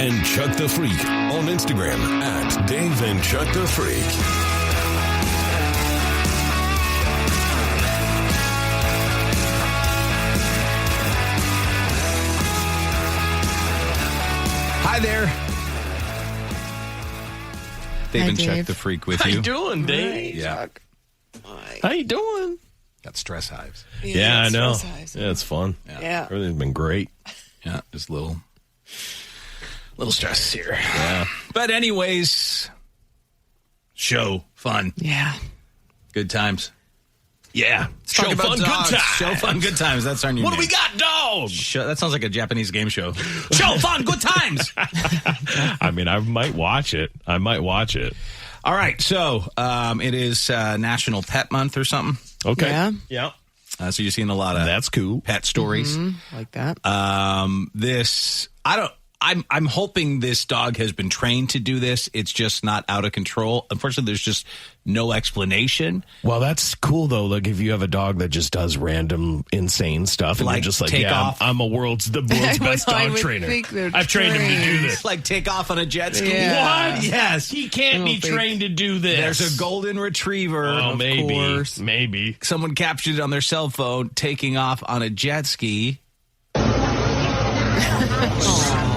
and Chuck the Freak on Instagram at Dave and Chuck the Freak. Hi there. Dave and Dave. Chuck the Freak with How you. you doing, Dave? Hey, Yeah. Chuck. How you doing? Got stress hives. Yeah, I know. stress hives. Yeah, it's fun. Yeah. Everything's been great. Yeah, just a little stress here. Yeah. But anyways, show, fun, Yeah. good times. Yeah. Show Talk about fun, dogs. good times. Show fun, good times. That's our new What do name. we got, dog? That sounds like a Japanese game show. Show fun, good times. I mean, I might watch it. All right, so it is National Pet Month or something. Okay. Yeah. Yeah. So you're seeing a lot of That's cool. pet stories. Like that. I'm hoping this dog has been trained to do this. It's just not out of control. Unfortunately, there's just no explanation. Well, that's cool, though. Like, if you have a dog that just does random, insane stuff, and Like you're just like, take yeah, off. I'm the world's best I dog would trainer. think they're I've trained him to do this. It's like take off on a jet ski. Yeah. What? Yes. He can't I be don't think- trained to do this. There's a golden retriever. Oh, of maybe. course. Maybe. Someone captured it on their cell phone taking off on a jet ski.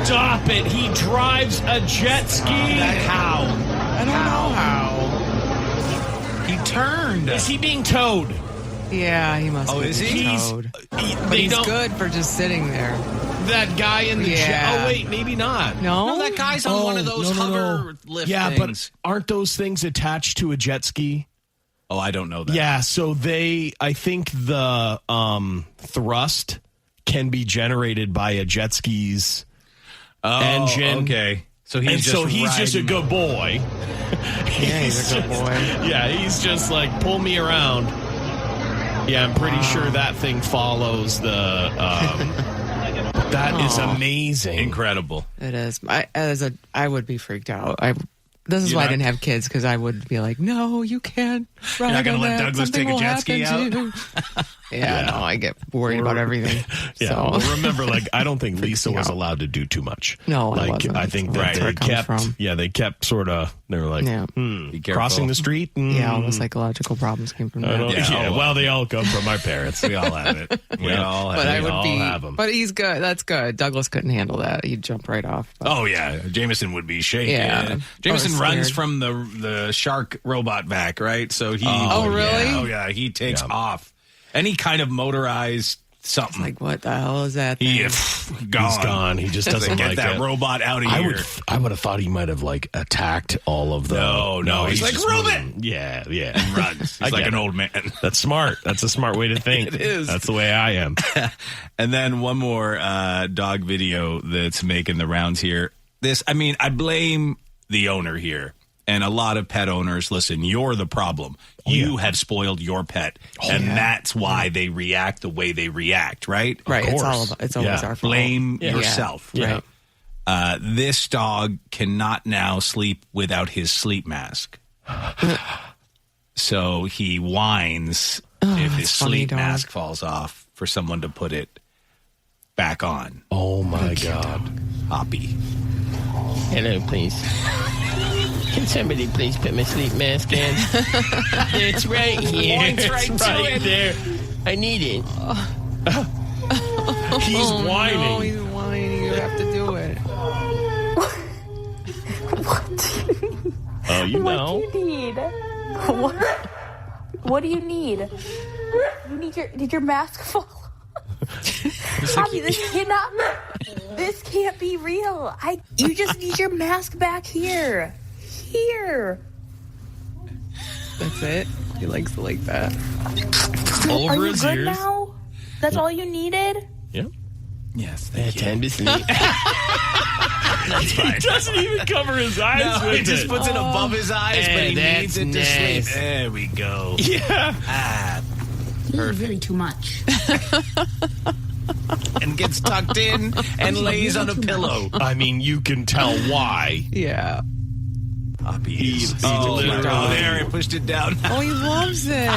Stop it. He drives a jet ski. How? I don't know how. He turned. Is he being towed? Yeah, he must Oh, be is he? towed. But They he's don't. good for just sitting there. That guy in the jet. Yeah. Oh, wait, maybe not. No? No, that guy's on one of those hover lift Yeah, things. but aren't those things attached to a jet ski? Oh, I don't know that. Yeah, so I think the thrust can be generated by a jet ski's engine. Okay. So he's just a good boy. Yeah, he's a good boy. Yeah, he's just like, pull me around. Yeah, I'm pretty sure that thing follows the... that is amazing. incredible. It is. I would be freaked out. This is why I didn't have kids, because I would be like, no, you can't. You're not going to let Douglas take a jet ski out? Yeah, no, I get worried about everything. Yeah, So. well, remember, I don't think Lisa was allowed to do too much. No, I wasn't. I think that That's where they it comes kept, from. they kept sort of, they were like, Yeah. Be careful. crossing the street. Yeah, all the psychological problems came from I that. don't- Yeah, well, they all come from my parents. We all have it. We all have But it. I would all be. have 'em. But he's good. That's good. Douglas couldn't handle that. He'd jump right off. But Oh, yeah. Jameson would be shaking. Yeah. Jameson Or runs scared. from the shark robot vac, right? So he... Oh, really? Yeah. Oh, yeah. He takes off. Any kind of motorized something. like, what the hell is that? he thing? gone. He's gone. He just doesn't Get like that it. robot out of here. I would have thought he might have attacked all of the. No. He's like, just "Rub moving." Yeah. and runs. He's like get an it. old man. That's smart. That's a smart way to think. It is. That's the way I am. And then one more dog video that's making the rounds here. I blame the owner here. And a lot of pet owners, listen, you're the problem. You have spoiled your pet. And that's why they react the way they react, right? Right. Of It's course. it's always our fault. Blame Yeah. yourself. Yeah. Right. This dog cannot now sleep without his sleep mask. So he whines if his funny, sleep dog. mask falls off for someone to put it back on. Oh my God. Hoppy. Hello, please. Can somebody please put my sleep mask in? It's right here. Points right It's to right it. there. I need it. He's No, whining. he's whining. You have to do it. Oh, you know. What do you need? What do you need? Did your mask fall? Bobby, this can't be real. You just need your mask back here. Here. That's it. He likes to like that. Are you his good ears. now? That's all you needed? Yeah. Yes, Yeah, thank you. time to sleep. That's fine. He doesn't even cover his eyes No, with he just it. puts it above his eyes, but he that's needs it to nice. sleep. There we go. Yeah. Ah, You're really too much. and gets tucked in and lays on a pillow. I mean, you can tell why. Yeah. Hoppy He is literally- there. He pushed it down. Oh, he loves it.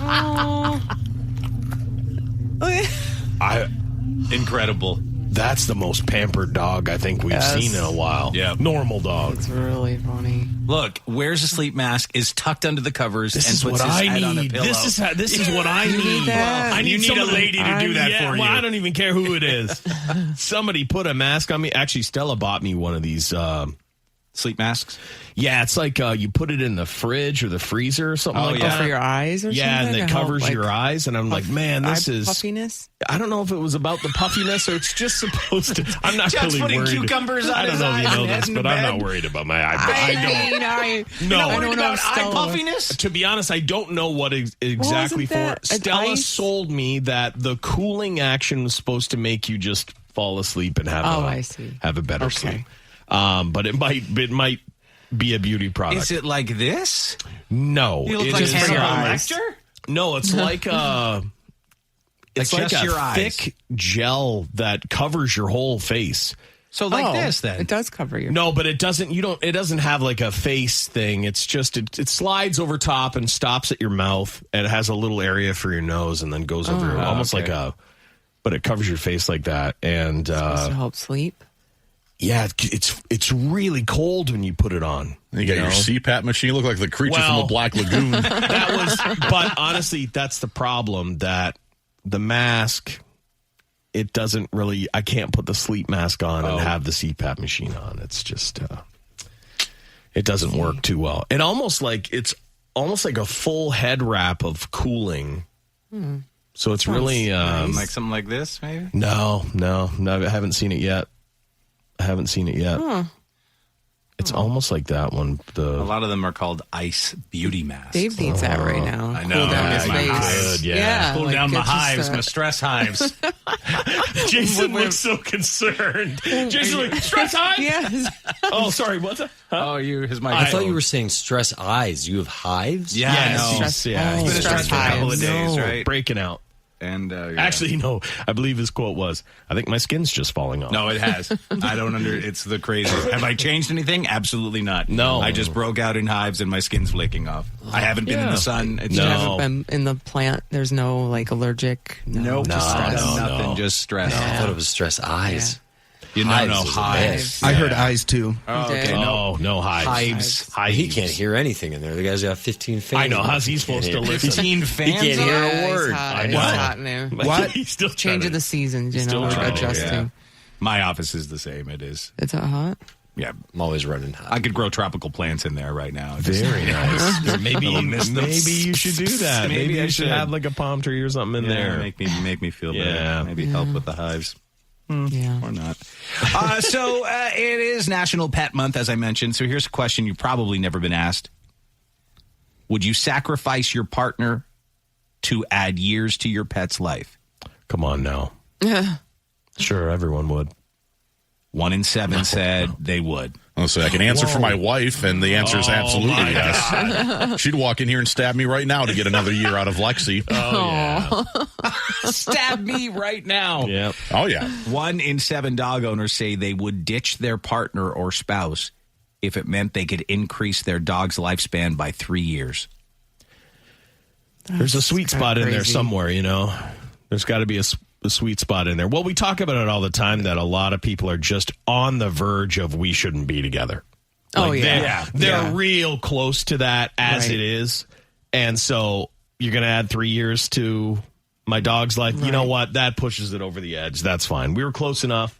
Oh. Incredible. That's the most pampered dog I think we've seen in a while. Yeah. Normal dog. It's really funny. Look, wears a sleep mask, is tucked under the covers, and puts his head on a pillow. This is what I need. that? I need a lady to do that for you. Well, I don't even care who it is. Somebody put a mask on me. Actually, Stella bought me one of these sleep masks. Yeah, it's like you put it in the fridge or the freezer or something like that. For your eyes or something? Yeah, and it to help, covers your eyes. And I'm like, man, this is... Puffiness? I don't know if it was about the puffiness or it's just supposed to... I'm not Just really putting worried. cucumbers on I don't his know if you eyes know and this, heading but to I'm bed. not worried about my eye. You're not worried about eye puffiness? To be honest, I don't know what exactly for. that Stella ice? sold me that the cooling action was supposed to make you just fall asleep and have I see. have a better sleep. But it might be a beauty product. Is it like this? No, You look it like is Hannibal not. Lecter? No, it's like it's like just a your eyes. thick gel that covers your whole face. So like this, then. It does cover you. No, but it doesn't. It doesn't have like a face thing. It's just it slides over top and stops at your mouth, and it has a little area for your nose, and then goes over your, almost like a. But it covers your face like that, and Supposed to help sleep. yeah, it's really cold when you put it on. You got your CPAP machine. You look like the creature from the Black Lagoon. But honestly, that's the problem, that the mask, it doesn't really, I can't put the sleep mask on and have the CPAP machine on. It's just, it doesn't work too well. It's almost like a full head wrap of cooling. So it's really, like something like this, maybe? no, I haven't seen it yet. It's almost like that one. A lot of them are called ice beauty masks. Dave needs that right now. I know. Cool down his Yeah, face. good, yeah. Cool like down my get just, hives, my stress hives. Jason looks so concerned. Jason like, stress hives? Yes. Oh, sorry, what's that? Oh, his mic. I thought you were saying stress eyes. You have hives? Yeah, Yes, I know. stress- yeah, It's been a stress stressful couple of hives. days, No, right? breaking out. And Actually, no. I believe his quote was, "I think my skin's just falling off." no, it has. I don't it's the craziest. Have I changed anything? Absolutely not. No. I just broke out in hives and my skin's flaking off. I haven't been in the sun. It's You No. haven't been in the plant. There's no like allergic. Nope. No, Just stress. no, Nothing. no. Just stress. I thought it was stress eyes. You know, Hives no is a hives. I heard eyes too. Oh, okay. Oh, no hives. Hives. He can't hear anything in there. The guy's got 15 fans. I know. How's he supposed to listen? 15 fans. He can't hear Yeah, a he's word. hot. I He's know. hot in there. What? He's still Change of the seasons, you still know, trying to- adjusting. Yeah. My office is the same. It is. It's hot. Yeah. I'm always running hot. I could grow tropical plants in there right now. Very nice. maybe you should do that. Maybe Maybe I you should should. have like a palm tree or something in Yeah, there. make me feel better. Yeah. Maybe help with the hives. Yeah. Or not. So it is National Pet Month, as I mentioned. So here's a question you've probably never been asked. Would you sacrifice your partner to add years to your pet's life? Come on now. Sure, everyone would. 1 in 7 said they would. I'll say I can answer for my wife, and the answer is absolutely my yes. She'd walk in here and stab me right now to get another year out of Lexi. Stab me right now. Yeah. Oh, yeah. 1 in 7 dog owners say they would ditch their partner or spouse if it meant they could increase their dog's lifespan by 3 years. There's a sweet kinda spot in there crazy. somewhere, you know. There's got to be a sweet spot in there. Well, we talk about it all the time that a lot of people are just on the verge of we shouldn't be together. Oh, yeah. They're real close to that as Right. it is. And so you're going to add 3 years to my dog's life. You know what? That pushes it over the edge. That's fine. We were close enough.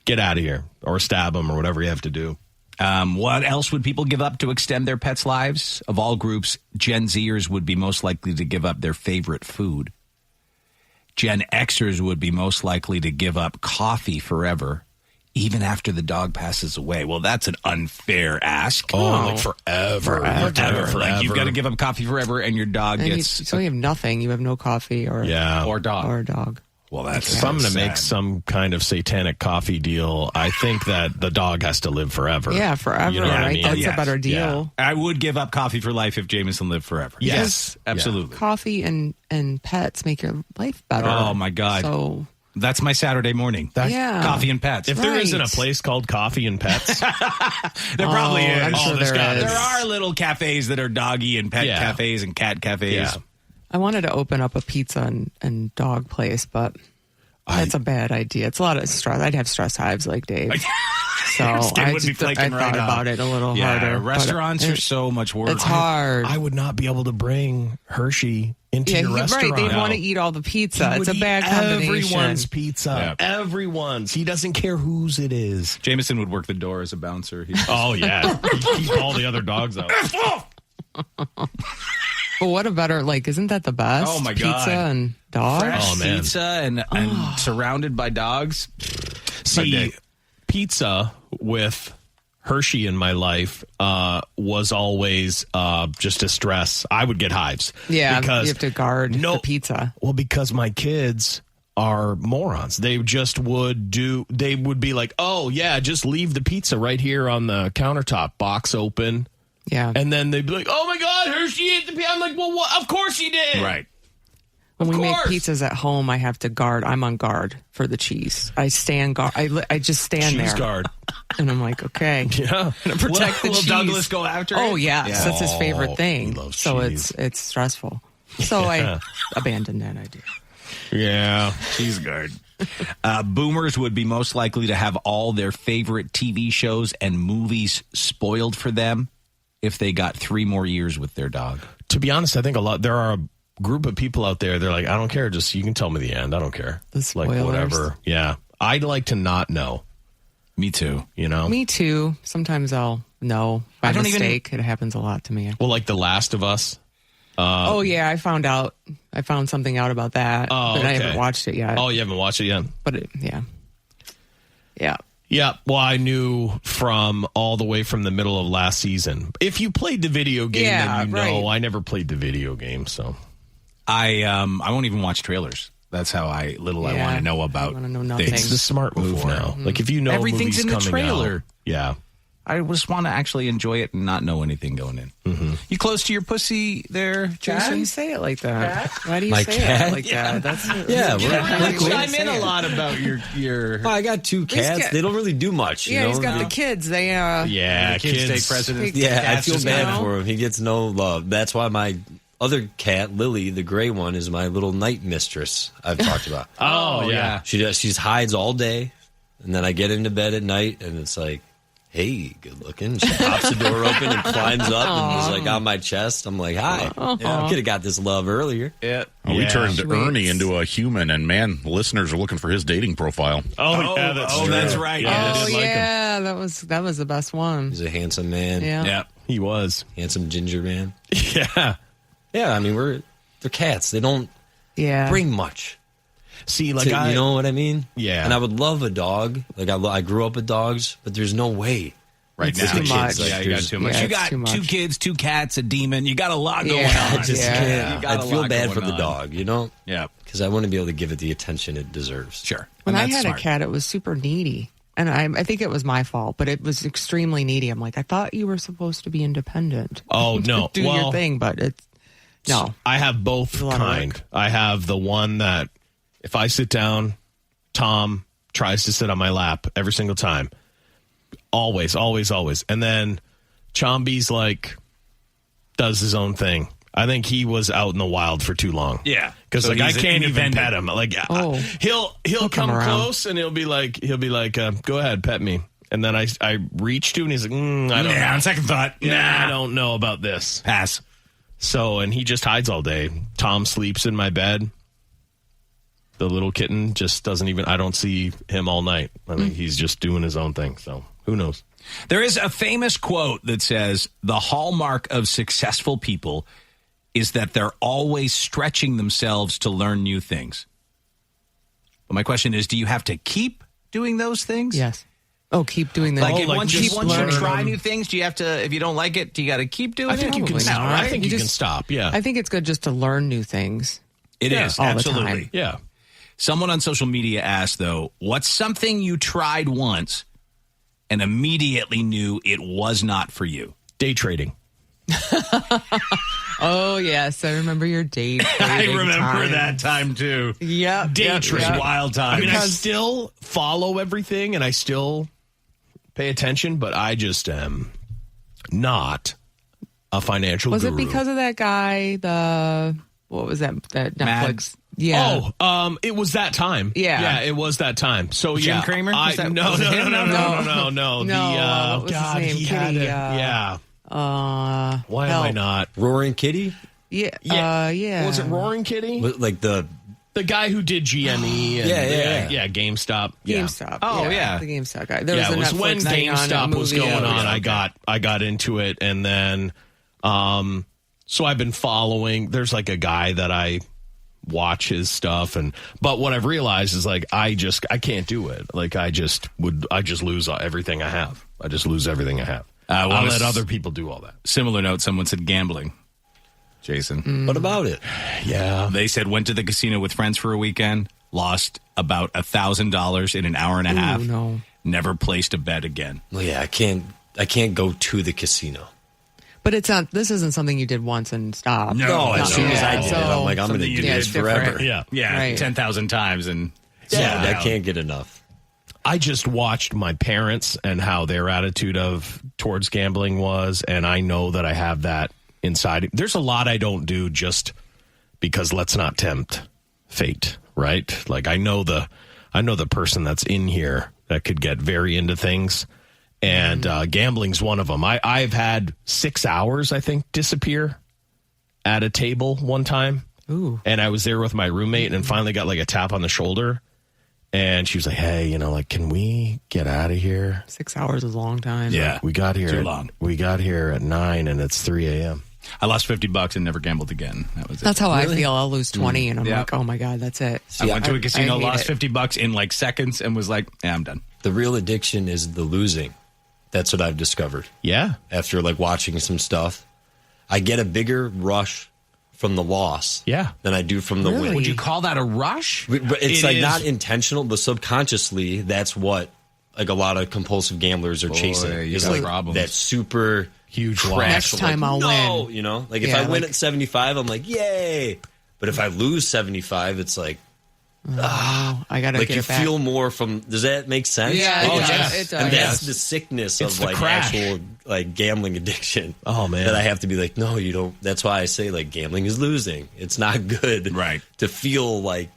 Get out of here or stab them or whatever you have to do. What else would people give up to extend their pets' lives? Of all groups, Gen Zers would be most likely to give up their favorite food. Gen Xers would be most likely to give up coffee forever, even after the dog passes away. Well, that's an unfair ask. Like forever. Like you've got to give up coffee forever, and your dog And gets so you have nothing. You have no coffee or or dog. or a dog. Well, that's If I'm going to sad. make some kind of satanic coffee deal, I think that the dog has to live forever. Yeah, forever, You know what I right? mean? That's Yes. a better deal. I would give up coffee for life if Jameson lived forever. Yes. absolutely. Coffee and pets make your life better. Oh, my God. So That's my Saturday morning. yeah, Coffee and pets. If there Right. isn't a place called Coffee and Pets, There probably is. I'm sure there's there gotta is. There are little cafes that are doggy and pet Yeah. cafes and cat cafes. Yeah. I wanted to open up a pizza and dog place, but That's a bad idea. It's a lot of stress. I'd have stress hives like Dave. So Your skin I would be flaking right thought off. about it a little harder. Restaurants are so much work. It's hard. I would not be able to bring Hershey into your restaurant. Right. They'd want to eat all the pizza. He It's a would bad eat combination. Everyone's pizza. Yeah. Everyone's. He doesn't care whose it is. Jameson would work the door as a bouncer. Oh, yeah. He'd keep all the other dogs out. But what a better, isn't that the best? Oh, my God. Pizza and dogs? Fresh pizza and surrounded by dogs. See, pizza with Hershey in my life was always just a stress. I would get hives. Yeah, because you have to guard the pizza. Well, because my kids are morons. They just they would be like, oh, yeah, just leave the pizza right here on the countertop, box open. Yeah. And then they'd be like, oh, my God, Hershey ate the pizza. I'm like, well, what? Of course he did. Right. When we make course. pizzas at home, I have to guard. I'm on guard for the cheese. I stand guard. I just stand Cheese there. guard. And I'm like, okay. Yeah. I'm going to protect the Will cheese. Douglas go after it? Oh, yes. That's his favorite thing. he loves so cheese. it's stressful. So I abandoned that idea. Yeah. Cheese guard. Boomers would be most likely to have all their favorite TV shows and movies spoiled for them if they got 3 more years with their dog. To be honest, I think there are a group of people out there, they're like, I don't care. Just, you can tell me the end. I don't care. The spoilers. Like, whatever. Yeah. I'd like to not know. Me too. You know? Me too. Sometimes I'll know by mistake. It happens a lot to me. Well, like The Last of Us. Oh, yeah. I found something out about that. Oh, but I okay. haven't watched it yet. Oh, you haven't watched it yet? But yeah. Yeah. Yeah, well, I knew all the way from the middle of last season. If you played the video game, then you know. right. I never played the video game, so. I won't even watch trailers. That's how I want to know about I want to know nothing. things. It's the smart move now. Like, if you know Everything's in the coming trailer. out, yeah. I just want to actually enjoy it and not know anything going in. Mm-hmm. You close to your pussy there, Why do Jason? you say it like that? Why do you My say cat? it like that? That's You chime in a lot about your Well, I got 2 cats. got- They don't really do much. Yeah, you know? he's got the kids. They Yeah, kids take precedence. Yeah, I Cats feel just bad go. for him. He gets no love. That's why my other cat, Lily, the gray one, is my little night mistress I've talked about. Oh, yeah. She hides all day, and then I get into bed at night, and it's like, hey, good looking. She pops the door open and climbs up and is like on my chest. I'm like, hi. I could have got this love earlier. Yeah. We turned She Ernie waits. into a human, and man, listeners are looking for his dating profile. That's right. Yeah, Oh yeah, that was the best one. He's a handsome man. Yeah. yeah. He was. Handsome ginger man. Yeah. Yeah, I mean, they're cats. They don't Yeah. bring much. See, like, You know what I mean? Yeah. And I would love a dog. Like, I grew up with dogs, but there's no way. Right It's now. too Kids, much. like, Yeah, you got too much. Yeah, you it's got too much. 2 kids, 2 cats, a demon. You got a lot going Yeah, on. I just Yeah. can't. You got I'd a feel lot bad going for the on. dog, you know? Yeah. Because I wouldn't be able to give it the attention it deserves. Sure. When And I that's had smart. a cat, it was super needy. And I think it was my fault, but it was extremely needy. I'm like, I thought you were supposed to be independent. Oh, no. Do your thing, but it's no. I have both a lot of kind. work. I have the one that if I sit down, Tom tries to sit on my lap every single time. Always, always, always. And then Chomby's like does his own thing. I think he was out in the wild for too long. Yeah. Because So like I he's can't even independent. pet him. Like he'll come come around. close and he'll be like go ahead, pet me. And then I reach to and he's like, I don't know. On second thought. I don't know about this. Pass. So, and he just hides all day. Tom sleeps in my bed. The little kitten just doesn't even, I don't see him all night. I mean, he's just doing his own thing. So, who knows? There is a famous quote that says, the hallmark of successful people is that they're always stretching themselves to learn new things. But my question is, do you have to keep doing those things? Yes. Oh, keep doing that. Like, once you learning. try new things, do you have to, if you don't like it, do you got to keep doing it? I think you can Probably stop. not. I think You you can just- stop. Yeah. I think it's good just to learn new things. It is, all the absolutely. time. Yeah. Someone on social media asked, though, what's something you tried once and immediately knew it was not for you? Day trading. Oh, yes. I remember your date. time, too. Yep. Day trading. Wild time. I mean, I still follow everything and I still pay attention, but I just am not a financial Was guru. it because of that guy, what was that Netflix Yeah. Oh, it was that time. Yeah, it was that time. So Jim Cramer? No. what was his name? Kitty. Why am I not? Roaring Kitty? Yeah. Was it Roaring Kitty? Like the guy who did GME and GameStop. GameStop. Oh, yeah. The GameStop guy. There It was a when Netflix thing GameStop was movie going on. out. I got into it, and then so I've been following. There's like a guy that I watch his stuff, but what I've realized is like I can't do it. Like I just lose everything I have. I just lose everything I have. I'll let other people do all that. Similar note, someone said gambling. Jason. What about it? Yeah. They said went to the casino with friends for a weekend, lost about $1,000 in an hour and a half. No. Never placed a bet again. Well, yeah, I can't go to the casino. But it's not. This isn't something you did once and stopped. No, as soon as I did it, I'm like, I'm going to do this forever. Yeah, right. 10,000 times. And I can't get enough. I just watched my parents and how their attitude towards gambling was, and I know that I have that inside. There's a lot I don't do just because let's not tempt fate, right? Like I know the person that's in here that could get very into things, and gambling's one of them. I've had 6 hours, I think, disappear at a table one time. Ooh. And I was there with my roommate and finally got like a tap on the shoulder. And she was like, hey, can we get out of here? 6 hours is a long time. Yeah. We got here. Too long. We got here at 9 and it's 3 a.m. I lost $50 and never gambled again. That was it. That's how I feel. I'll lose 20 and I'm like, oh my God, that's it. I went to a casino, I lost hate it. $50 in like seconds and was like, I'm done. The real addiction is the losing. That's what I've discovered. Yeah. After like watching some stuff, I get a bigger rush from the loss than I do from the win. Would you call that a rush? But it's not intentional, but subconsciously, that's what like a lot of compulsive gamblers are chasing. You Is got a like problem. that super huge crash. loss. Next time I'll win. Like if Yeah, I win like- at 75, I'm like, yay. But if I lose 75, it's like, I gotta like get you it back. feel more from. Does that make sense? Yeah, it does. It does. And that's the sickness It's of the like crash. actual like gambling addiction. Oh, man. that I have to be like, no, you don't. That's why I say like gambling is losing. It's not good, Right. To feel like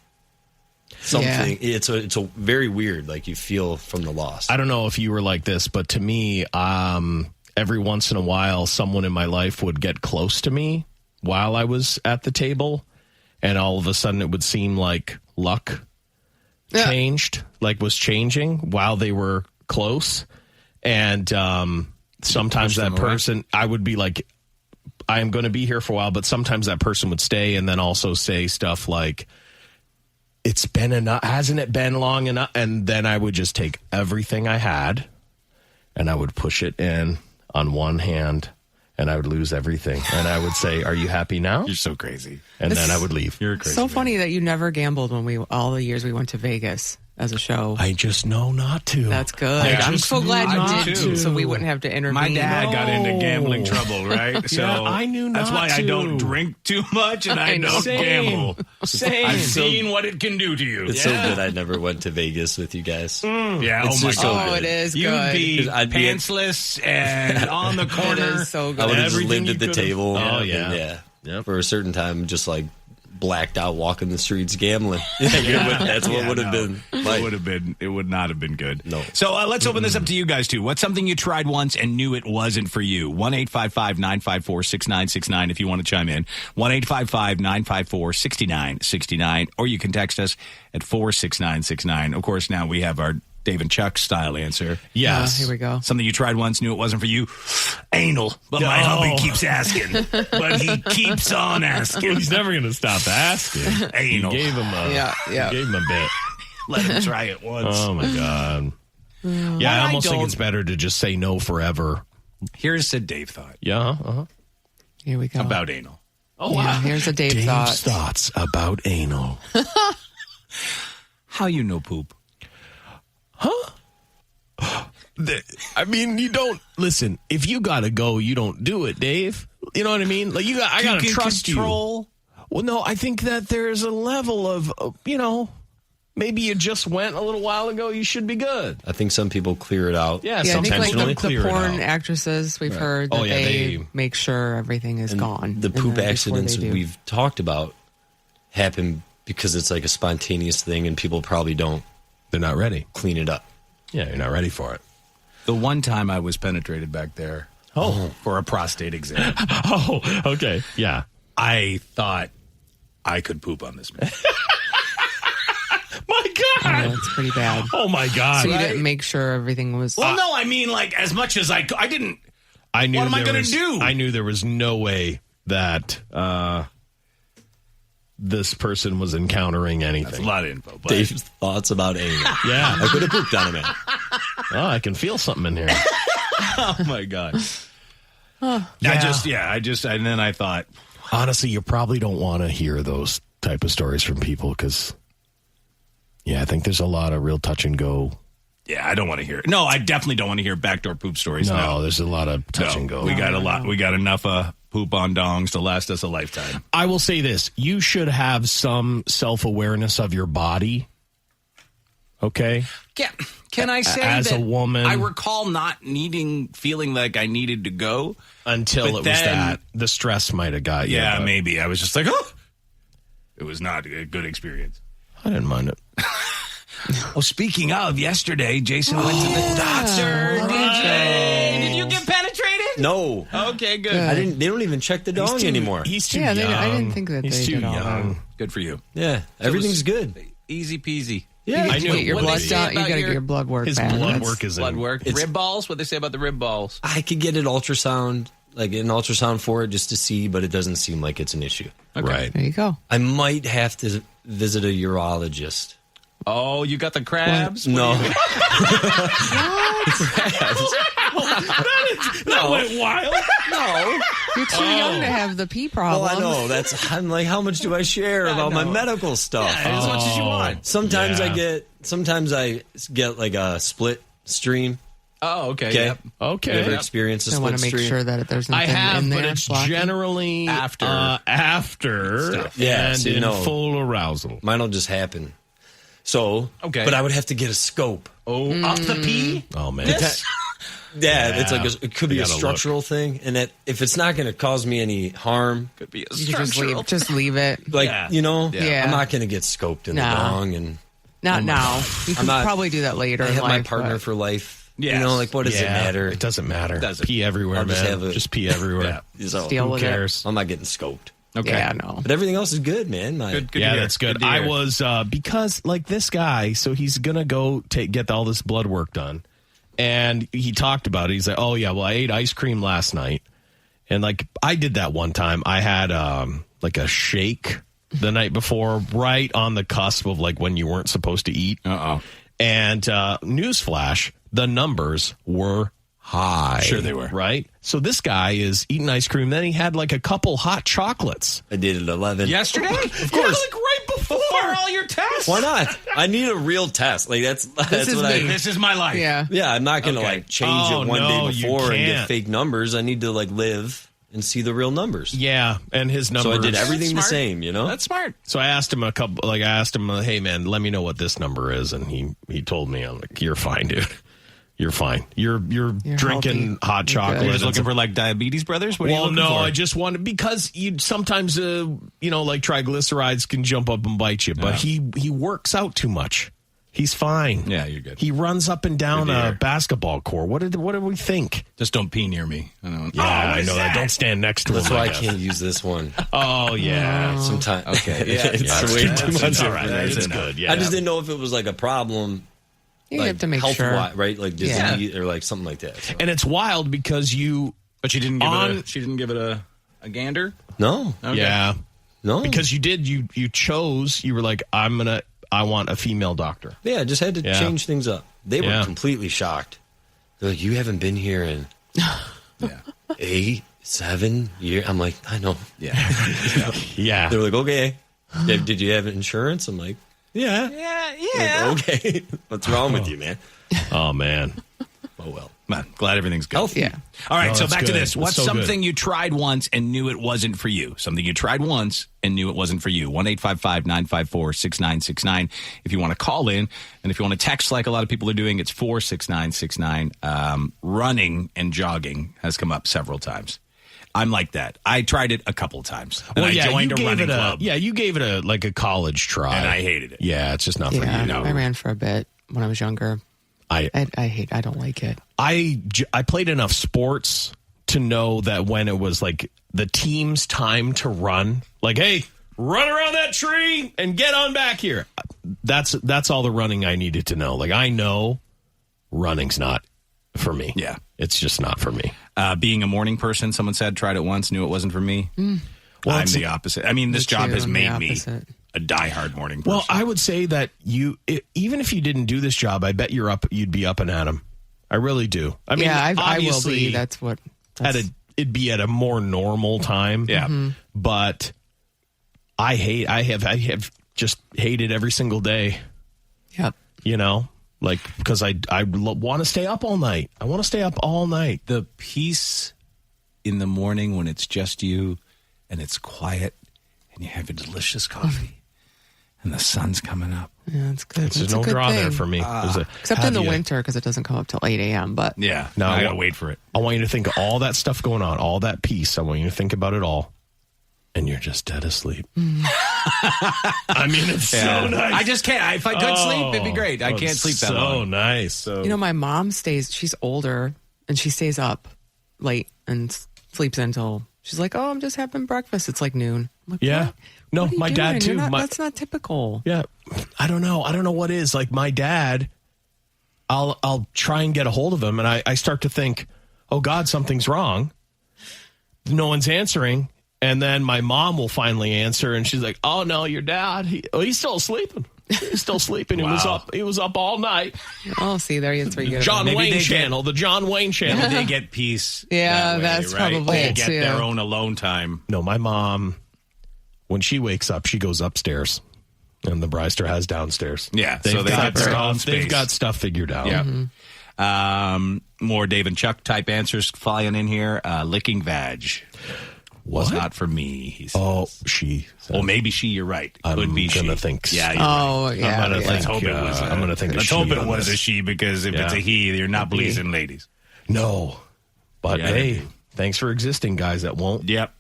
something. It's a very weird. Like you feel from the loss. I don't know if you were like this, but to me, every once in a while, someone in my life would get close to me while I was at the table, and all of a sudden it would seem like luck changed, like was changing while they were close. And sometimes that person, I would be like, I am going to be here for a while, but sometimes that person would stay and then also say stuff like, it's been enough, hasn't it been long enough? And then I would just take everything I had and I would push it in on one hand and I would lose everything. And I would say, are you happy now? You're so crazy. And then I would leave. You're crazy. So funny that you never gambled when all the years we went to Vegas as a show. I just know not to. That's good. I'm so glad you did too, so we wouldn't have to intervene. My dad got into gambling trouble, right? So Yeah, I knew that's not why I to. don't drink too much and I I know. don't Same. gamble. Same. I've seen what it can do to you. It's so good. I never went to Vegas with you guys. Yeah, It's oh my just so God. Oh, good. it is You'd good. be I'd be pantsless and on the It corner. is so I good. would have just Everything lived at you the could've- table. Oh, yeah. And, yeah. Yep. For a certain time, just like blacked out, walking the streets, gambling. That's what would have been. Like, It would not have been good. No. So let's open this up to you guys too. What's something you tried once and knew it wasn't for you? 1-855-954-6969 if you want to chime in. 1-855-954-6969. Or you can text us at 46969. Of course, now we have our Dave and Chuck style answer. Yes. Here we go. Something you tried once, knew it wasn't for you. Anal. But my hubby keeps asking. But he keeps on asking. He's never going to stop asking. Anal. You gave him a, Yeah. Gave him a bit. Let him try it once. Oh, my God. Yeah, I almost think it's better to just say no forever. Here's a Dave thought Yeah. Uh-huh. Here we go. about anal. Oh, Yeah, here's a Dave Dave's thought. thoughts about anal. How you know poop? I mean, you don't listen. If you gotta go, you don't do it, Dave. You know what I mean? Like I gotta trust control. you. Well, no, I think that there's a level of maybe you just went a little while ago. You should be good. I think some people clear it out. Yeah, Yeah, I think like intentionally the clear it porn out. actresses we've heard that Oh, yeah, they make sure everything is gone. The and poop then before accidents they do. we've talked about happen because it's like a spontaneous thing and people probably don't. They're not ready. Clean it up. Yeah, you're not ready for it. The one time I was penetrated back there for a prostate exam. Oh, okay. Yeah. I thought I could poop on this man. My God. Oh, it's pretty bad. Oh, my God. So you didn't make sure everything was... Well, no, I mean, like, as much as I didn't... I knew what am I going to do? I knew there was no way that this person was encountering anything. That's a lot of info. But... Dave's thoughts about anal. Yeah. I could have pooped on a man. Oh, I can feel something in here. Oh, my God. And then I thought... Honestly, you probably don't want to hear those type of stories from people because, I think there's a lot of real touch and go. Yeah, I don't want to hear it. No, I definitely don't want to hear backdoor poop stories. No, there's a lot of touch and go. We got a lot. We got enough poop on dongs to last us a lifetime. I will say this. You should have some self-awareness of your body. Okay? Can I say as that a woman, I recall not feeling like I needed to go until it was that the stress might have got you. Yeah, maybe I was just like, oh, it was not a good experience. I didn't mind it. Oh, speaking of, yesterday Jason went to the doctor. Did you get penetrated? No. Okay, good. They don't even check the dong anymore. He's too young. I didn't think that he's they too did all young. that. Good for you. Yeah, everything's good. Easy peasy. Yeah, You I knew get your what blood they say done. You got to get your blood work His back. blood work is Blood work. Rib balls? What they say about the rib balls? I could get an ultrasound for it just to see, but it doesn't seem like it's an issue. Okay. Right. There you go. I might have to visit a urologist. Oh, you got the crabs? No. That went wild. No. You're too young to have the pee problem. Well, I know. I'm like, how much do I share about my medical stuff? As much as you want. Sometimes I get like a split stream. Oh, okay. Okay. Yep. Okay. You ever experienced a I split want to make stream? sure that there's I nothing have, in there. but it's blocking. generally after Stuff. Yeah, and so in full arousal. Mine'll just happen. So, Okay. But I would have to get a scope. Oh, up the pee? Oh, man. Yeah, it's like it could be You a gotta structural thing, and that if it's not going to cause me any harm, Could be a You can structural. just leave it. like Yeah. Yeah. I'm not going to get scoped in No. the dong, and Not now. You can not- probably do that later I in have life. my partner but- for life. Yes. You know, like what does it matter? It doesn't matter. Doesn't. Pee everywhere, I'll just man. have a- Just pee everywhere. So, Deal Who with it. cares? I'm not getting scoped, Okay. Yeah, no. but everything else is good, man. Good Yeah, to hear. that's good. to I hear. was because like this guy, so he's gonna go get all this blood work done, and he talked about it. He's like, "Oh yeah, well I ate ice cream last night, and like I did that one time. I had like a shake the night before, right on the cusp of like when you weren't supposed to eat. And newsflash, the numbers were high. Sure they were. Right? So this guy is eating ice cream. Then he had like a couple hot chocolates. I did it at 11. Yesterday? Of Yeah, course. like right before all your tests? Why not? I need a real test. Like that's is what I. me. This is my life. Yeah. Yeah, I'm not gonna Okay. like change Oh, it one no, day you before and get can't. fake numbers. I need to like live and see the real numbers. Yeah, and his numbers. So I did everything the Smart. same, you know. That's smart. So I asked him hey man, let me know what this number is, and he told me. I'm like, you're fine, dude. You're fine. You're drinking healthy. hot You're chocolate. good. You're just looking for like diabetes brothers? What are you Well, looking no, for? I just wanted because you sometimes like triglycerides can jump up and bite you, but he works out too much. He's fine. Yeah, you're good. He runs up and down Good to a hear. basketball court. What did we think? Just don't pee near me. I don't. Yeah, I know that. Don't stand next to That's him. why I guess. can't use this one. Oh yeah. Sometimes. Okay, yeah, it's yeah, way that's- too much. It's all right. information. It's good. Yeah. I just didn't know if it was like a problem. You like have to make health sure. right? Like disease or like something like that. So. And it's wild because you. But she didn't give it a gander? No, Okay. Yeah. no, Because you chose. You were like, I want a female doctor. yeah, I just had to Yeah. change things up. They were Yeah. completely shocked. They're like, "You haven't been here in Yeah. 8, 7 years." I'm like, "I know." Yeah. Yeah. They're like, "Okay, did you have insurance?" I'm like, "Yeah." Yeah. Like, okay, what's wrong with you, man? Oh man. Oh well, Man, glad everything's good. healthy. Yeah. All right, No, so that's back to good. this. What's That's so something good. you tried once and knew it wasn't for you? Something you tried once and knew it wasn't for you. 1-855-954-6969. If you want to call in, and if you want to text like a lot of people are doing, it's 46969. Running and jogging has come up several times. I'm like that. I tried it a couple times. And I you joined a gave running it club. Yeah, you gave it a college try. And I hated it. Yeah, it's just not for Yeah, you. I ran for a bit when I was younger. I don't like it. I played enough sports to know that when it was like the team's time to run, like, hey, run around that tree and get on back here. That's all the running I needed to know. Like, I know running's not for me. Yeah. It's just not for me. Being a morning person, someone said, tried it once, knew it wasn't for me. Well, I'm the opposite. I mean, this job has made me a diehard morning person. Well, I would say that even if you didn't do this job, I bet you'd be up and at 'em. I really do. I mean, I will be. It'd be at a more normal time. Yeah. Mm-hmm. But I have just hated every single day. Yep. You know, like, because I want to stay up all night. I want to stay up all night. The peace in the morning when it's just you and it's quiet and you have a delicious coffee and the sun's coming up. Yeah, it's good. There's no draw there for me. Except in the winter, because it doesn't come up till 8 a.m. But yeah, no, I gotta wait for it. I want you to think of all that stuff going on, all that peace. I want you to think about it all. And you're just dead asleep. I mean, it's so nice. I just can't. If I could sleep, it'd be great. I can't sleep that long. So nice. So, my mom she's older, and she stays up late and sleeps until, she's like, oh, I'm just having breakfast. It's like noon. I'm like, yeah. What? No, What are you my dad doing? too. That's not typical. Yeah. I don't know what is. Like, my dad, I'll try and get a hold of him, and I start to think, oh, God, something's wrong. No one's answering. And then my mom will finally answer, and she's like, oh, no, your dad, he's still sleeping. He's still sleeping. Wow. He was up all night. Oh, see, there it's pretty good. The John Wayne Channel. Maybe they get peace. Yeah, that way, that's right? probably They it, get too. their own alone time. No, my mom, when she wakes up, she goes upstairs, and the Bryster has downstairs. Yeah, so they get their own space. They've got stuff figured out. Yeah. Mm-hmm. More Dave and Chuck type answers flying in here. Licking vag was not for me. He says. Oh, she. Well, maybe she. You're right. Could be she. I'm gonna think. Yeah. You're right. Yeah. I'm gonna think. Let's hope it was. I'm gonna think. Let's she hope it on was this. a she, because if it's a he, you're not pleasing ladies. No, but Yeah, hey, thanks for existing, guys. That won't. Yep.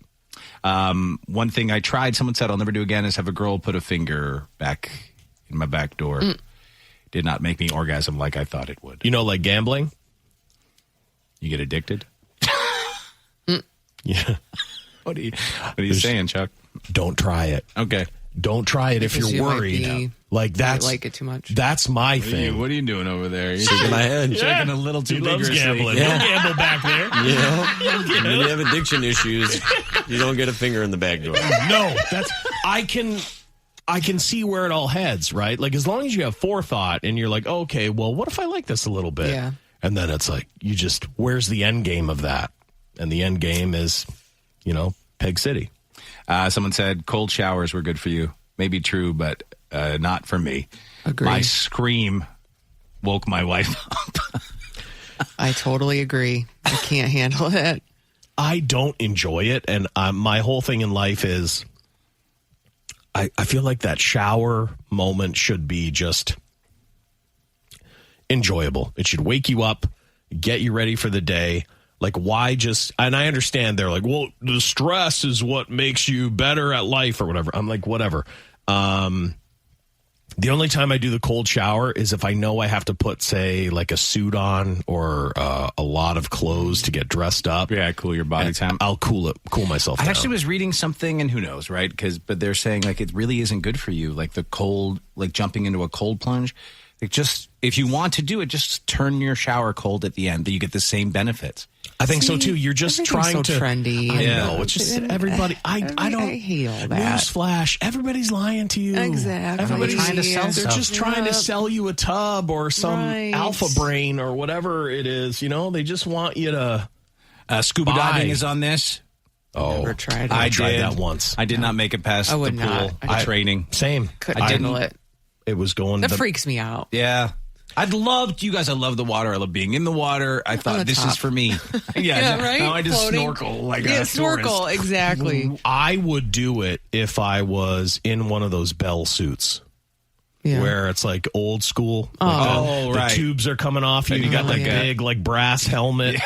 One thing I tried, someone said I'll never do again, is have a girl put a finger back in my back door. Did not make me orgasm like I thought it would. You know, like gambling. You get addicted? Yeah. What are you saying, Chuck? Don't try it. Okay. Don't try it if Because you're you might worried. Like, that's like it too much. That's my thing. What are you doing over there? You're Shaking my head. shaking a little too He loves vigorously. gambling. Yeah. Don't gamble back there. You know, when you have addiction issues, you don't get a finger in the back door. No, that's I can see where it all heads, right? Like, as long as you have forethought and you're like, okay, well, what if I like this a little bit? Yeah. And then it's like, where's the end game of that? And the end game is, Peg City. Someone said cold showers were good for you. Maybe true, but not for me. Agree. My scream woke my wife up. I totally agree. I can't handle it. I don't enjoy it, and my whole thing in life is I feel like that shower moment should be just enjoyable. It should wake you up, get you ready for the day. Like, why just... And I understand they're like, well, the stress is what makes you better at life or whatever. I'm like, whatever. The only time I do the cold shower is if I know I have to put, say, like a suit on or a lot of clothes to get dressed up. Yeah, cool your body temp. I'll cool myself down. I actually was reading something, and who knows, right? But they're saying, like, it really isn't good for you. Like, the cold, like jumping into a cold plunge. Like, just, if you want to do it, just turn your shower cold at the end. That you get the same benefits. I think so too. You're just trying to trendy. I know. It's just everybody. I don't. I hate all that. Newsflash. Everybody's lying to you. Exactly. Everybody's trying to sell They're stuff. just trying to sell you a tub or some Right. alpha brain or whatever it is. They just want you to. Scuba Buy. diving is on this. Oh, Never tried it. I I tried did. that once. I did not make it past I the would pool not. training. Same. Couldn't I handle didn't. it. It was going. That freaks me out. Yeah. I love the water. I love being in the water. I thought, this top. is for me. Yeah, right? Now I just Floating. snorkel like Yeah, a snorkel, tourist. exactly. I would do it if I was in one of those Bell suits. Yeah. Where it's like old school. Oh, the right. tubes are coming off you. You got like yeah. big like brass helmet.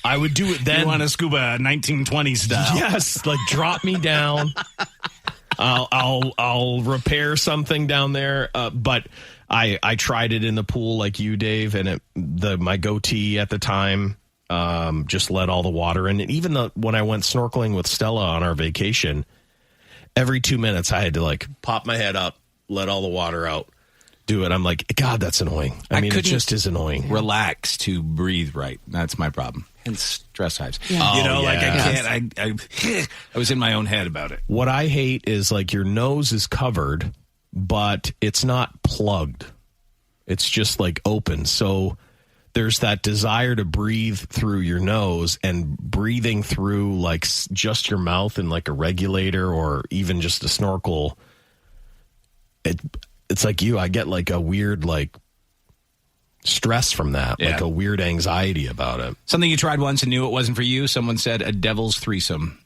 I would do it then. You want to scuba 1920 style? Yes, like drop me down. I'll repair something down there. But I tried it in the pool like you, Dave, and my goatee at the time just let all the water in. And even when I went snorkeling with Stella on our vacation, every 2 minutes I had to like pop my head up, let all the water out, do it. I'm like, God, that's annoying. I mean, it just is annoying. Relax to breathe right. That's my problem. And stress hives. Yeah. Like I can't. I was in my own head about it. What I hate is like your nose is covered, but it's not plugged. It's just like open. So there's that desire to breathe through your nose, and breathing through like just your mouth in like a regulator or even just a snorkel. It's like I get like a weird like stress from that, like a weird anxiety about it. Something you tried once and knew it wasn't for you. Someone said a devil's threesome.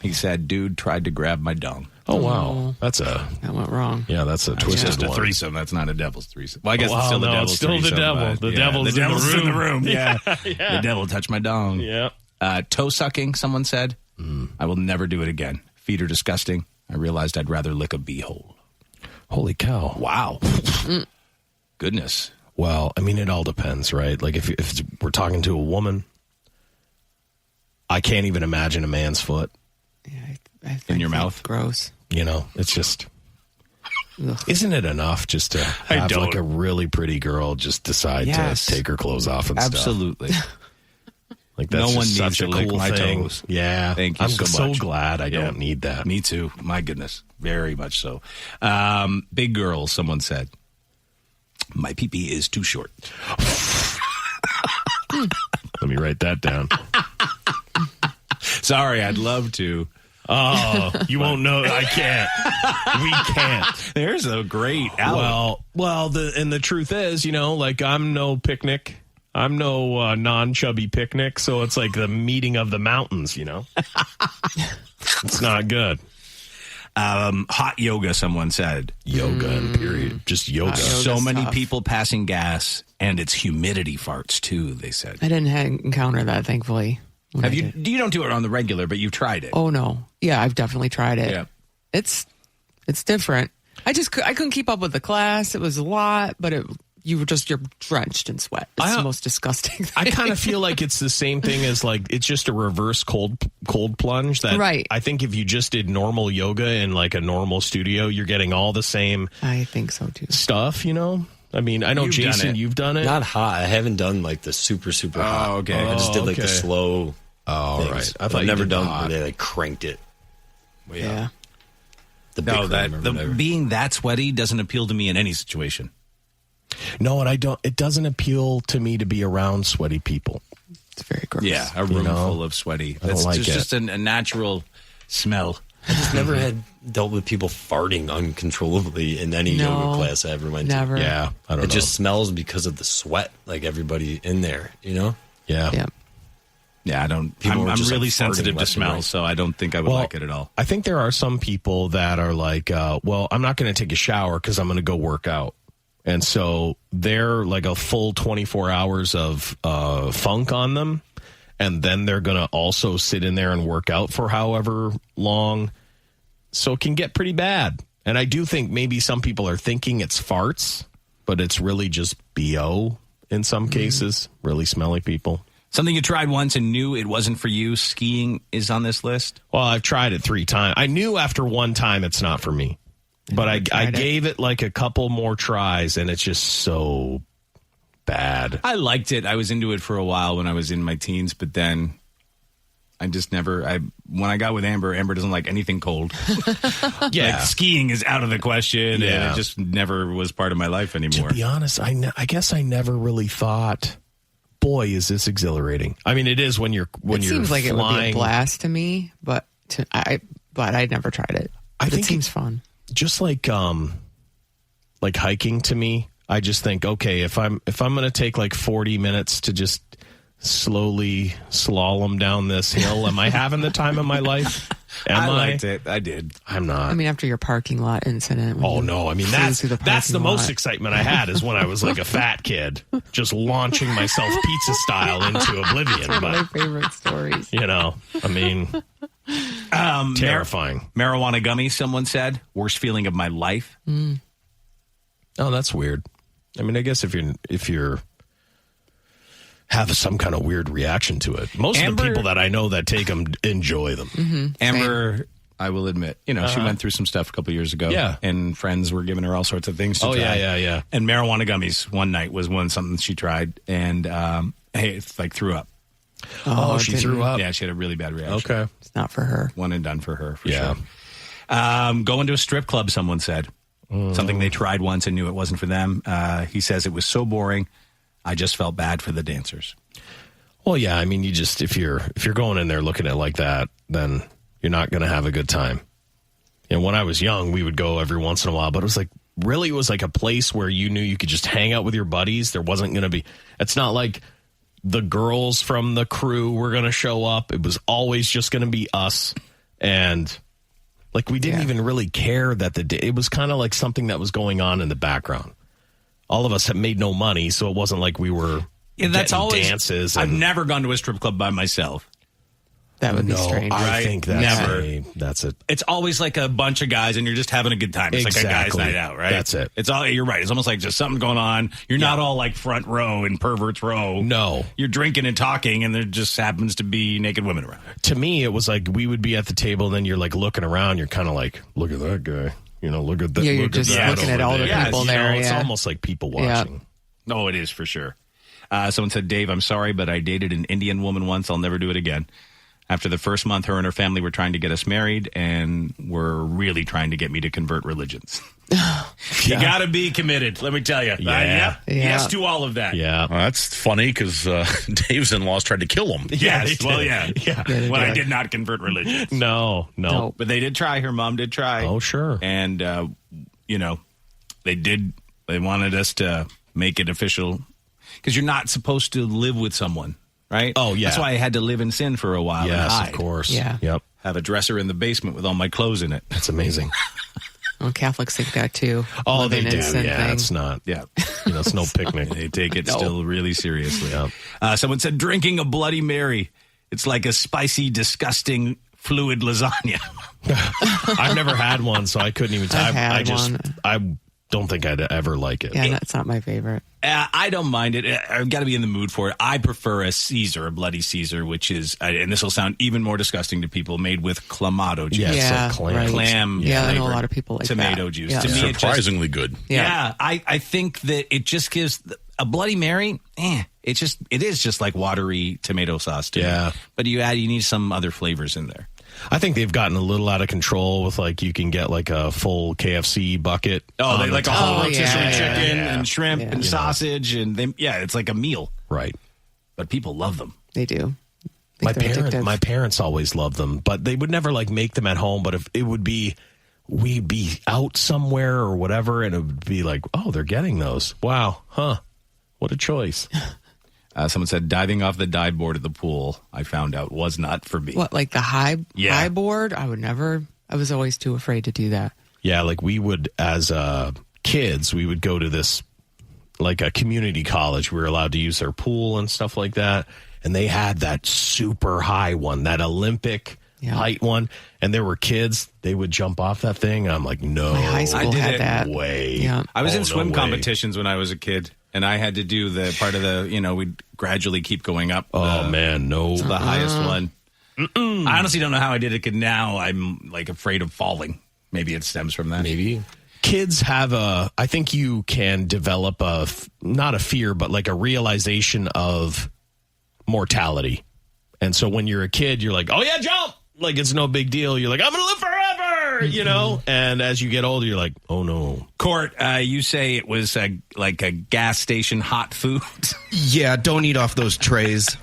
He said, dude tried to grab my dong. Oh, wow. That went wrong. Yeah, that's a twisted just a one. thrisome. That's not a devil's threesome. Well, I guess it's still the devil's still threesome. the devil. The devil's in the room. Yeah. Yeah. The devil touched my dong. Yeah. Toe sucking, someone said. I will never do it again. Feet are disgusting. I realized I'd rather lick a beehole. Holy cow. Wow. Goodness. Well, I mean, it all depends, right? Like if we're talking to a woman, I can't even imagine a man's foot. Yeah, I in your mouth. Gross. You know, it's just, Ugh. Isn't it enough just to have like a really pretty girl just decide to take her clothes off and Absolutely. stuff? Like that's no one just needs such to a lick cool my thing. toes. Yeah. Thank you I'm so much. glad I don't need that. Me too. My goodness. Very much so. Big girl, someone said. My pee-pee is too short. Let me write that down. Sorry, I'd love to. Oh, you won't know. I can't. We can't. There's a great alley. Well, the truth is, like I'm no picnic. I'm no non-chubby picnic, so it's like the meeting of the mountains, It's not good. Hot yoga, someone said. Yoga and period. Just yoga. So many people passing gas, and it's humidity farts, too, they said. I didn't encounter that, thankfully. Have you? You don't do it on the regular, but you've tried it. Oh, no. Yeah, I've definitely tried it. Yeah. It's different. I couldn't keep up with the class. It was a lot, but you're drenched in sweat. It's the most disgusting thing. I kind of feel like it's the same thing as like it's just a reverse cold plunge. That right. I think if you just did normal yoga in like a normal studio, you're getting all the same. I think so too. Stuff, I mean, I know Jason, you've done it. Not hot. I haven't done like the super hot. Oh, okay. I just did like the slow. Oh, things. right. I thought I've never done where they like cranked it. Well, yeah. The being that sweaty doesn't appeal to me in any situation. No, and I don't. It doesn't appeal to me to be around sweaty people. It's very gross. Yeah, a room full of sweaty. That's just a natural smell. I just never had dealt with people farting uncontrollably in any yoga class I ever went to. Never. Yeah, I don't know. It just smells because of the sweat, like everybody in there, Yeah. Yeah, I don't. I'm really sensitive to smell, so I don't think I would like it at all. I think there are some people that are like, I'm not going to take a shower because I'm going to go work out. And so they're like a full 24 hours of funk on them. And then they're going to also sit in there and work out for however long. So it can get pretty bad. And I do think maybe some people are thinking it's farts, but it's really just BO in some cases. Really smelly people. Something you tried once and knew it wasn't for you. Skiing is on this list. Well, I've tried it 3 times. I knew after one time it's not for me. But I gave it like a couple more tries, and it's just so bad. I liked it. I was into it for a while when I was in my teens, but then I just never. When I got with Amber doesn't like anything cold. Yeah, like skiing is out of the question, and it just never was part of my life anymore. To be honest, I guess I never really thought, boy, is this exhilarating. I mean, it is when you're It seems like flying. it would be a blast to me, but I never tried it. I think it seems fun. Just like hiking to me, I just think, okay, if I'm going to take like 40 minutes to just slowly slalom down this hill, am I having the time of my life? I liked it. I did. I'm not. I mean, after your parking lot incident. Oh, no. I mean, that's the most excitement I had is when I was like a fat kid, just launching myself pizza style into oblivion. One of my favorite stories. You know, I mean, terrifying. Marijuana gummies, someone said. Worst feeling of my life. Mm. Oh, that's weird. I mean, I guess if you're have some kind of weird reaction to it. Most of the people that I know that take them enjoy them. Mm-hmm. Amber, I will admit, she went through some stuff a couple years ago. Yeah. And friends were giving her all sorts of things to try. Yeah. And marijuana gummies one night was something she tried. And, it's like threw up. Oh, she threw up? Yeah, she had a really bad reaction. Okay. It's not for her. One and done for her, for sure. Going to a strip club, someone said. Something they tried once and knew it wasn't for them. He says it was so boring, I just felt bad for the dancers. Well, yeah, I mean, if you're going in there looking at it like that, then you're not going to have a good time. And when I was young, we would go every once in a while, but it was like a place where you knew you could just hang out with your buddies. There wasn't going to be, it's not like the girls from the crew were going to show up. It was always just going to be us. And like, we didn't even really care that it was kind of like something that was going on in the background. All of us had made no money, so it wasn't like we were that's always dances. I've never gone to a strip club by myself. That would be strange. I think that's it. It's always like a bunch of guys, and you're just having a good time. It's like a guy's night out, right? That's it. You're right. It's almost like just something going on. You're not all like front row in perverts row. No. You're drinking and talking, and there just happens to be naked women around. To me, it was like we would be at the table, and then you're like looking around. You're kind of like, look at that guy. Look at that. Yeah, you're just looking at all the people there. It's almost like people watching. Yeah. Oh, it is for sure. Someone said, Dave, I'm sorry, but I dated an Indian woman once. I'll never do it again. After the first month, her and her family were trying to get us married and were really trying to get me to convert religions. You got to be committed, let me tell you. Yes to all of that. Yeah. Well, that's funny because Dave's in-laws tried to kill him. Yes. Well, yeah. Well, I did. did not convert religions. No. But they did try. Her mom did try. Oh, sure. And, they wanted us to make it official because you're not supposed to live with someone. Right? Oh, yeah. That's why I had to live in sin for a while. Yes, and hide. of course. Yeah. Yep. Have a dresser in the basement with all my clothes in it. That's amazing. Well, Catholics think that too. Oh, they do. Thing. It's not. Yeah. It's no picnic. They take it still really seriously. Yeah. Someone said drinking a Bloody Mary. It's like a spicy, disgusting, fluid lasagna. I've never had one, so I couldn't even. I don't think I'd ever like it. Yeah, that's not my favorite. I don't mind it. I've got to be in the mood for it. I prefer a Caesar, a Bloody Caesar, which is, and this will sound even more disgusting to people, made with clamato juice. Yes, like clam. Yeah, I know a lot of people like tomato that. juice. Yeah. To me, surprisingly good. Yeah, I think that it just gives a Bloody Mary. It is just like watery tomato sauce to me. But you need some other flavors in there. I think they've gotten a little out of control with you can get like a full KFC bucket. Oh, they like a whole rotisserie chicken and shrimp and sausage it's like a meal. Right. But people love them. They do. My parents always loved them, but they would never make them at home. But if it would be, we'd be out somewhere or whatever, and it would be like, oh, they're getting those. Wow. Huh. What a choice. Someone said diving off the dive board at the pool, I found out, was not for me. What, like the high board? I was always too afraid to do that. Yeah, we would, as kids, we would go to this, a community college. We were allowed to use their pool and stuff like that. And they had that super high one, that Olympic height one. And there were kids, they would jump off that thing. I'm like, no. My high school had that. Way. Yeah. I was in swim competitions when I was a kid. And I had to do the part of we'd gradually keep going up. Oh, man, no. The highest one. I honestly don't know how I did it, because now I'm, afraid of falling. Maybe it stems from that. Maybe. Kids have I think you can develop not a fear, but a realization of mortality. And so when you're a kid, you're like, oh, yeah, jump. It's no big deal. You're like, I'm going to live forever, And as you get older, you're like, oh, no. Court, you say it was like a gas station hot food. Yeah, don't eat off those trays.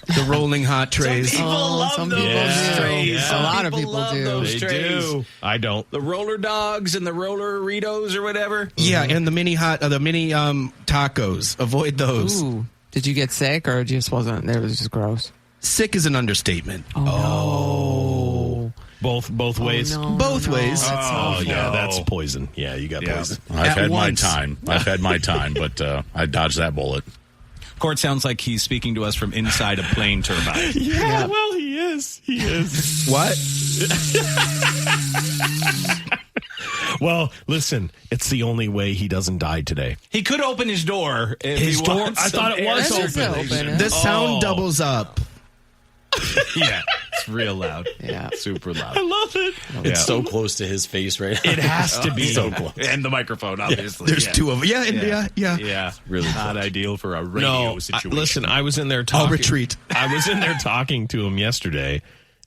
The rolling hot trays. Some people love those trays. Yeah. A lot of people love do. Those They trays. do. I don't. The roller dogs and the roller Ritos or whatever. Yeah, and the mini tacos. Avoid those. Ooh. Did you get sick, or it just wasn't? It was just gross. Sick is an understatement. Oh. Both ways? no, Both no, ways. that's awful. Yeah, that's poison. Yeah, you got poison. I've At had once. my time. But I dodged that bullet. Court sounds like he's speaking to us from inside a plane turbine. Yeah, well, he is. He is. What? Well, listen, it's the only way he doesn't die today. He could open his door. If His he door? wants I thought some it was air open. circulation. The sound doubles up. Yeah, it's real loud. Yeah. Super loud. I love it. It's so close to his face right now. It has to be. So close. And the microphone, obviously. There's two of them. Yeah. Yeah, really not close. ideal for a radio No, situation. listen, I was in there talking. I'll retreat. I was in there talking to him yesterday,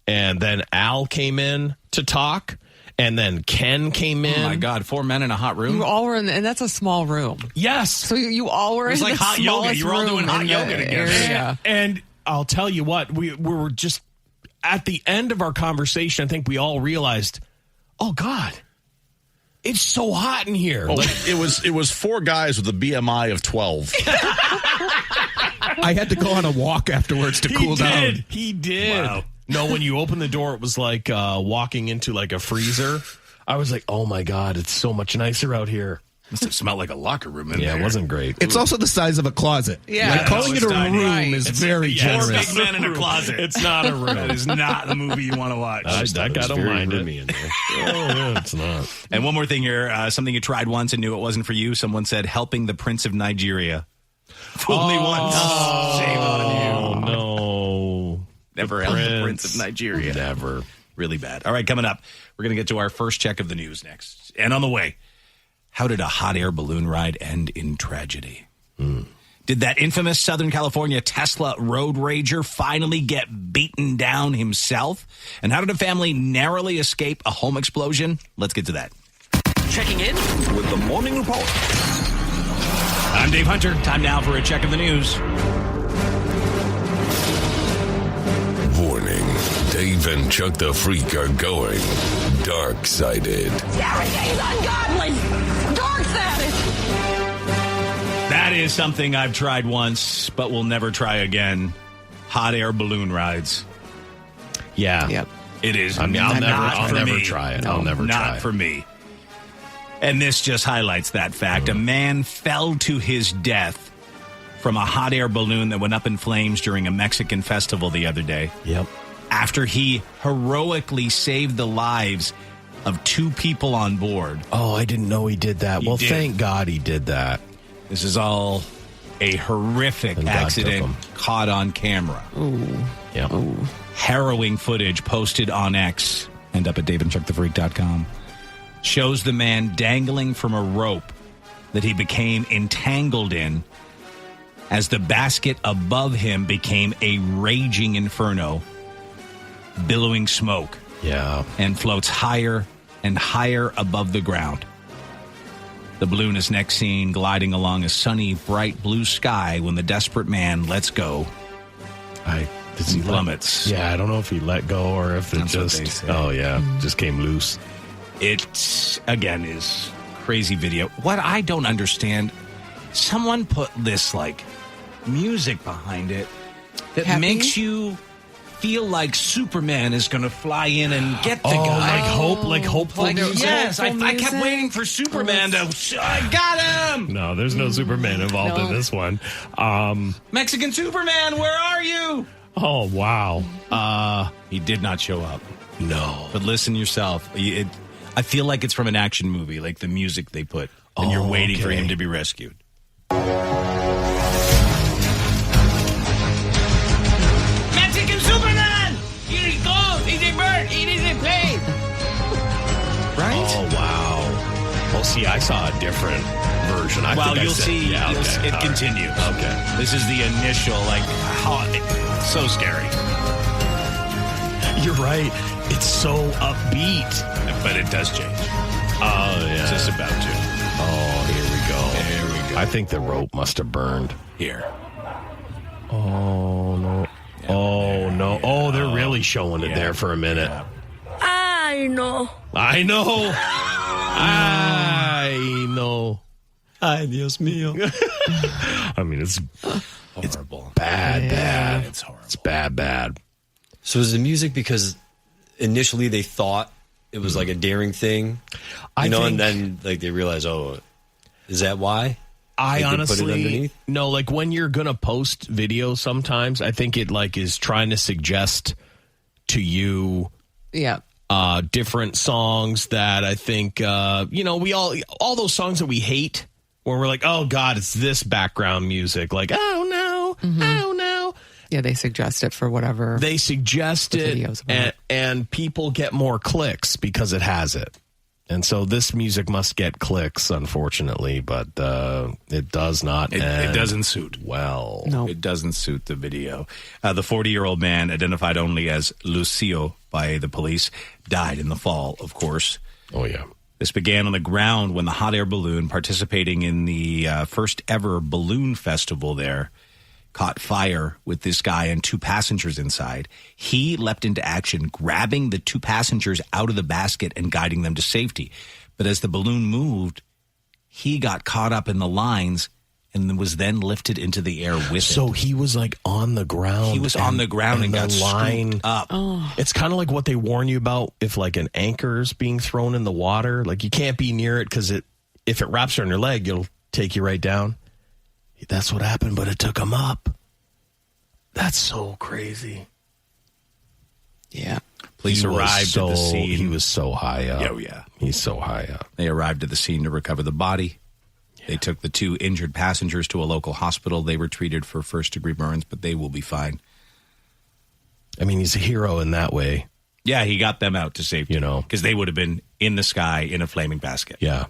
and then Al came in to talk, and then Ken came in. Oh my God, 4 men in a hot room? You all were in, and that's a small room. Yes. So you all were It was in like the hot yoga. smallest You were all room doing hot in yoga the together. area. And I'll tell you what, we were just at the end of our conversation. I think we all realized, oh God, it's so hot in here. Well, it was 4 guys with a BMI of 12. I had to go on a walk afterwards to cool down. He did. Wow. No, when you opened the door, it was like walking into like a freezer. I was like, oh my God, it's so much nicer out here. Must have smelled like a locker room in Yeah, there. it wasn't great. It's also the size of a closet. Yeah. Like, calling it's it a tiny. room Right. is It's- very Four generous. big men in a closet. It's not a room. That is not the movie you want to watch. I got to mind it. in there. Oh, yeah, it's not. And one more thing here, something you tried once and knew it wasn't for you. Someone said, helping the Prince of Nigeria. Fooled me once. Shame on you. Oh, no. Never helped the Prince of Nigeria. Never. Really bad. All right, coming up, we're going to get to our first check of the news next. And on the way, how did a hot air balloon ride end in tragedy? Did that infamous Southern California Tesla road rager finally get beaten down himself? And how did a family narrowly escape a home explosion? Let's get to that. Checking in with the Morning Report. I'm Dave Hunter. Time now for a check of the news. Warning, Dave and Chuck the Freak are going dark-sided. Everything's ungodly. Dark-sided. That is something I've tried once, but will never try again. Hot air balloon rides. Yeah. Yep. It is I mean, I'll not never for me. try it. No, I'll never not try it. for me. And this just highlights that fact. A man fell to his death from a hot air balloon that went up in flames during a Mexican festival the other day. Yep. After he heroically saved the lives of 2 people on board. Oh, I didn't know he did that. He Well, did. thank God he did that. This is all a horrific And God took accident him. caught on camera. Yep. Harrowing footage posted on X and up at daveandchuckthefreak.com shows the man dangling from a rope that he became entangled in as the basket above him became a raging inferno, billowing smoke, Yeah. and floats higher and higher above the ground. The balloon is next seen gliding along a sunny, bright blue sky when the desperate man lets go. Does he Plummets. Yeah, I don't know if he let go or if it That's what they just. say. Oh yeah, just came loose. It, again, is crazy video. What I don't understand, someone put this, like, music behind it that Happy? makes you feel like Superman is going to fly in and get the Oh, guy. like hopeful Like, music. yes, I Hopeful kept music? waiting for Superman to, I got him! No, there's no Superman involved in No. this one. Mexican Superman, where are you? Oh wow. He did not show up. No. But listen yourself. I feel like it's from an action movie, like the music they put, and you're waiting for okay. him to be rescued. Mexican Superman! Here he goes! He's a bird! He is a plane! Right? Oh wow. Well, see, I saw a different version. I Well, think I you'll said- see. Yeah, You'll okay. see- it All right. continues. Okay. This is the initial, like, so scary. You're right. It's so upbeat. But it does change. Oh yeah. It's just about to. Oh, here we go. There we go. I think the rope must have burned. Here. Oh no. Oh no. Oh, they're really showing it there for a minute. I know. I know. I know. Ay, Dios mío. I mean, it's Horrible. bad. It's horrible. It's bad. So is the music because initially they thought it was like a daring thing, and then like they realize, is that why? I honestly no, like when you're gonna post videos, sometimes I think it like is trying to suggest to you, different songs that I think we all those songs that we hate, where we're like, oh God, it's this background music, like oh no, oh no. Yeah, they suggest it for whatever. They suggest it, and people get more clicks because it has it. And so this music must get clicks, unfortunately, but it does not. It doesn't suit. Well, no. It doesn't suit the video. The 40-year-old man, identified only as Lucio by the police, died in the fall, of course. Oh, yeah. This began on the ground when the hot air balloon participating in the first ever balloon festival there caught fire with this guy and 2 passengers inside. He leapt into action, grabbing the 2 passengers out of the basket and guiding them to safety. But as the balloon moved, he got caught up in the lines and was then lifted into the air with it. So he was like on the ground. He was on the ground and got scooped up. Oh. It's kind of like what they warn you about if like an anchor's being thrown in the water. Like you can't be near it because if it wraps around your leg, it'll take you right down. That's what happened, but it took him up. That's so crazy. Yeah. Police arrived at the scene. He was so high up. Oh, yeah. He's so high up. They arrived at the scene to recover the body. Yeah. They took the 2 injured passengers to a local hospital. They were treated for first-degree burns, but they will be fine. I mean, he's a hero in that way. Yeah, he got them out to safety. Because they would have been in the sky in a flaming basket. Yeah.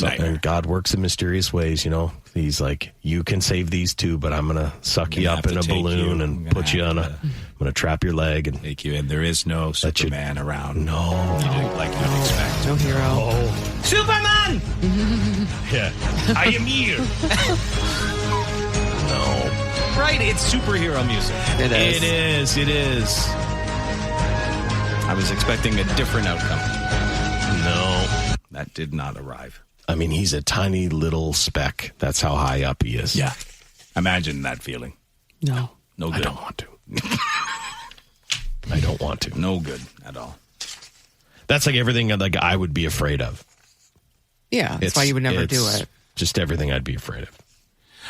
And God works in mysterious ways, He's like, you can save these 2, but I'm going to suck you up in a balloon and put you on I'm going to trap your leg and take you in. There is no Superman around. No. Like you'd expect. No hero. Oh. Superman! Yeah. I am here. No. Right, it's superhero music. It is. I was expecting a different outcome. No. That did not arrive. I mean, he's a tiny little speck. That's how high up he is. Yeah. Imagine that feeling. No. No good. I don't want to. I don't want to. No good at all. That's like everything like I would be afraid of. Yeah, that's why you would never do it. Just everything I'd be afraid of.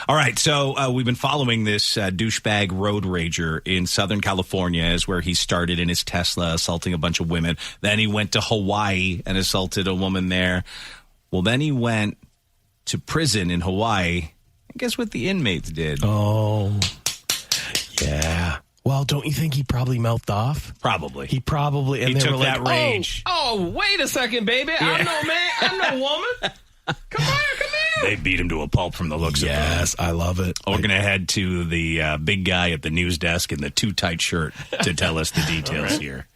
All right, so we've been following this douchebag road rager in Southern California, is where he started in his Tesla, assaulting a bunch of women. Then he went to Hawaii and assaulted a woman there. Well, then he went to prison in Hawaii. And guess what the inmates did? Oh, yeah. Well, don't you think he probably melted off? Probably. He probably. And he they took were like, that rage. Oh, wait a second, baby. Yeah. I'm no man. I'm no woman. Come here. They beat him to a pulp from the looks of him. Yes, I love it. We're going to head to the big guy at the news desk in the too tight shirt to tell us the details here.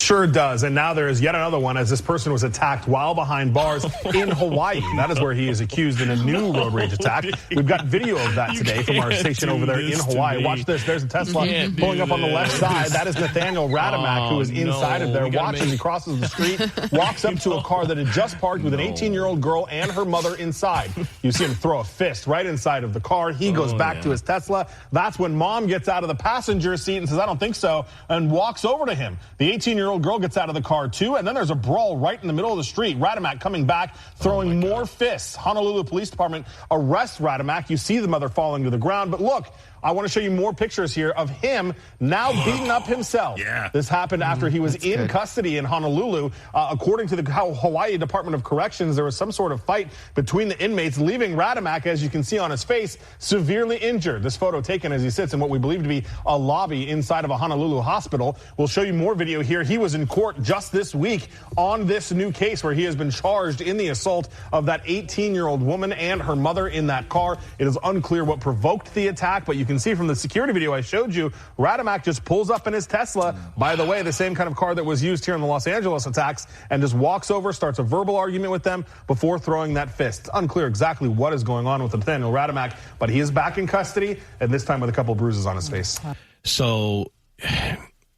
Sure does. And now there is yet another one as this person was attacked while behind bars in Hawaii. That is where he is accused in a new road rage attack. We've got video of that today from our station over there in Hawaii. Watch this. There's a Tesla pulling up on the left side. That is Nathaniel Radamak, who is inside of there. Watch as he crosses the street, walks up to a car that had just parked with an 18-year-old girl and her mother inside. You see him throw a fist right inside of the car. He goes back to his Tesla. That's when mom gets out of the passenger seat and says, I don't think so, and walks over to him. The 18-year-old girl gets out of the car too, and then there's a brawl right in the middle of the street. Radamak coming back, throwing more fists. Honolulu Police Department arrests Radamak. You see the mother falling to the ground, but look, I want to show you more pictures here of him now beating up himself. Yeah. This happened after he was in custody in Honolulu. According to the Hawaii Department of Corrections, there was some sort of fight between the inmates, leaving Radamak, as you can see on his face, severely injured. This photo taken as he sits in what we believe to be a lobby inside of a Honolulu hospital. We'll show you more video here. He was in court just this week on this new case where he has been charged in the assault of that 18-year-old woman and her mother in that car. It is unclear what provoked the attack, but you can see from the security video I showed you, Radamak just pulls up in his Tesla, by the way, the same kind of car that was used here in the Los Angeles attacks, and just walks over, starts a verbal argument with them before throwing that fist. It's unclear exactly what is going on with Nathaniel Radamak, but he is back in custody, and this time with a couple bruises on his face. So,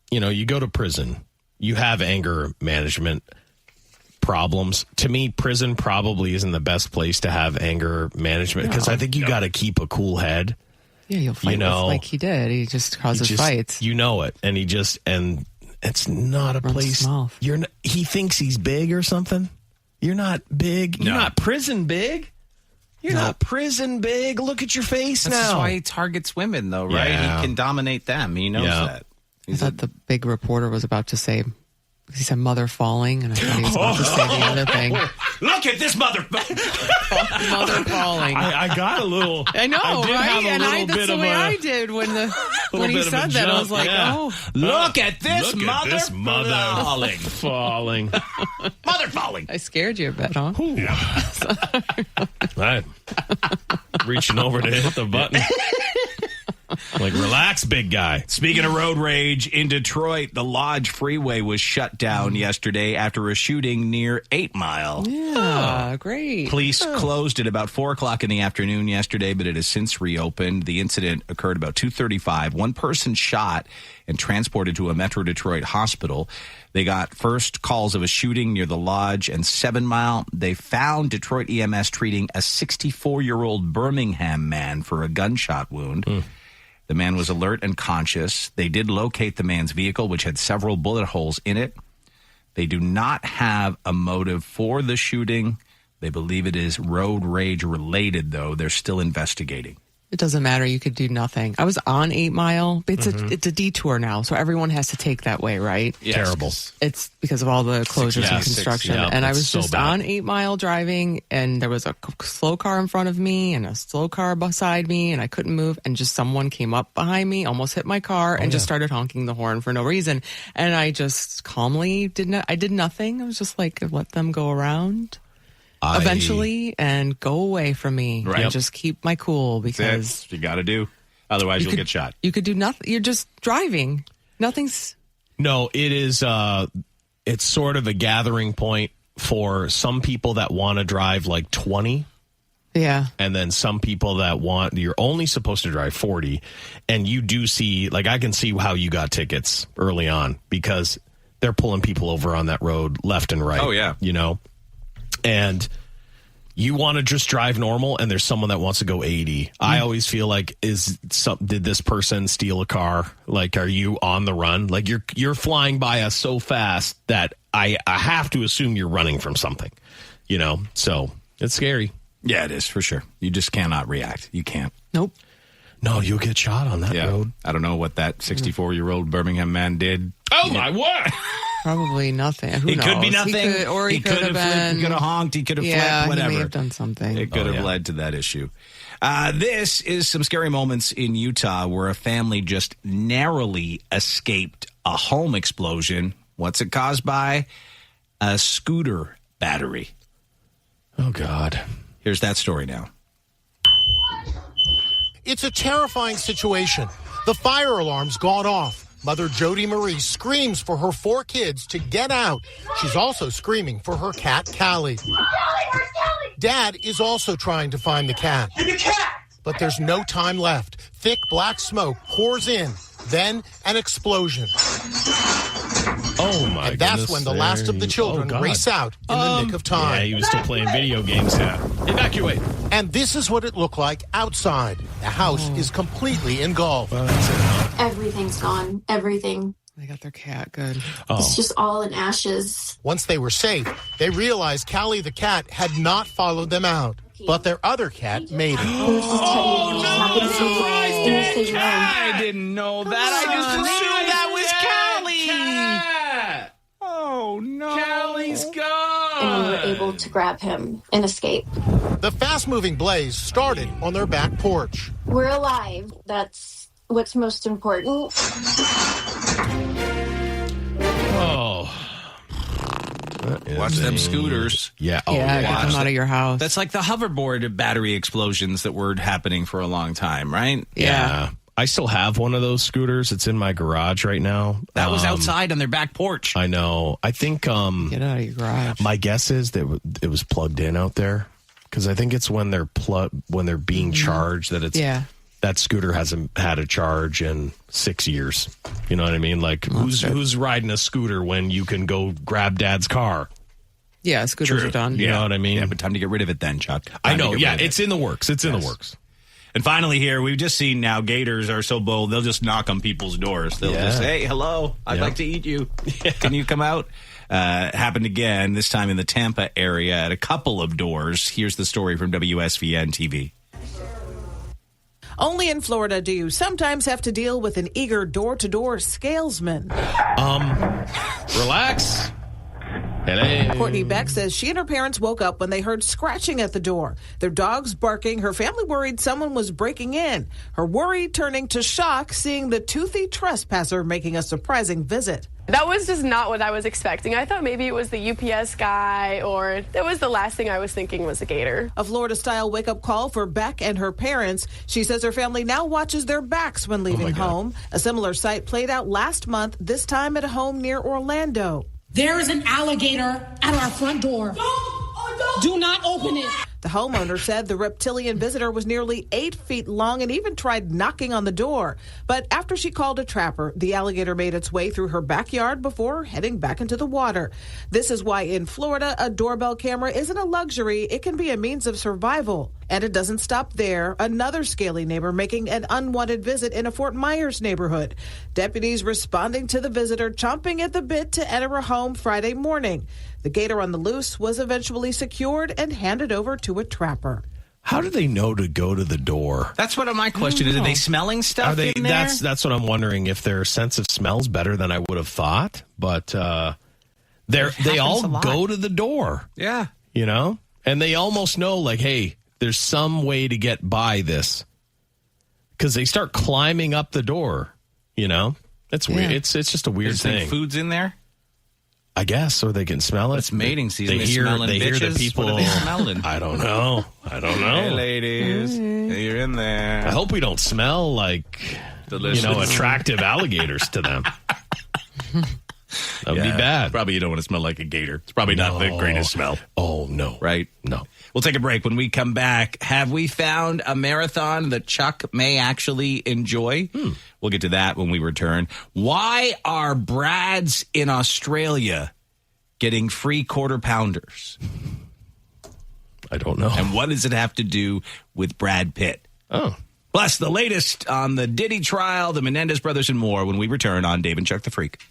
you go to prison, you have anger management problems. To me, prison probably isn't the best place to have anger management because I think you got to keep a cool head. Yeah, you'll fight like he did. He just causes fights. You know it. And he just, and It's not a place. He thinks he's big or something. You're not big. No. You're not prison big. You're not prison big. Look at your face now. That's why he targets women, though, right? Yeah. He can dominate them. He knows that. I thought the big reporter was about to say, he said mother falling, and I thought he was about to say the other thing. Look at this mother falling. I got a little. I know, right? And that's the way I did when he said that. I was like, look at this mother falling. Mother falling. I scared you a bit, huh? I'm reaching over to hit the button. Like, relax, big guy. Speaking of road rage, in Detroit, the Lodge Freeway was shut down yesterday after a shooting near 8 Mile. Yeah, great. Police closed at about 4 o'clock in the afternoon yesterday, but it has since reopened. The incident occurred about 2:35. One person shot and transported to a Metro Detroit hospital. They got first calls of a shooting near the Lodge and 7 Mile. They found Detroit EMS treating a 64-year-old Birmingham man for a gunshot wound. The man was alert and conscious. They did locate the man's vehicle, which had several bullet holes in it. They do not have a motive for the shooting. They believe it is road rage related, though. They're still investigating. It doesn't matter. You could do nothing. I was on 8 Mile. It's a detour now, so everyone has to take that way, right? Yes. Terrible. It's because of all the closures and construction. And I was just on 8 Mile driving, and there was a slow car in front of me and a slow car beside me, and I couldn't move. And just someone came up behind me, almost hit my car, and just started honking the horn for no reason. And I just calmly did nothing. I was just like, let them go around. Eventually, and go away from me. Right. And just keep my cool, because That's what you got to do. Otherwise, you'll get shot. You could do nothing. You're just driving. Nothing's. No, it is. It's sort of a gathering point for some people that want to drive like 20. Yeah. And then some people that you're only supposed to drive 40. And you do see, like, I can see how you got tickets early on, because they're pulling people over on that road left and right. Oh, yeah. You know? And you want to just drive normal, and there's someone that wants to go 80. I always feel like, did this person steal a car? Like, are you on the run? Like, you're flying by us so fast that I have to assume you're running from something, you know? So it's scary. Yeah, it is, for sure. You just cannot react. You can't. Nope. No, you'll get shot on that road. I don't know what that 64-year-old Birmingham man did. Oh, my word! Probably nothing. Who knows? Could be nothing. He could have been. He could have honked. He could have flipped. Whatever. He may have done something. It could have led to that issue. This is some scary moments in Utah where a family just narrowly escaped a home explosion. What's it caused by? A scooter battery. Oh, God. Here's that story now. It's a terrifying situation. The fire alarm's gone off. Mother Jody Marie screams for her 4 kids to get out. She's also screaming for her cat, Callie. Dad is also trying to find the cat. And the cat! But there's no time left. Thick black smoke pours in. Then an explosion. Oh, my And that's goodness. when the last of the children race out in the nick of time. Yeah, he was still playing video games. Yeah. Evacuate. And this is what it looked like outside. The house is completely engulfed. Well, that's it. Everything's gone. Everything. They got their cat. Good. It's just all in ashes. Once they were safe, they realized Callie the cat had not followed them out. But their other cat made it. I didn't know that. I just assumed that was Callie. Oh, no. Callie's gone. And we were able to grab him and escape. The fast-moving blaze started on their back porch. We're alive. That's what's most important. Oh. Watch them scooters. Yeah. Oh, yeah, get them out of your house. That's like the hoverboard battery explosions that were happening for a long time, right? Yeah. I still have one of those scooters. It's in my garage right now. That was outside on their back porch. I know. I think Get out of your garage. my guess is that it was plugged in out there, because I think it's when they're being charged that it's that scooter hasn't had a charge in 6 years. You know what I mean? Like, who's riding a scooter when you can go grab dad's car? Yeah, scooters are done. You know what I mean? Yeah, but time to get rid of it then, Chuck. I know. Yeah, it's in the works. It's in the works. And finally here, we've just seen now gators are so bold, they'll just knock on people's doors. They'll just say, hey, hello, I'd like to eat you. Can you come out? Happened again, this time in the Tampa area at a couple of doors. Here's the story from WSVN TV. Only in Florida do you sometimes have to deal with an eager door-to-door salesman. Relax. Hello. Courtney Beck says she and her parents woke up when they heard scratching at the door. Their dogs barking. Her family worried someone was breaking in. Her worry turning to shock seeing the toothy trespasser making a surprising visit. That was just not what I was expecting. I thought maybe it was the UPS guy, or that was the last thing I was thinking was a gator. A Florida-style wake-up call for Beck and her parents. She says her family now watches their backs when leaving home. A similar sight played out last month, this time at a home near Orlando. There is an alligator at our front door. Do not open it. The homeowner said the reptilian visitor was nearly 8 feet long and even tried knocking on the door. But after she called a trapper, the alligator made its way through her backyard before heading back into the water. This is why in Florida, a doorbell camera isn't a luxury. It can be a means of survival. And it doesn't stop there. Another scaly neighbor making an unwanted visit in a Fort Myers neighborhood. Deputies responding to the visitor chomping at the bit to enter a home Friday morning. The gator on the loose was eventually secured and handed over to a trapper. How do they know to go to the door? That's what my question is. Are they smelling stuff in there? That's what I'm wondering, if their sense of smell's better than I would have thought. But they all go to the door. Yeah. You know? And they almost know, like, hey, there's some way to get by this. Because they start climbing up the door, you know? It's weird. It's just a weird thing. Food's in there? I guess, or they can smell it. It's mating season. They hear the people. What are they smelling? I don't know. Hey, ladies, you're in there. I hope we don't smell like, delicious, attractive alligators to them. That would be bad. Probably you don't want to smell like a gator. It's probably not the greatest smell. Oh, no. Right? No. We'll take a break. When we come back, have we found a marathon that Chuck may actually enjoy? We'll get to that when we return. Why are Brads in Australia getting free quarter pounders? I don't know. And what does it have to do with Brad Pitt? Oh. Plus, the latest on the Diddy trial, the Menendez brothers, and more when we return on Dave and Chuck the Freak.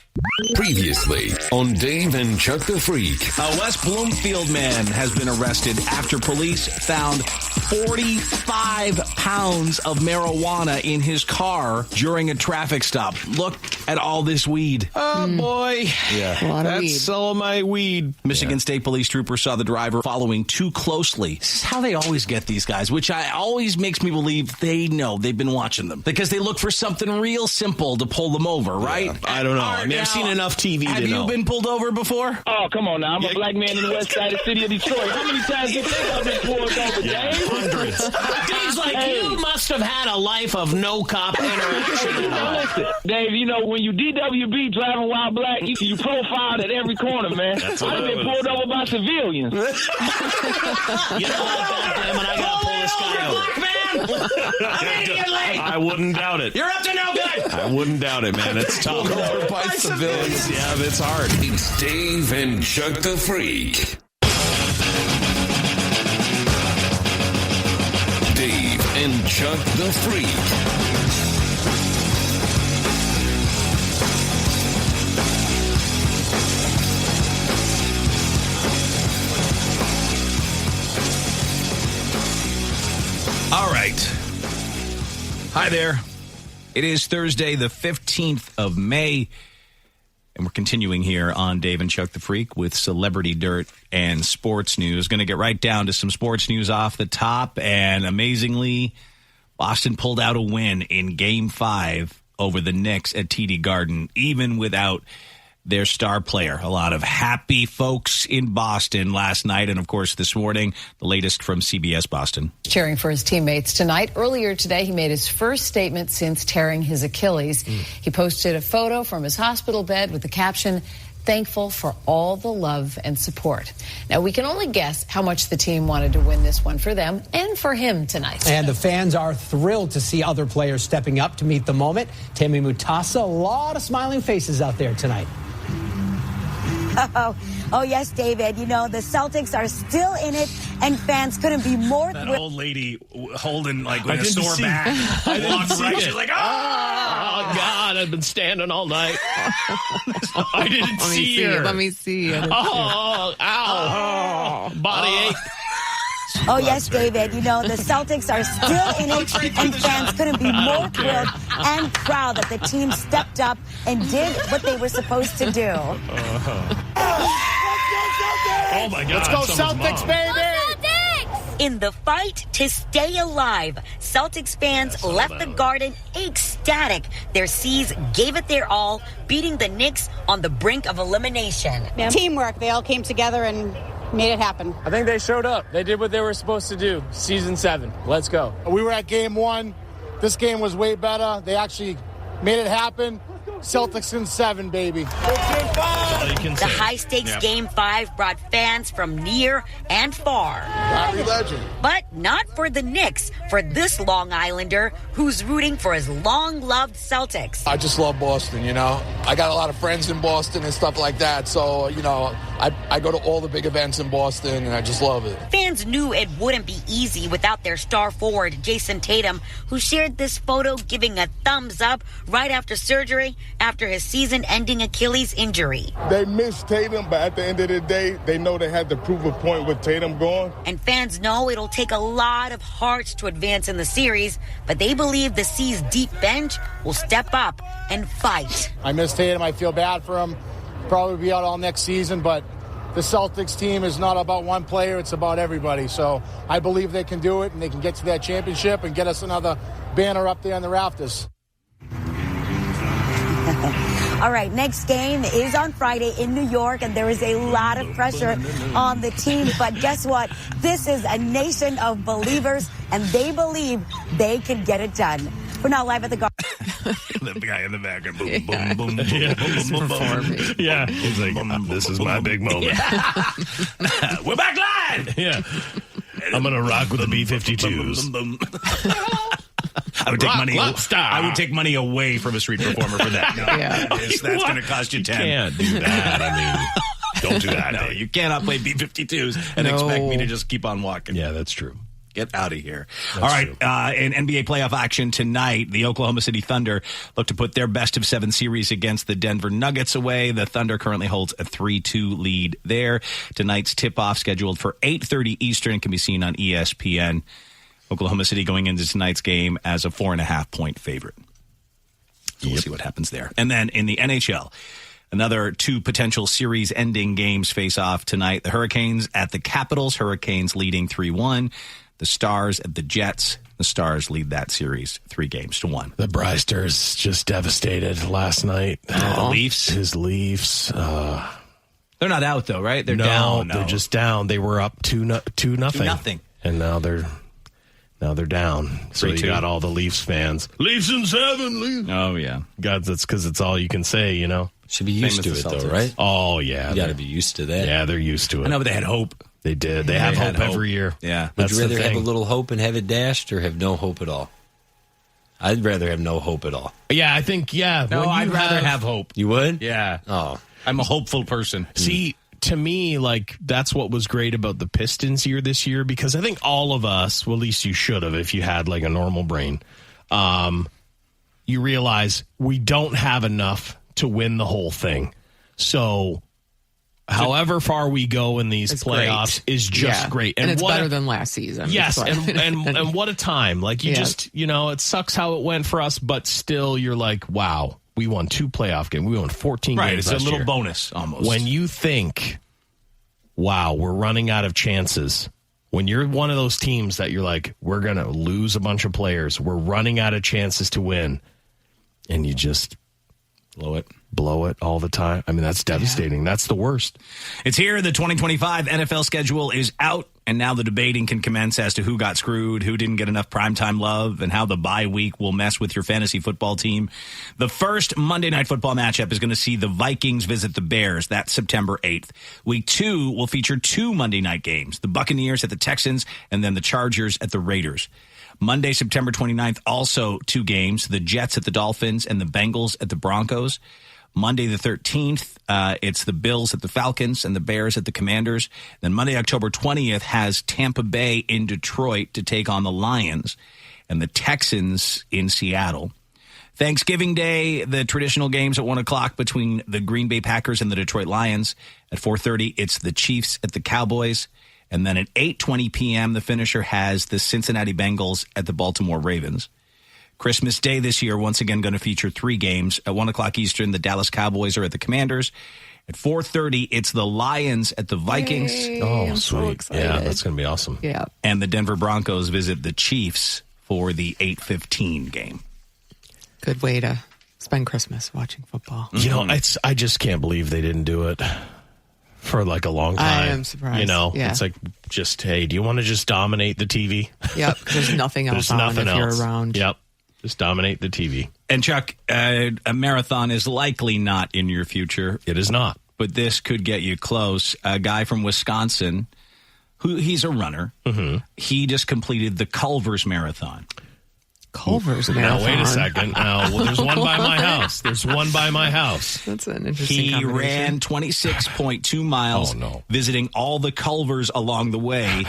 Previously on Dave and Chuck the Freak. A West Bloomfield man has been arrested after police found 45 pounds of marijuana in his car during a traffic stop. Look at all this weed. Oh, boy. Yeah. That's all my weed. Michigan State Police troopers saw the driver following too closely. This is how they always get these guys, which always makes me believe they know they've been watching them because they look for something real simple to pull them over, right? Yeah, I don't know. I mean, I've seen enough TV to know. Have you been pulled over before? Oh, come on now. I'm a black man in the west side of the city of Detroit. How many times do you think I've been pulled over, Dave? Hundreds. Dave's like, you must have had a life of no cop interaction. Listen, Dave, when you DWB driving while black, you profiled at every corner, man. I've been pulled over by civilians. You know what, goddamn it, I gotta pull this guy over. I'm in here late. I wouldn't doubt it. You're up to no good. I wouldn't doubt it, man. It's tough. By civilians. Yeah, it's hard. It's Dave and Chuck the Freak. Dave and Chuck the Freak. All right. Hi there. It is Thursday, the 15th of May, and we're continuing here on Dave and Chuck the Freak with celebrity dirt and sports news. Going to get right down to some sports news off the top, and amazingly, Boston pulled out a win in Game 5 over the Knicks at TD Garden, even without their star player. A lot of happy folks in Boston last night, and of course this morning, the latest from CBS Boston. Cheering for his teammates tonight. Earlier today, he made his first statement since tearing his Achilles. He posted a photo from his hospital bed with the caption, "Thankful for all the love and support." Now, we can only guess how much the team wanted to win this one for them and for him tonight. And the fans are thrilled to see other players stepping up to meet the moment. Tammy Mutasa, a lot of smiling faces out there tonight. Oh, yes, David. You know, the Celtics are still in it, and fans couldn't be more That thrilled. old lady holding like with a sore back. I didn't see it. She's like, oh God, I've been standing all night. I didn't see her. Let me see. Oh, ow. Body ache. Oh, yes, David. You know, the Celtics are still in it, and fans couldn't be more thrilled and proud that the team stepped up and did what they were supposed to do. Oh, my God. Let's go Celtics, baby! In the fight to stay alive, Celtics fans left the Garden ecstatic. Their C's gave it their all, beating the Knicks on the brink of elimination. Teamwork. They all came together and made it happen. I think they showed up. They did what they were supposed to do. Season 7. Let's go. We were at game 1. This game was way better. They actually made it happen. Celtics in 7, baby. The high-stakes Game 5 brought fans from near and far. Legend. But not for the Knicks, for this Long Islander who's rooting for his long-loved Celtics. I just love Boston, you know. I got a lot of friends in Boston and stuff like that. So, you know, I go to all the big events in Boston, and I just love it. Fans knew it wouldn't be easy without their star forward, Jason Tatum, who shared this photo giving a thumbs up right after surgery after his season-ending Achilles injury. They missed Tatum, but at the end of the day, they know they had to prove a point with Tatum gone. And fans know it'll take a lot of hearts to advance in the series, but they believe the C's deep bench will step up and fight. I miss Tatum. I feel bad for him. Probably be out all next season, but the Celtics team is not about one player. It's about everybody. So I believe they can do it, and they can get to that championship and get us another banner up there in the rafters. All right, next game is on Friday in New York, and there is a lot of pressure on the team. But guess what? This is a nation of believers, and they believe they can get it done. We're now live at the Garden. The guy in the back, boom, boom, boom, boom, boom, boom. Yeah, he's like, this is my big moment. Yeah. We're back live. Yeah, I'm gonna rock with the B-52s. I would take money away from a street performer for that. No, that's going to cost you 10. You can't do that. I mean, don't do that. No, you cannot play B-52s and expect me to just keep on walking. Yeah, that's true. Get out of here. All right, in NBA playoff action tonight, the Oklahoma City Thunder look to put their best-of-7 series against the Denver Nuggets away. The Thunder currently holds a 3-2 lead there. Tonight's tip-off scheduled for 8:30 Eastern can be seen on ESPN. Oklahoma City going into tonight's game as a 4.5-point favorite. So we'll see what happens there. And then in the NHL, another 2 potential series-ending games face off tonight. The Hurricanes at the Capitals. Hurricanes leading 3-1. The Stars at the Jets. The Stars lead that series 3-1. The Brysters just devastated last night. The Leafs? His Leafs. They're not out, though, right? They're down. No, they're just down. They were up 2-0. And now they're down. So you got all the Leafs fans. Leafs in 7. Leafs. Oh, yeah. God, that's because it's all you can say, you know. Should be used to it, though, right? Oh, yeah. You got to be used to that. Yeah, they're used to it. I know, but they had hope. They did. They have hope every year. Yeah. Would you rather have a little hope and have it dashed or have no hope at all? I'd rather have no hope at all. Yeah, I think, No, I'd rather have hope. You would? Yeah. Oh. I'm a hopeful person. See, to me, like, that's what was great about the Pistons here this year, because I think all of us, well, at least you should have if you had, like, a normal brain, you realize we don't have enough to win the whole thing. So however far we go in these playoffs is just great. And it's better than last season. Yes, and what a time. Like, you just, you know, it sucks how it went for us, but still you're like, wow, we won 2 playoff games. We won 14 games Right, it's a last little year. bonus almost. When you think, wow, we're running out of chances, when you're one of those teams that you're like, we're going to lose a bunch of players, we're running out of chances to win, and you just blow it all the time. I mean, that's devastating. That's the worst. It's here. The 2025 NFL schedule is out, and now the debating can commence as to who got screwed, who didn't get enough primetime love, and how the bye week will mess with your fantasy football team. The first Monday Night Football matchup is going to see the Vikings visit the Bears. That's September 8th. Week 2 will feature 2 Monday night games, the Buccaneers at the Texans, and then the Chargers at the Raiders. Monday, September 29th, also 2 games, the Jets at the Dolphins and the Bengals at the Broncos. Monday the 13th, it's the Bills at the Falcons and the Bears at the Commanders. Then Monday, October 20th, has Tampa Bay in Detroit to take on the Lions and the Texans in Seattle. Thanksgiving Day, the traditional games at 1 o'clock between the Green Bay Packers and the Detroit Lions. At 4:30, it's the Chiefs at the Cowboys. And then at 8:20 p.m., the finisher has the Cincinnati Bengals at the Baltimore Ravens. Christmas Day this year, once again, going to feature 3 games. At 1 o'clock Eastern, the Dallas Cowboys are at the Commanders. At 4:30, it's the Lions at the Vikings. Yay, Oh, I'm so sweet. excited. Yeah, that's going to be awesome. Yeah. And the Denver Broncos visit the Chiefs for the 8:15 game. Good way to spend Christmas watching football. You know, I just can't believe they didn't do it for like a long time. I am surprised. You know, Yeah. it's like just, hey, do you want to just dominate the TV? Yep, 'cause there's nothing else There's on nothing if else. you're around. Yep, just dominate the TV. And Chuck, a marathon is likely not in your future. It is not. But this could get you close. A guy from Wisconsin, he's a runner. Mm-hmm. He just completed the Culver's Marathon. Culver's Now, Marathon. wait a second. Now, there's one by my house. There's one by my house. That's an interesting He combination. ran 26.2 miles, visiting all the Culvers along the way,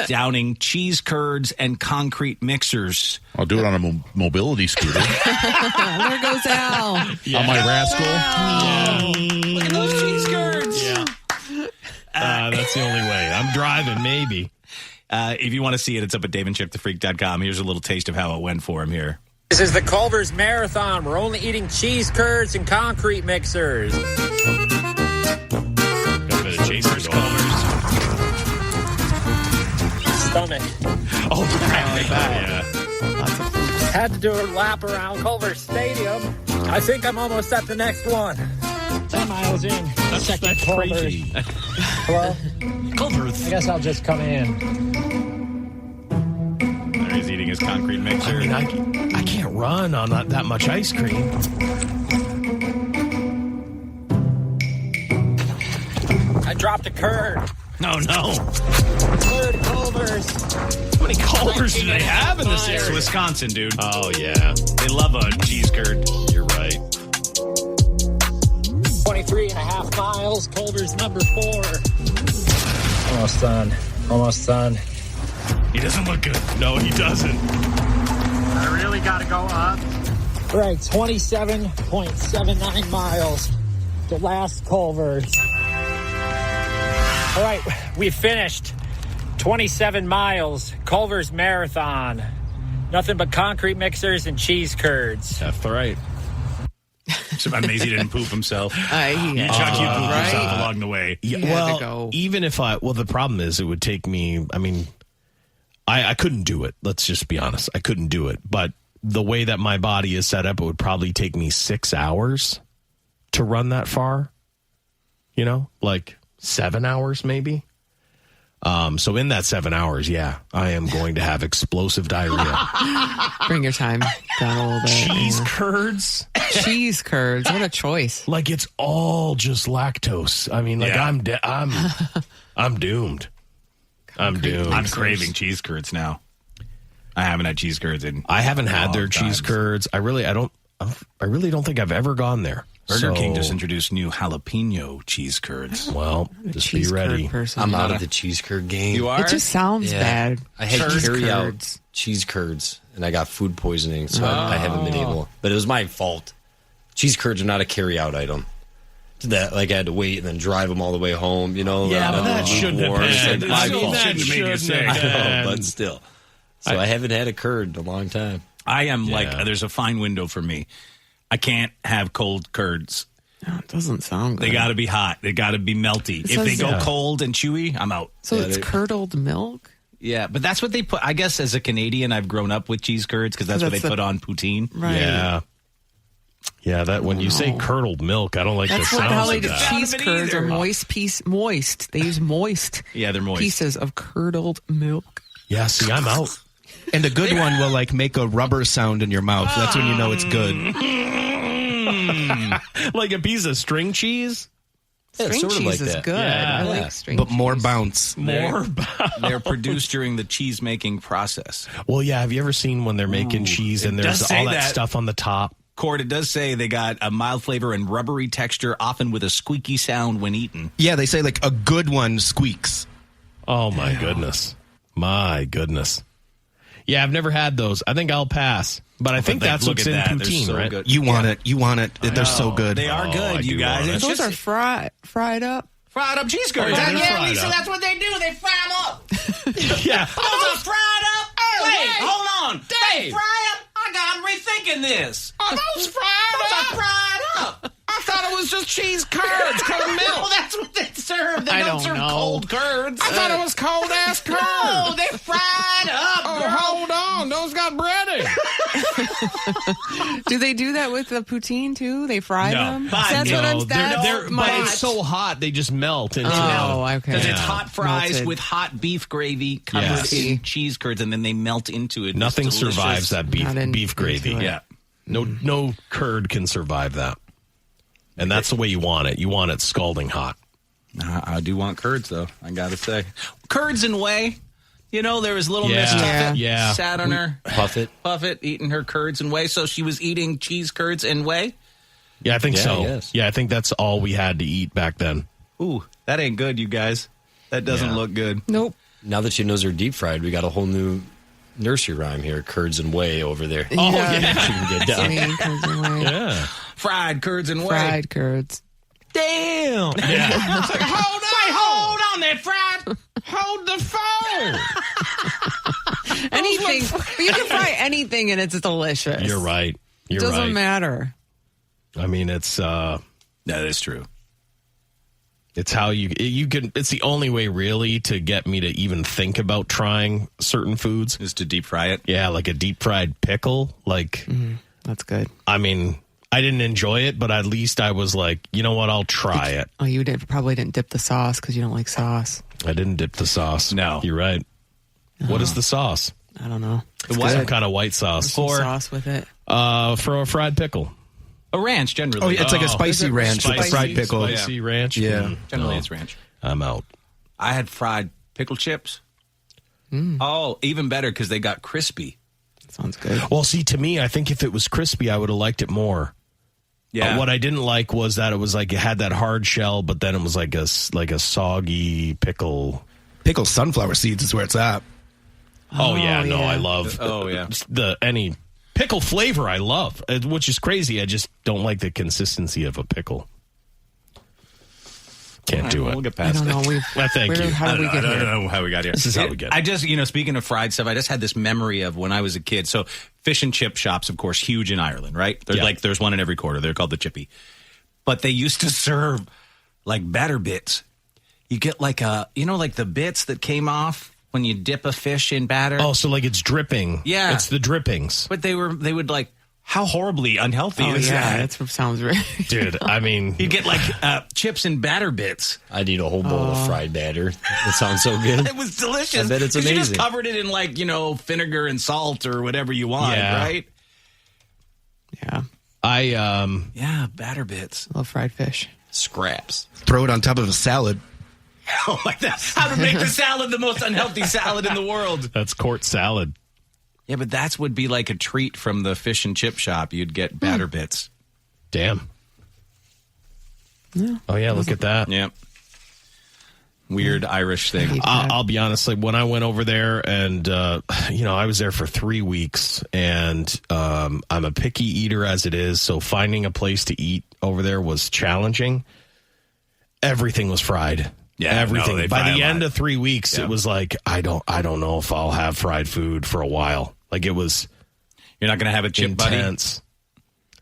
downing cheese curds and concrete mixers. I'll do it on a mobility scooter. There goes Al. On my Rascal. Look at those cheese curds. Yeah. That's the only way. I'm driving, maybe. If you want to see it, it's up at daveandchipthefreak.com. Here's a little taste of how it went for him here. This is the Culver's Marathon. We're only eating cheese curds and concrete mixers. Got a bit of Chasers Culver's. Stomach. Oh, yeah. Had to do a lap around Culver Stadium. I think I'm almost at the next one. 10 miles in. That's Culver's. crazy. Hello? Culver's. I guess I'll just come in. There he's eating his concrete mixer. I mean, I can't run on that much ice cream. I dropped a curd. No. Curd Culver's. How many Culvers do they have in this It's area? Wisconsin, dude. Oh, yeah. They love a cheese curd. You're right. 23.5 miles. Culver's number 4. Almost done. Almost done. He doesn't look good. No, he doesn't. I really got to go up. All right, 27.79 miles. The last Culver's. All right, we finished 27 miles. Culver's Marathon. Nothing but concrete mixers and cheese curds. That's right. It's amazing he didn't poop himself. Chuck, you pooped yourself along the way. Yeah, You had well, to go. even if the problem is it would take me, I mean, I couldn't do it. Let's just be honest. I couldn't do it. But the way that my body is set up, it would probably take me 6 hours to run that far. You know, like 7 hours maybe. So in that 7 hours, yeah, I am going to have explosive diarrhea. Bring your time down a little bit. Cheese curds? Cheese curds. What a choice. Like it's all just lactose. I mean, like Yeah. I'm doomed. I'm doomed. I'm craving cheese curds now. I haven't had cheese curds in. I haven't had their long cheese times. curds. I really don't think I've ever gone there. Burger King just So- introduced new jalapeno cheese curds. Well, just be Cheese curd ready. person. I'm out of the cheese curd game. You are? It just sounds bad. I had Cheese carry out curds. cheese curds, and I got food poisoning, so I haven't been able. But it was my fault. Cheese curds are not a carry out item. That like I had to wait and then drive them all the way home. You know, Yeah, but that shouldn't have It's been. like my That fault. shouldn't have I know, been. but still. So I haven't had a curd in a long time. I am like, Yeah. there's a fine window for me. I can't have cold curds. Oh, it doesn't sound good. They got to be hot. They got to be melty. If says- they go Yeah. cold and chewy, I'm out. So Yeah, it's they- curdled milk? Yeah, but that's what they put. I guess as a Canadian, I've grown up with cheese curds because that's what they That's put on poutine. Right. Yeah, that when you say curdled milk, I don't like That's the what sound how of they do that. cheese Not of it curds either. are moist. They use moist Yeah, they're moist. pieces of curdled milk. Yeah, see, I'm out. And a good one will like make a rubber sound in your mouth. That's when you know it's good. Like a piece of string cheese? Yeah, String sort of cheese like is that. good. Yeah. I Yeah. like string But cheese. more bounce. They're produced during the cheese making process. Well, yeah, have you ever seen when they're making cheese and it there's does all say that that. stuff on the top? Cord, it does say they got a mild flavor and rubbery texture, often with a squeaky sound when eaten. Yeah, they say like a good one squeaks. Oh, my goodness. My goodness. Yeah, I've never had those. I think I'll pass. But I think that's what's in poutine, right? Good. You want it. You want it. They're so good. They are good, you guys. Those are fried up. Fried up cheese curds. Yeah, Lisa, that's what they do. They fry them up. Yeah. Those are fried up. Wait, hold on. They fry up. I'm rethinking this. Are those fried Those are fried up. I thought it was just cheese curds, cold milk. Well, that's what they serve. They I don't don't serve know. cold curds. I thought it was cold-ass curds. No, they fried up. Oh, girl. hold on. Those got breading. Do they do that with the poutine too? They fry them? But That's what I'm but it's so hot, they just melt. Into okay. Because it's hot fries Melted. with hot beef gravy covered in cheese curds, and then they melt into it. Nothing It's delicious. survives that beef gravy. Yeah. No curd can survive that. And that's the way you want it. You want it scalding hot. I do want curds, though, I got to say. Curds and whey. You know, there was little Miss Tuffet sat on her. Puffet eating her curds and whey. So she was eating cheese curds and whey? Yeah, I think so. Yes. Yeah, I think that's all we had to eat back then. Ooh, that ain't good, you guys. That doesn't look good. Nope. Now that she knows they're deep fried, we got a whole new nursery rhyme here. Curds and whey over there. Oh, yeah. She can get down. Curds and whey. Yeah. Fried curds and whey. Fried curds. Damn. Yeah. It's like, hold on there, fried. Hold the phone. Anything. You can fry anything and it's delicious. You're right. It doesn't matter. I mean, it's that is true. It's how you can. It's the only way really to get me to even think about trying certain foods is to deep fry it. Yeah, like a deep fried pickle. Like that's good. I mean, I didn't enjoy it, but at least I was like, you know what? I'll try it. Oh, you probably didn't dip the sauce because you don't like sauce. I didn't dip the sauce. No, you're right. What is the sauce? I don't know. Some kind of white sauce. Some sauce with it. For a fried pickle. A ranch, generally. Oh, it's like a spicy ranch with a fried pickle. Spicy ranch? Yeah. Generally, it's ranch. I'm out. I had fried pickle chips. Oh, even better because they got crispy. Sounds good. Well, see, to me, I think if it was crispy, I would have liked it more. Yeah. What I didn't like was that it was like it had that hard shell, but then it was like a soggy pickle. Pickled sunflower seeds is where it's at. Oh yeah, no, I love. Any pickle flavor I love, which is crazy. I just don't like the consistency of a pickle. Can't do it. We'll get past I don't know. Thank you. How did we get I here? don't know how we got here. This is how we get. I just, speaking of fried stuff, I just had this memory of when I was a kid. So fish and chip shops, of course, huge in Ireland, right? There's one in every quarter. They're called the Chippy. But they used to serve like batter bits. You get like like the bits that came off when you dip a fish in batter. Oh, so like it's dripping. Yeah. It's the drippings. But they would like, how horribly unhealthy is that? That sounds right. Dude, I mean. You get like chips and batter bits. I'd eat a whole bowl of fried batter. That sounds so good. It was delicious. I bet it's 'Cause amazing. You just covered it in like, vinegar and salt or whatever you want, right? Yeah. Yeah, batter bits. Love fried fish. Scraps. Throw it on top of a salad. Oh my God. How to make the salad the most unhealthy salad in the world. That's court salad. Yeah, but that would be like a treat from the fish and chip shop. You'd get batter bits. Damn. Yeah. Oh, yeah, look at that. Yep. Weird Irish thing. I'll be honest, like when I went over there and, I was there for 3 weeks and I'm a picky eater as it is. So finding a place to eat over there was challenging. Everything was fried. Yeah, everything. they By fry the a end lot. of 3 weeks, it was like, I don't know if I'll have fried food for a while. Like it was. You're not going to have a chip intense.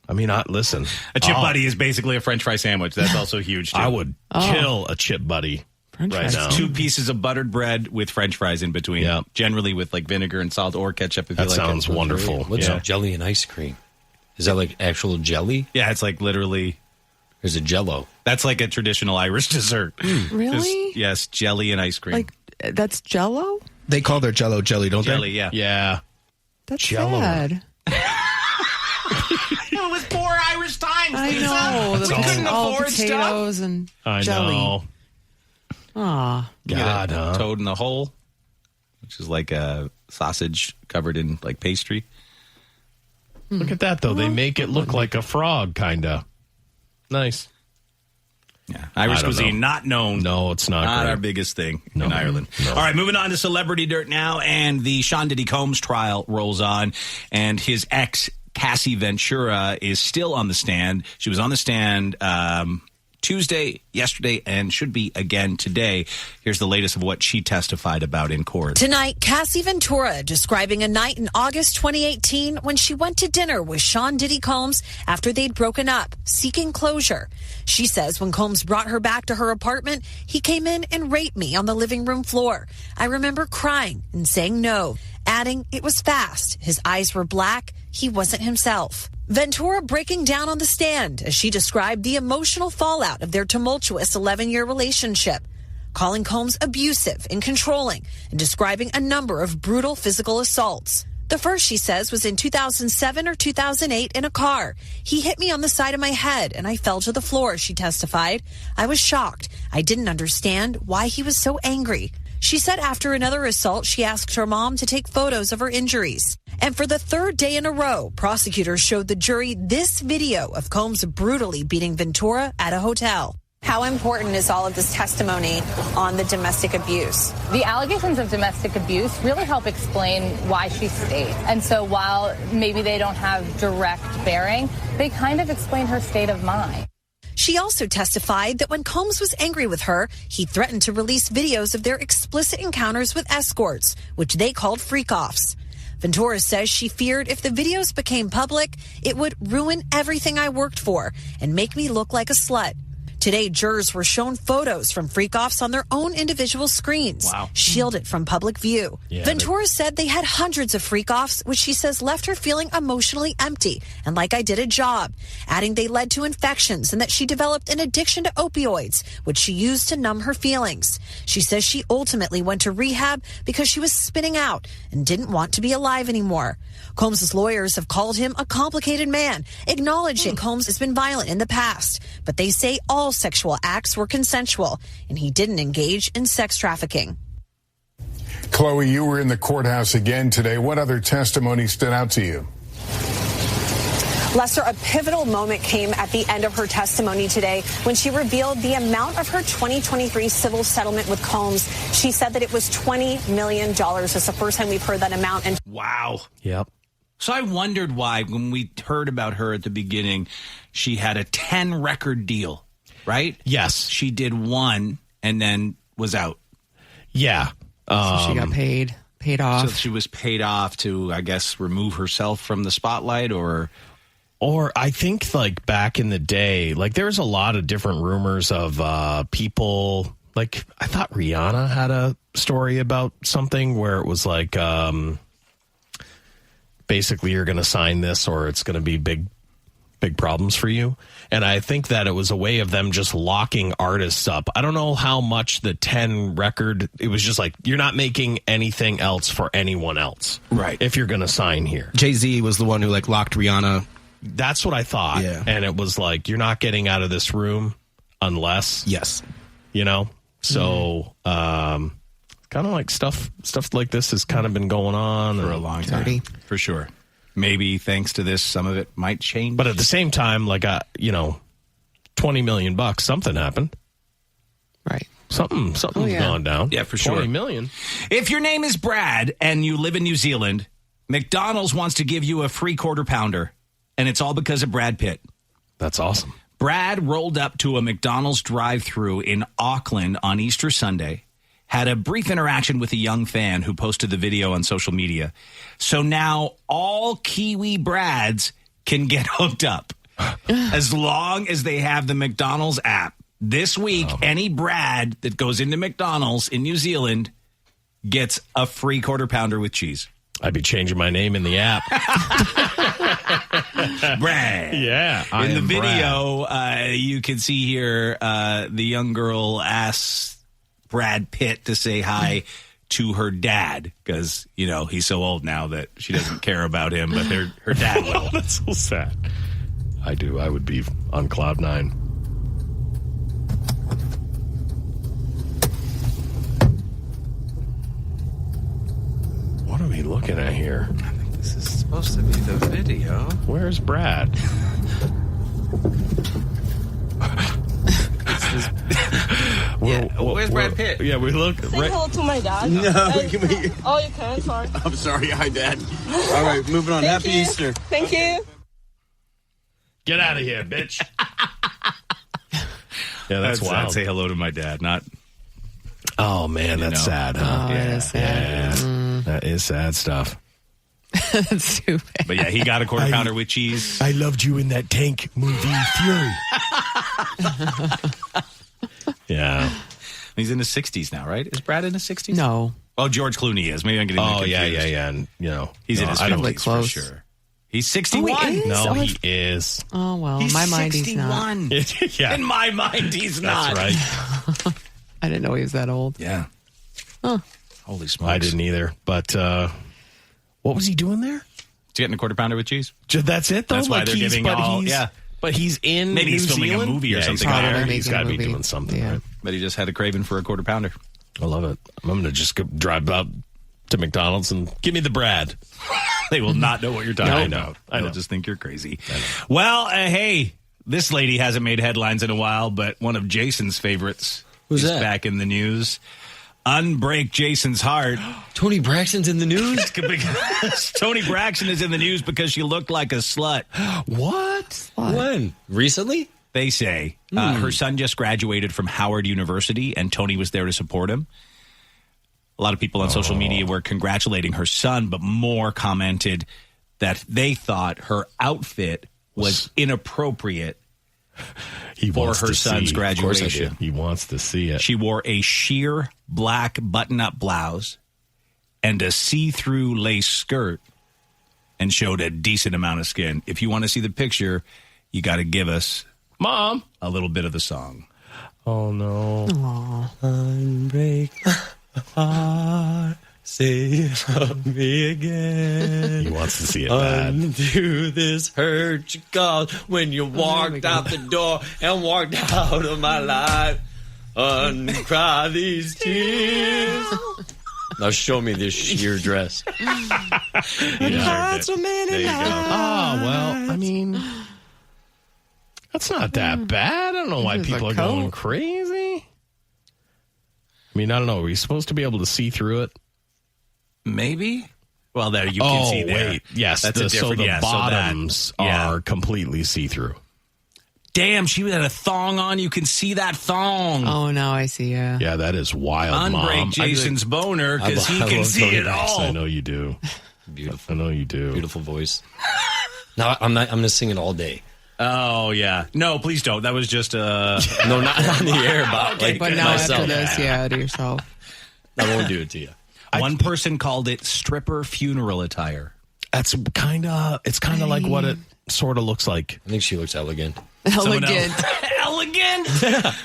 I mean, listen. A chip buddy is basically a French fry sandwich. That's also huge, too. I would kill a chip buddy. French right fries. now. 2 pieces of buttered bread with French fries in between. Yeah. Generally with like vinegar and salt or ketchup if That you like sounds it. wonderful. What's jelly and ice cream? Is that like actual jelly? Yeah, it's like literally. There's a Jello. That's like a traditional Irish dessert. Really? Yes, jelly and ice cream. Like, that's Jell-O? They call their Jello jelly, don't jelly, they? yeah. Yeah. That's Jell-O. sad. It was poor Irish times, I Lisa. know. We couldn't all afford potatoes stuff. and I jelly. know. Aw. God, You get a huh? toad in the hole, which is like a sausage covered in like pastry. Look at that, though. They make it look like a frog, kind of. Nice. Yeah, Irish cuisine, not known. No, it's not. Not great. our biggest thing in Ireland. No. All right, moving on to Celebrity Dirt now, and the Sean Diddy Combs trial rolls on, and his ex, Cassie Ventura, is still on the stand. She was on the stand Tuesday, yesterday, and should be again today. Here's the latest of what she testified about in court. Tonight, Cassie Ventura describing a night in August 2018 when she went to dinner with Sean Diddy Combs after they'd broken up, seeking closure. She says when Combs brought her back to her apartment, he came in and raped me on the living room floor. I remember crying and saying no, adding it was fast. His eyes were black. He wasn't himself. Ventura breaking down on the stand as she described the emotional fallout of their tumultuous 11-year relationship, calling Combs abusive and controlling, and describing a number of brutal physical assaults. The first, she says, was in 2007 or 2008 in a car. He hit me on the side of my head and I fell to the floor, she testified. I was shocked. I didn't understand why he was so angry. She said after another assault, she asked her mom to take photos of her injuries. And for the third day in a row, prosecutors showed the jury this video of Combs brutally beating Ventura at a hotel. How important is all of this testimony on the domestic abuse? The allegations of domestic abuse really help explain why she stayed. And so while maybe they don't have direct bearing, they kind of explain her state of mind. She also testified that when Combs was angry with her, he threatened to release videos of their explicit encounters with escorts, which they called freak-offs. Ventura says she feared if the videos became public, it would ruin everything I worked for and make me look like a slut. Today, jurors were shown photos from freak-offs on their own individual screens, shielded from public view. Ventura said they had hundreds of freak-offs, which she says left her feeling emotionally empty and like I did a job, adding they led to infections and that she developed an addiction to opioids, which she used to numb her feelings. She says she ultimately went to rehab because she was spinning out and didn't want to be alive anymore. Combs' lawyers have called him a complicated man, acknowledging Combs has been violent in the past, but they say all sexual acts were consensual and he didn't engage in sex trafficking. Chloe, you were in the courthouse again today. What other testimony stood out to you? Lester, a pivotal moment came at the end of her testimony today when she revealed the amount of her 2023 civil settlement with Combs. She said that it was $20 million. It's the first time we've heard that amount. And wow. Yep. So I wondered why, when we heard about her at the beginning, she had a 10-record deal, right? Yes. She did one and then was out. Yeah. So she got paid off. So she was paid off to, I guess, remove herself from the spotlight, or I think, like, back in the day, like, there was a lot of different rumors of people, like, I thought Rihanna had a story about something where it was like, basically you're going to sign this or it's going to be big problems for you. And I think that it was a way of them just locking artists up. I don't know how much the 10 record, it was just like, you're not making anything else for anyone else. Right. If you're going to sign here. Jay-Z was the one who, like, locked Rihanna. That's what I thought. Yeah. And it was like, you're not getting out of this room unless. Yes. You know? So, kind of like stuff like this has kind of been going on for a long time. For sure. Maybe thanks to this, some of it might change. But at the same time, like, $20 million, something happened. Right. Something's gone down. Yeah, for sure. $20 million. If your name is Brad and you live in New Zealand, McDonald's wants to give you a free quarter pounder, and it's all because of Brad Pitt. That's awesome. Brad rolled up to a McDonald's drive-thru in Auckland on Easter Sunday, had a brief interaction with a young fan who posted the video on social media. So now all Kiwi Brads can get hooked up as long as they have the McDonald's app. This week, any Brad that goes into McDonald's in New Zealand gets a free quarter pounder with cheese. I'd be changing my name in the app. Brad. Yeah. In the video, you can see here the young girl asks Brad Pitt to say hi to her dad because, he's so old now that she doesn't care about him, but her dad will. That's so sad. I do. I would be on cloud nine. What are we looking at here? I think this is supposed to be the video. Where's Brad? Where's Brad Pitt? Yeah, we look. Say hello to my dad. No, Oh, you can. Sorry. I'm sorry. Hi, Dad. All right, moving on. Happy Easter. Thank you. Get out of here, bitch. Yeah, that's wild. I'd say hello to my dad, not. Oh man, that's sad, huh? Oh, that is sad. Yeah. That is sad stuff. That's too bad. But yeah, he got a quarter pounder with cheese. I loved you in that tank movie, Fury. Yeah. He's in his 60s now, right? Is Brad in his 60s? No. Oh, George Clooney is. Maybe I'm getting confused. Yeah. And, he's in his 50s for close. sure. He's 61. Oh, he is? No, he is. Oh, well, He's in my mind, 61. he's not. Yeah. In my mind, he's not. That's right. I didn't know he was that old. Yeah. Huh. Holy smokes. I didn't either. But what was he doing there? He's getting a quarter pounder with cheese. That's it, though? That's why they're giving all... Yeah. But he's in Maybe he's New filming Zealand? a movie or something. He's got to be doing something, right? But he just had a craving for a quarter pounder. I love it. I'm going to just go drive out to McDonald's and give me the Brad. They will not know what you're talking about. I know. They'll just think you're crazy. Well, hey, this lady hasn't made headlines in a while, but one of Jason's favorites is back in the news. Unbreak Jason's heart. Toni Braxton's in the news? Because Toni Braxton is in the news because she looked like a slut. What? When? Recently? They say. Her son just graduated from Howard University, and Toni was there to support him. A lot of people on social media were congratulating her son, but more commented that they thought her outfit was inappropriate for her son's graduation. He wants to see it. She wore a sheer black button-up blouse and a see-through lace skirt and showed a decent amount of skin. If you want to see the picture, you got to give us, Mom, a little bit of the song. Oh, no. Aww. Unbreak my heart, say love me again. He wants to see it bad. Undo this hurt you caused when you walked out the door and walked out of my life. Uncry these tears. Now show me this sheer dress. There you go. Oh, well, I mean, that's not that bad. I don't know why people are going crazy. I mean, I don't know. Are you supposed to be able to see through it? Maybe. Well, there you can see there. Wait. Yes, that's so the bottoms are completely see-through. Damn, she had a thong on. You can see that thong. Oh, now I see, yeah. Yeah, that is wild, Unbreak Mom. Jason's boner because he can see it all. I know you do. Beautiful. I know you do. Beautiful voice. No, I'm going to sing it all day. Oh, yeah. No, please don't. That was just no, not on the air, but Okay, like but now myself. after this, to yourself. I won't do it to you. One person called it stripper funeral attire. It's kind of like what it sort of looks like. I think she looks elegant. Elegant. Elegant?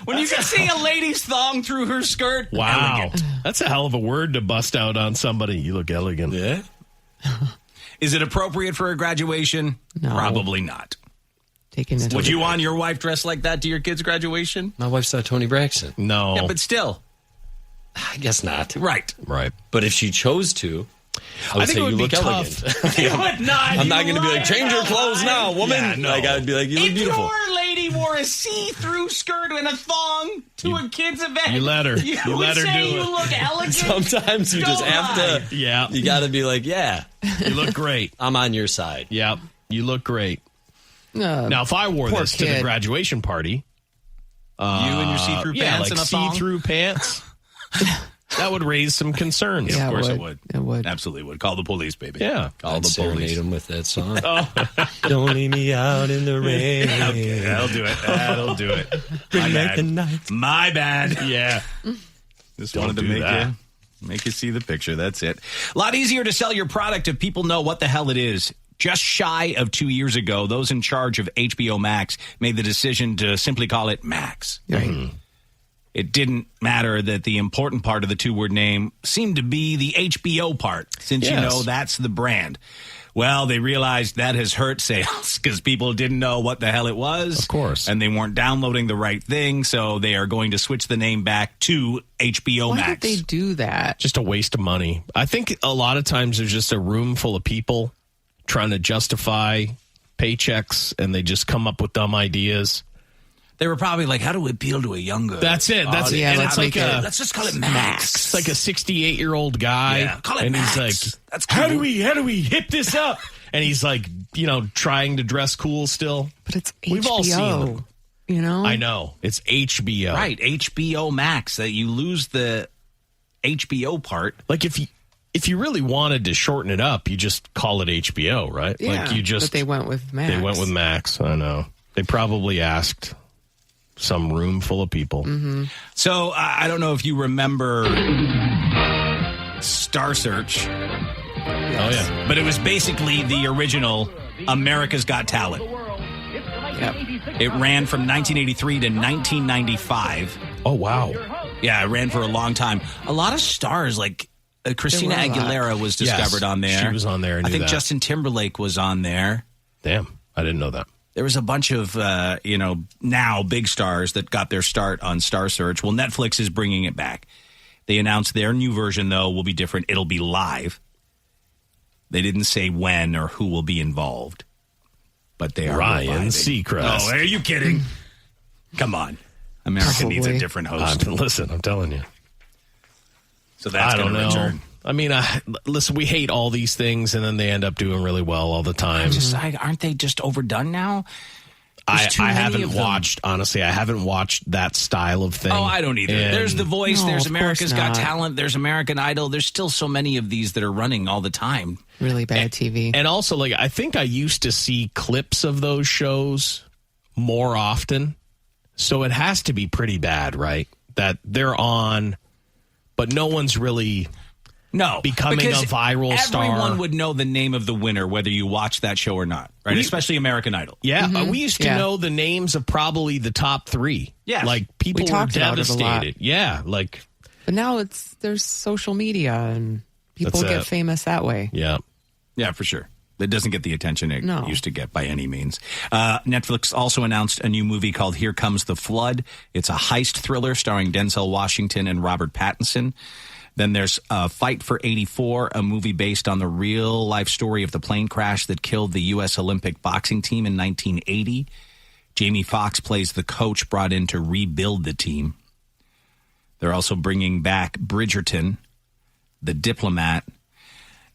When you can see a lady's thong through her skirt. Wow. Elegant. That's a hell of a word to bust out on somebody. You look elegant. Yeah. Is it appropriate for a graduation? No. Probably not. Would you want your wife dressed like that to your kid's graduation? My wife's not Toni Braxton. No. Yeah, but still. I guess not. Right. But if she chose to, I would think say it would you be look tough. elegant. You would not. I'm not going to be like, change your clothes now, woman. Yeah, no. Like, I'd be like, you look beautiful. If your lady wore a see-through skirt and a thong to a kid's event, You let her. You You would let her say do you it. look elegant. Sometimes you just have to. Yeah. You got to be like, yeah, You look great. I'm on your side. Yep. You look great. Now, if I wore this to the graduation party, you and your see-through pants like and a thong? see-through pants, that would raise some concerns. Yeah, of course it would. It would. Absolutely would. Call the police, baby. Yeah. Call I'd the serenade police. him with that song. Don't leave me out in the rain. Okay, that'll do it. That'll do it. My bad. My bad. Yeah. Just Don't wanted to do that. make you see the picture. That's it. A lot easier to sell your product if people know what the hell it is. Just shy of 2 years ago, those in charge of HBO Max made the decision to simply call it Max. Right. It didn't matter that the important part of the two-word name seemed to be the HBO part, since you know that's the brand. Well, they realized that has hurt sales because people didn't know what the hell it was. Of course. And they weren't downloading the right thing, so they are going to switch the name back to HBO Max. Why did they do that? Just a waste of money. I think a lot of times there's just a room full of people trying to justify paychecks, and they just come up with dumb ideas. They were probably like, how do we appeal to a younger That's it. That's it. And let's let's just call it Max. It's like a 68-year-old guy. Yeah, call it and Max. He's like, That's cool. how do we hip this up? And he's like, trying to dress cool still. But it's HBO. We've all seen them. I know. It's HBO. Right, HBO Max. That you lose the HBO part. Like if you really wanted to shorten it up, you just call it HBO, right? Yeah, like you just. But they went with Max. They went with Max. I know. They probably asked some room full of people. Mm-hmm. So I don't know if you remember Star Search. Oh yeah, but it was basically the original America's Got Talent. Yep. It ran from 1983 to 1995. Oh wow. Yeah, it ran for a long time. A lot of stars like Christina Aguilera was discovered on there. She was on there. I think Justin Timberlake was on there. Damn, I didn't know that. There was a bunch of, now big stars that got their start on Star Search. Well, Netflix is bringing it back. They announced their new version, though, will be different. It'll be live. They didn't say when or who will be involved, but they are Ryan Seacrest. Oh, are you kidding? Come on. America needs a different host. Listen, I'm telling you. So that's going to return. I mean, listen, we hate all these things, and then they end up doing really well all the time. Aren't they just overdone now? I haven't watched, honestly, I haven't watched that style of thing. Oh, I don't either. And there's The Voice, there's America's Got Talent, there's American Idol. There's still so many of these that are running all the time. Really bad TV. And also, like, I think I used to see clips of those shows more often. So it has to be pretty bad, right? That they're on, but no one's really... No, becoming a viral star. Everyone would know the name of the winner, whether you watch that show or not, right? Especially American Idol. Yeah, we used to know the names of probably the top three. Yeah, like people were devastated. Yeah, like. But now there's social media and people get famous that way. Yeah, yeah, for sure. It doesn't get the attention it used to get by any means. Netflix also announced a new movie called Here Comes the Flood. It's a heist thriller starring Denzel Washington and Robert Pattinson. Then there's Fight for 84, a movie based on the real-life story of the plane crash that killed the U.S. Olympic boxing team in 1980. Jamie Foxx plays the coach brought in to rebuild the team. They're also bringing back Bridgerton, The Diplomat,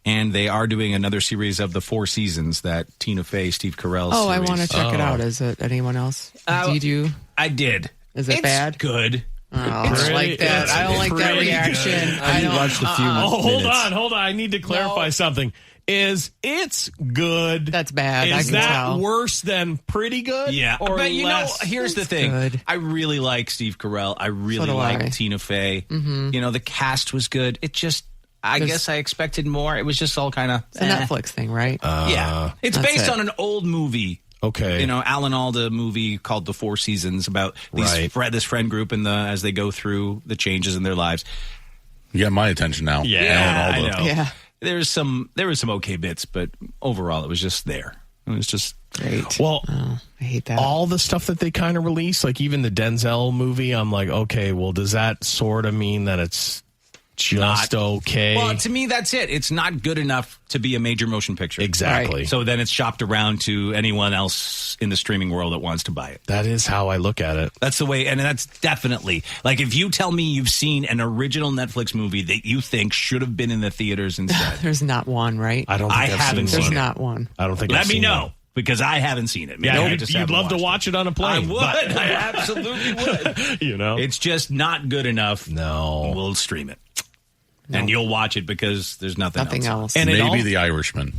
and they are doing another series of the Four Seasons, that Tina Fey, Steve Carell series. I want to check it out. Is it anyone else? Did you? I did. Is it bad? Good. Oh, I don't like that. I don't like that reaction. I watched a few minutes. Hold on. I need to clarify something. It's good? That's bad. Is that worse than pretty good? Yeah. Or but less? Here's the thing. Good. I really like Steve Carell. I really like Tina Fey. Mm-hmm. The cast was good. It just, I guess I expected more. It was just all kind of... It's a Netflix thing, right? Yeah. It's based on an old movie. Okay. Alan Alda movie called The Four Seasons about this friend group as they go through the changes in their lives. You got my attention now. Yeah, Alan Alda. I know. Yeah. There was some okay bits, but overall it was just there. It was just great. Well, I hate that. All the stuff that they kind of release, like even the Denzel movie, I'm like, okay, well, does that sort of mean that it's just okay? Well, to me, that's it. It's not good enough to be a major motion picture. Exactly. Right. So then it's shopped around to anyone else in the streaming world that wants to buy it. That is how I look at it. That's the way, and that's definitely, like, if you tell me you've seen an original Netflix movie that you think should have been in the theaters instead. There's not one, right? I don't think I haven't seen seen There's not one. I don't think Let I've me seen know. One. Because I haven't seen it. Yeah, you'd love to watch it on a plane. I would. I absolutely would. It's just not good enough. No. We'll stream it. No. And you'll watch it because there's nothing else. And maybe The Irishman.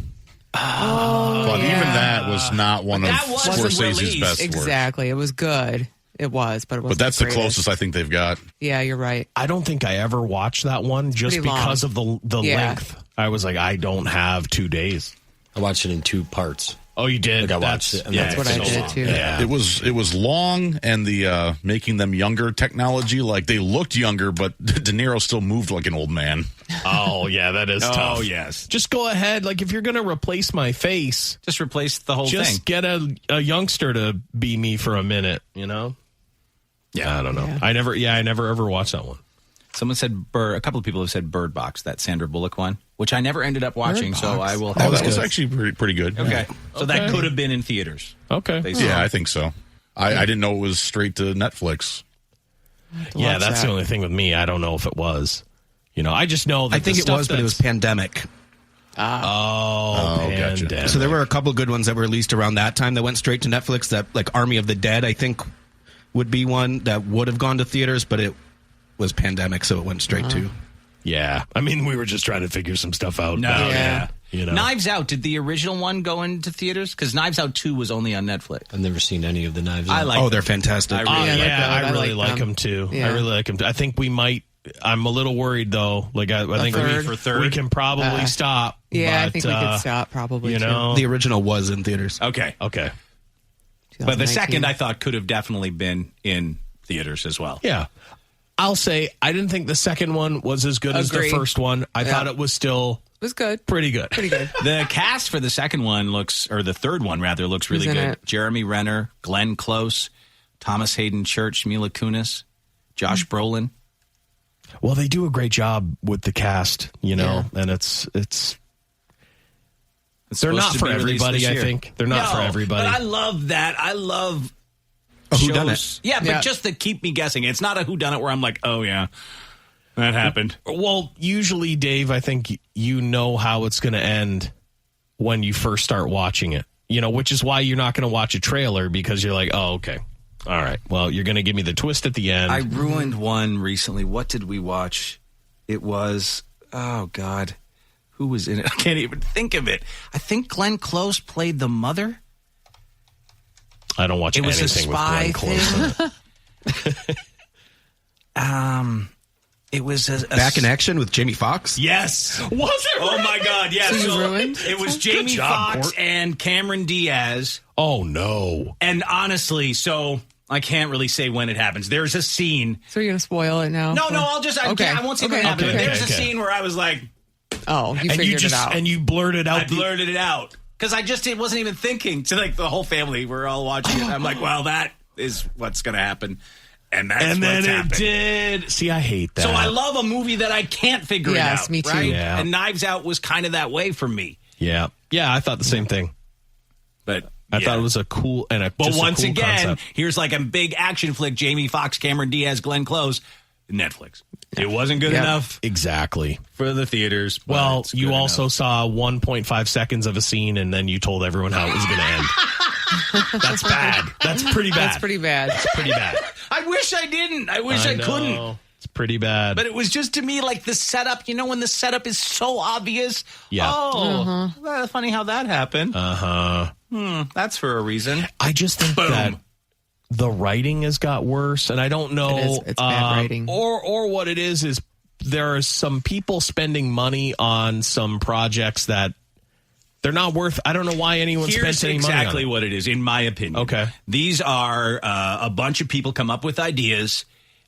But even that was not one of Scorsese's best work. Exactly. It was good. It was, but it wasn't. But that's the closest I think they've got. Yeah, you're right. I don't think I ever watched that one just because of the length. I was like, I don't have 2 days. I watched it in 2 parts. Oh, you did? Like I watched it. And that's what I did, too. Yeah. It was long, and the making them younger technology, like they looked younger, but De Niro still moved like an old man. Oh, yeah, that is tough. Oh, yes. Just go ahead. Like, if you're going to replace my face, just replace the whole thing. Just get a youngster to be me for a minute, Yeah. I don't know. Yeah. I never ever watched that one. Someone said a couple of people have said Bird Box, that Sandra Bullock one. which I never ended up watching, so I will. That was actually pretty good. Okay. So that could have been in theaters. Okay. Yeah, I think so. I didn't know it was straight to Netflix. Yeah, that's the only thing with me. I don't know if it was. I just know that I think it was, but it was pandemic. Pandemic. Gotcha. So there were a couple good ones that were released around that time that went straight to Netflix. That like Army of the Dead, I think, would be one that would have gone to theaters, but it was pandemic, so it went straight to. Yeah, I mean, we were just trying to figure some stuff out. Knives Out. Did the original one go into theaters? Because Knives Out 2 was only on Netflix. I've never seen any of the Knives Out. I like. They're fantastic. I really like them too. Yeah. I really like them too. I think we might. I'm a little worried though. Like I think we can probably stop. Yeah, but, I think we could stop probably. The original was in theaters. Okay. But the second I thought could have definitely been in theaters as well. Yeah. I'll say I didn't think the second one was as good as the first one. I thought it was still good. Pretty good. The cast for the second one the third one rather, looks really good. it? Jeremy Renner, Glenn Close, Thomas Hayden Church, Mila Kunis, Josh Brolin. Well, they do a great job with the cast, and it's they're not for everybody, I think. They're not for everybody. But I love that. I love a shows. whodunit. Yeah, but just to keep me guessing. It's not a whodunit where I'm like, oh, yeah, that happened. Well, usually, Dave, I think you know how it's going to end when you first start watching it, which is why you're not going to watch a trailer because you're like, oh, okay. All right. Well, you're going to give me the twist at the end. I ruined one recently. What did we watch? It was, oh, God. Who was in it? I can't even think of it. I think Glenn Close played the mother. I don't watch anything with Glenn Close in it. It was a Back in Action with Jamie Foxx? Yes. Was it? Oh, my God, yes. So you ruined? It was Jamie Foxx and Cameron Diaz. Oh, no. And honestly, so I can't really say when it happens. There's a scene. So you're going to spoil it now? No, I won't say when it happens. There's a scene where I was like. Oh, you figured it out. And you blurted out. I blurted it out. Because it wasn't even thinking. To like the whole family, we're all watching it. I'm like, well, that is what's going to happen. And then it did. See, I hate that. So I love a movie that I can't figure it out. Yes, me too. Right? Yeah. And Knives Out was kind of that way for me. Yeah. Yeah, I thought the same thing. But I thought it was a cool and But once cool again, concept. here's like a big action flick. Jamie Foxx, Cameron Diaz, Glenn Close. Netflix. It wasn't good enough. Exactly. For the theaters. Well, you also saw 1.5 seconds of a scene and then you told everyone how it was going to end. That's bad. That's pretty bad. That's pretty bad. It's pretty bad. I wish I didn't. I wish I couldn't. It's pretty bad. But it was just to me like the setup, when the setup is so obvious. Yeah. Oh, well, funny how that happened. That's for a reason. I just think that the writing has got worse, and I don't know. It's bad writing. Or what it is there are some people spending money on some projects that they're not worth. I don't know why anyone spends any money on it. Exactly what it is, in my opinion. Okay. These are a bunch of people come up with ideas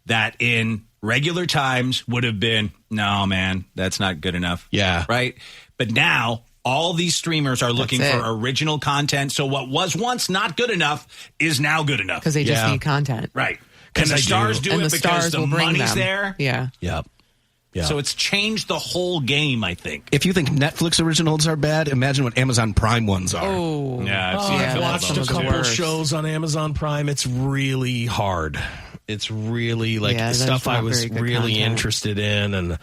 that in regular times would have been, no, man, that's not good enough. Yeah. Right? But now all these streamers are looking for original content. So what was once not good enough is now good enough. Because they just need content. Right. And the stars do it because the money's there. Yeah. Yep. Yeah. So it's changed the whole game, I think. If you think Netflix originals are bad, imagine what Amazon Prime ones are. Oh. Yeah. I've watched a couple shows on Amazon Prime. It's really hard. It's really stuff I was really interested in, and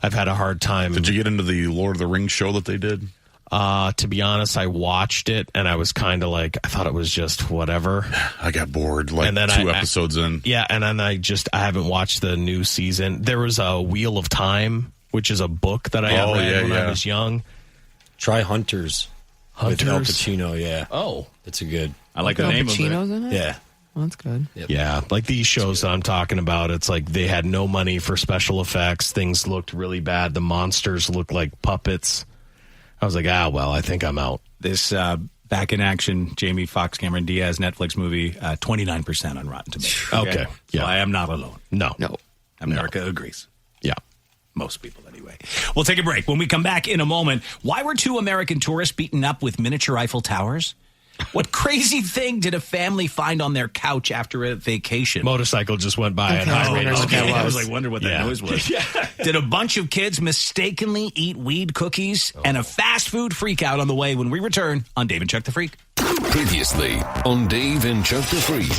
I've had a hard time. Did you get into the Lord of the Rings show that they did? To be honest, I watched it, and I was kind of like, I thought it was just whatever. I got bored and then 2 episodes in. Yeah, and then I haven't watched the new season. There was a Wheel of Time, which is a book that I read when I was young. Try Hunters. With Al Pacino, yeah. Oh. It's a good. I like the name Pacino's of it. In it? Yeah. Well, that's good. Yep. Yeah, like these shows that I'm talking about, it's like they had no money for special effects. Things looked really bad. The monsters looked like puppets. I was like, well, I think I'm out. This Back in Action, Jamie Foxx, Cameron Diaz Netflix movie, 29% on Rotten Tomatoes. Okay. Yeah. So I am not alone. No. America agrees. Yeah. Most people, anyway. We'll take a break. When we come back in a moment, why were 2 American tourists beaten up with miniature Eiffel Towers? What crazy thing did a family find on their couch after a vacation? Motorcycle just went by and highway. I was like, wonder what that noise was. Did a bunch of kids mistakenly eat weed cookies and a fast food freak out on the way when we return on Dave and Chuck the Freak? Previously on Dave and Chuck the Freak.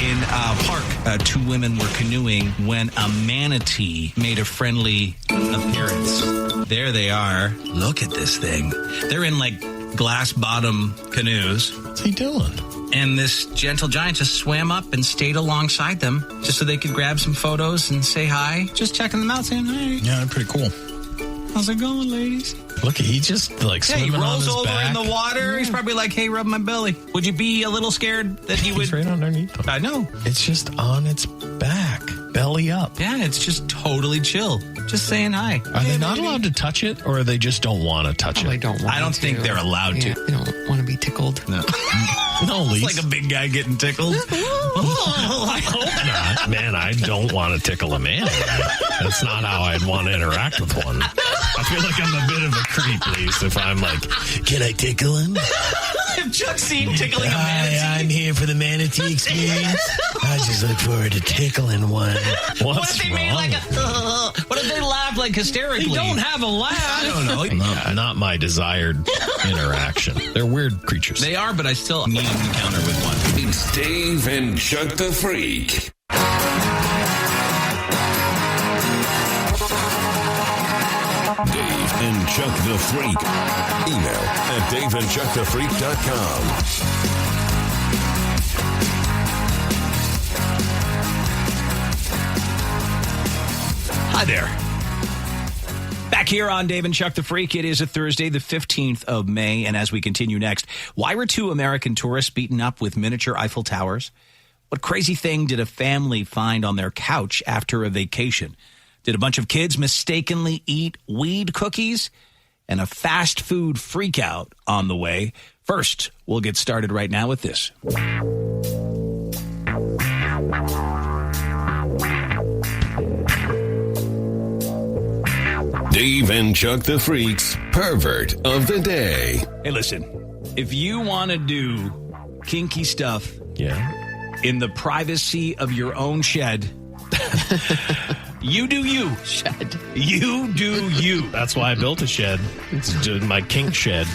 In a park, two women were canoeing when a manatee made a friendly appearance. There they are. Look at this thing. They're in like glass bottom canoes. What's he doing? And this gentle giant just swam up and stayed alongside them just so they could grab some photos and say hi. Just checking them out, saying hi. Yeah, pretty cool. How's it going, ladies? Look, he just like swimming on his back. He rolls over in the water. He's probably like, hey, rub my belly. Would you be a little scared that he would? He's right underneath him. I know. It's just on its back, belly up. Yeah, it's just totally chill. Just saying hi. Are they not allowed to touch it, or they just don't want to touch it? They don't want I don't think they're allowed to. They don't want to be tickled. No. No, Lise. It's like a big guy getting tickled. I hope not. Man, I don't want to tickle a man. That's not how I'd want to interact with one. I feel like I'm a bit of a creep, Lise, if I'm like, can I tickle him? If Chuck's seen tickling a manatee. Hi, I'm here for the manatee experience. I just look forward to tickling one. What if they made like a... what if they laughed like hysterically? They don't have a laugh. I don't know. Not my desired interaction. They're weird creatures. They are, but I still need an encounter with one. It's Dave and Chuck the Freak. Dave and Chuck the Freak. Email at daveandchuckthefreak.com. Hi there. Back here on Dave and Chuck the Freak, it is a Thursday, the 15th of May, and as we continue next, why were two American tourists beaten up with miniature Eiffel Towers? What crazy thing did a family find on their couch after a vacation? Did a bunch of kids mistakenly eat weed cookies? And a fast food freakout on the way. First, we'll get started right now with this. Dave and Chuck the Freak's Pervert of the Day. Hey, listen, if you want to do kinky stuff in the privacy of your own shed, you do you. Shed. You do you. That's why I built a shed. It's my kink shed.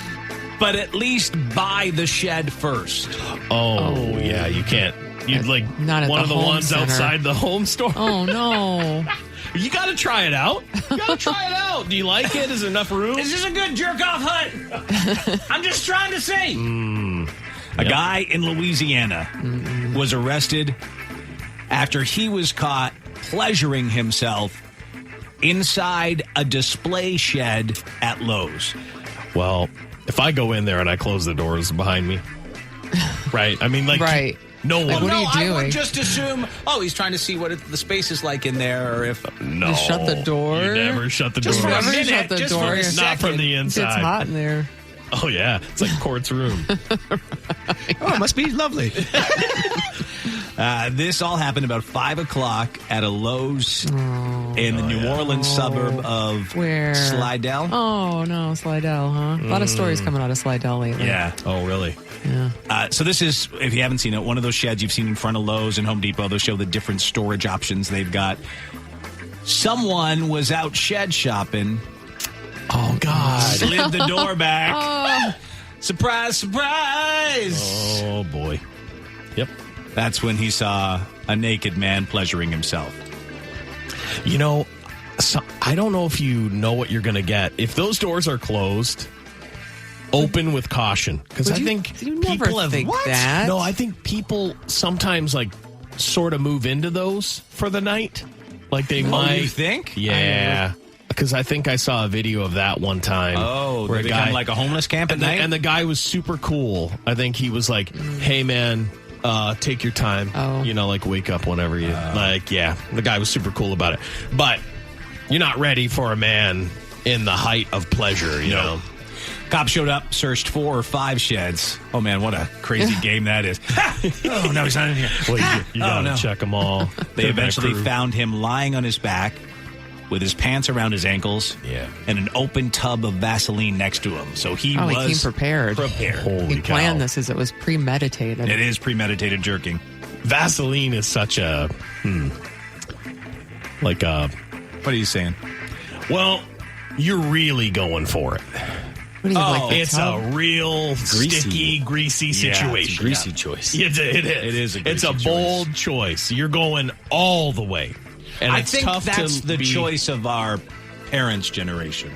But at least buy the shed first. Oh, yeah, you can't. You'd like not one of the ones center. outside the home store. Oh, no. You got to try it out. You got to try it out. Do you like it? Is there enough room? Is this a good jerk-off hut? I'm just trying to say. A guy in Louisiana was arrested after he was caught pleasuring himself inside a display shed at Lowe's. Well, if I go in there and I close the doors behind me, right? I mean, like, right. No one. Like, what are you doing? I would just assume, he's trying to see what the space is like in there, or if... No. You shut the door? You never shut the door. Just for a minute, shut the just door. for a Not from the inside. It's hot in there. Oh, yeah. It's like Court's room. Oh, it must be lovely. This all happened about 5 o'clock at a Lowe's in the New Orleans suburb of Where? Slidell. Oh, no, Slidell, huh? A lot of stories coming out of Slidell lately. Yeah. Oh, really? Yeah. So this is, if you haven't seen it, one of those sheds you've seen in front of Lowe's and Home Depot. They'll show the different storage options they've got. Someone was out shed shopping. Oh, God. Slid the door back. Surprise, surprise. Oh, boy. Yep. That's when he saw a naked man pleasuring himself. You know, I don't know if you know what you're going to get. If those doors are closed, open with caution. Because I think people have... Think that. No, I think people sometimes, like, sort of move into those for the night. Like, they might... you think? Yeah. Because I think I saw a video of that one time. Oh, where they become like a homeless camp at night? And the guy was super cool. I think he was like, hey, man... take your time. You know, like wake up whenever you like. Yeah, the guy was super cool about it. But you're not ready for a man in the height of pleasure. You know. Cops showed up, searched 4 or 5 sheds. Oh man, what a crazy game that is! Oh no, he's not in here. Well, you gotta check them all. They eventually found him lying on his back, with his pants around his ankles, and an open tub of Vaseline next to him. So he he was came prepared. He planned this as it was premeditated. It is premeditated jerking. Vaseline is such a what are you saying? Well, you're really going for it. What do you like? It's a real sticky, greasy situation. It's a greasy choice. It is. It is a greasy choice. Bold choice. You're going all the way. And I it's think tough that's to the choice of our parents' generation.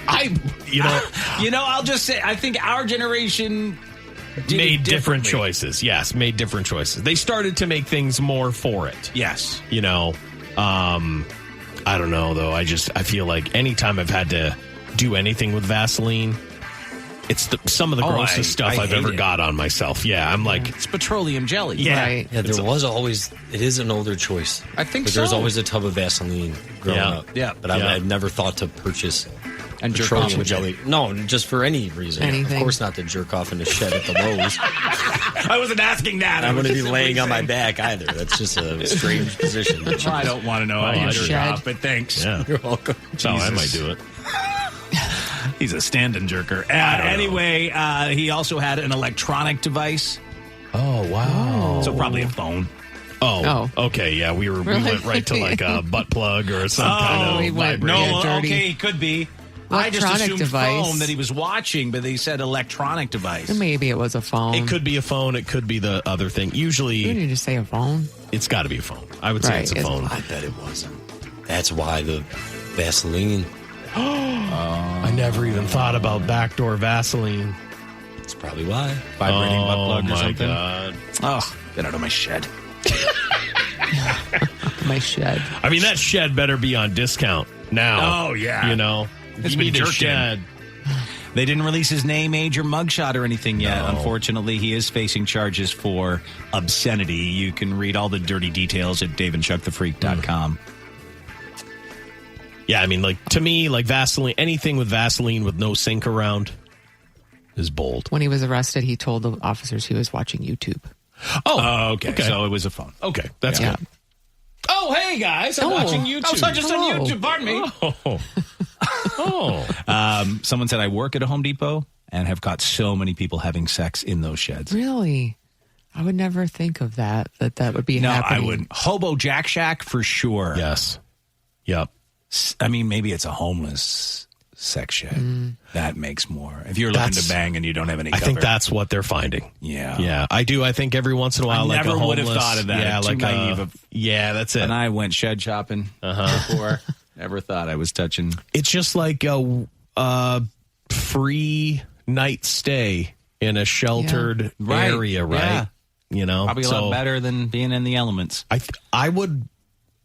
I'll just say, I think our generation made different choices. Yes, made different choices. They started to make things more for it. Yes. I don't know, though. I feel like anytime I've had to do anything with Vaseline, it's some of the grossest stuff I've ever got on myself. Yeah, I'm like... It's petroleum jelly. Yeah. Right. Yeah, there was always... It is an older choice. I think There's always a tub of Vaseline growing up. Yeah. But I've never thought to purchase... And jerk petroleum off jelly. No, just for any reason. Anything. Of course not to jerk off in the shed at the Lowe's. I wasn't asking that. I wouldn't be laying on my back either. That's just a strange position. I don't want to know how you jerk off, but thanks. Yeah. You're welcome. That's how I might do it. He's a stand-in jerker. Anyway, he also had an electronic device. Oh, wow. So probably a phone. Oh, okay, yeah. We went right to like a butt plug or some kind of vibrator. No, dirty. okay, it could be. I just Electronic assumed device. phone that he was watching, but they said electronic device. Maybe it was a phone. It could be a phone. It could be the other thing. You Usually, need to say a phone. it's got to be a phone. I would say it's a phone. I bet it wasn't. That's why the Vaseline. I never even thought about backdoor Vaseline. That's probably why. Vibrating butt plug or my something. God. Oh, get out of my shed. My shed. I mean, that shed better be on discount now. Oh, yeah. It's been need a jerked shed. They didn't release his name, age, or mugshot or anything yet. No. Unfortunately, he is facing charges for obscenity. You can read all the dirty details at daveandchuckthefreak.com. Yeah, I mean, to me, Vaseline, anything with Vaseline with no sink around is bold. When he was arrested, he told the officers he was watching YouTube. Oh, okay. So it was a phone. Okay, that's good. Oh, hey, guys. I'm watching YouTube. I was just on YouTube. Pardon me. Someone said, I work at a Home Depot and have caught so many people having sex in those sheds. Really? I would never think of that would be happening. No, I wouldn't. Hobo Jack Shack for sure. Yes. Yep. I mean, maybe it's a homeless sex shed. That makes more. If you're looking to bang and you don't have any cover. I think that's what they're finding. Yeah. Yeah, I do. I think every once in a while, I never a homeless, would have thought of that. Yeah, Too naive. Yeah, that's it. And I went shed shopping before. Never thought I was touching. It's just like a free night stay in a sheltered area, right? Yeah. Probably a lot better than being in the elements. I would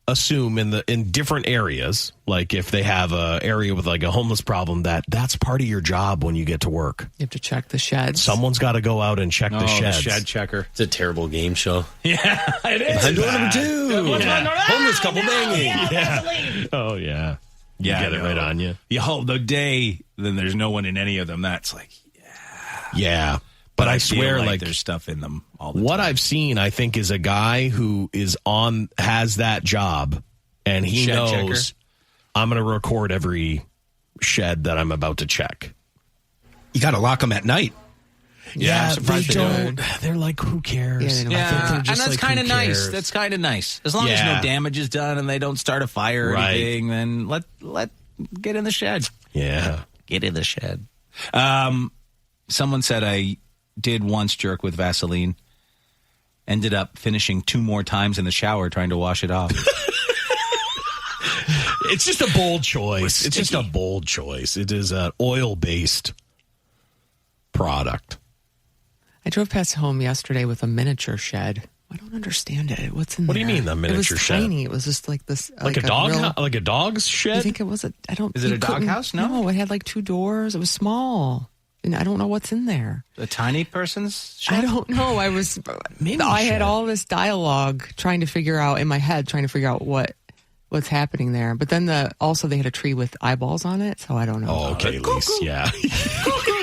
assume in different areas, like if they have a area with like a homeless problem, that's part of your job when you get to work. You have to check the sheds. Someone's got to go out and check the sheds. The shed checker. It's a terrible game show. Yeah, it is. Door number 2. Homeless couple banging. Yeah. Oh, yeah. Yeah, get it right on you. You hope the day then there's no one in any of them. That's like, yeah. But I swear, like there's stuff in them all the what time. I've seen, I think, is a guy who has that job, and he Shed knows checker. I'm going to record every shed that I'm about to check. You got to lock them at night. Yeah, I'm surprised they they don't. They're like, who cares? Yeah, I think they're just and that's like, kind of who nice. cares? That's kind of nice. As long as no damage is done and they don't start a fire or anything, then let get in the shed. Yeah, get in the shed. Someone said I did once jerk with Vaseline. Ended up finishing 2 more times in the shower trying to wash it off. It's just a bold choice. It's just a bold choice. It is an oil-based product. I drove past home yesterday with a miniature shed. I don't understand it. What's in there? What do you mean, the miniature shed? It was tiny. It was just like this. Like a dog? Like a dog's shed? I think it was I don't. Is it a doghouse? No, it had like 2 doors. It was small. And I don't know what's in there. A tiny person's shed? I don't know. I had all this dialogue trying to figure out what's happening there. But then also they had a tree with eyeballs on it, so I don't know. Oh, okay, Lise. Yeah.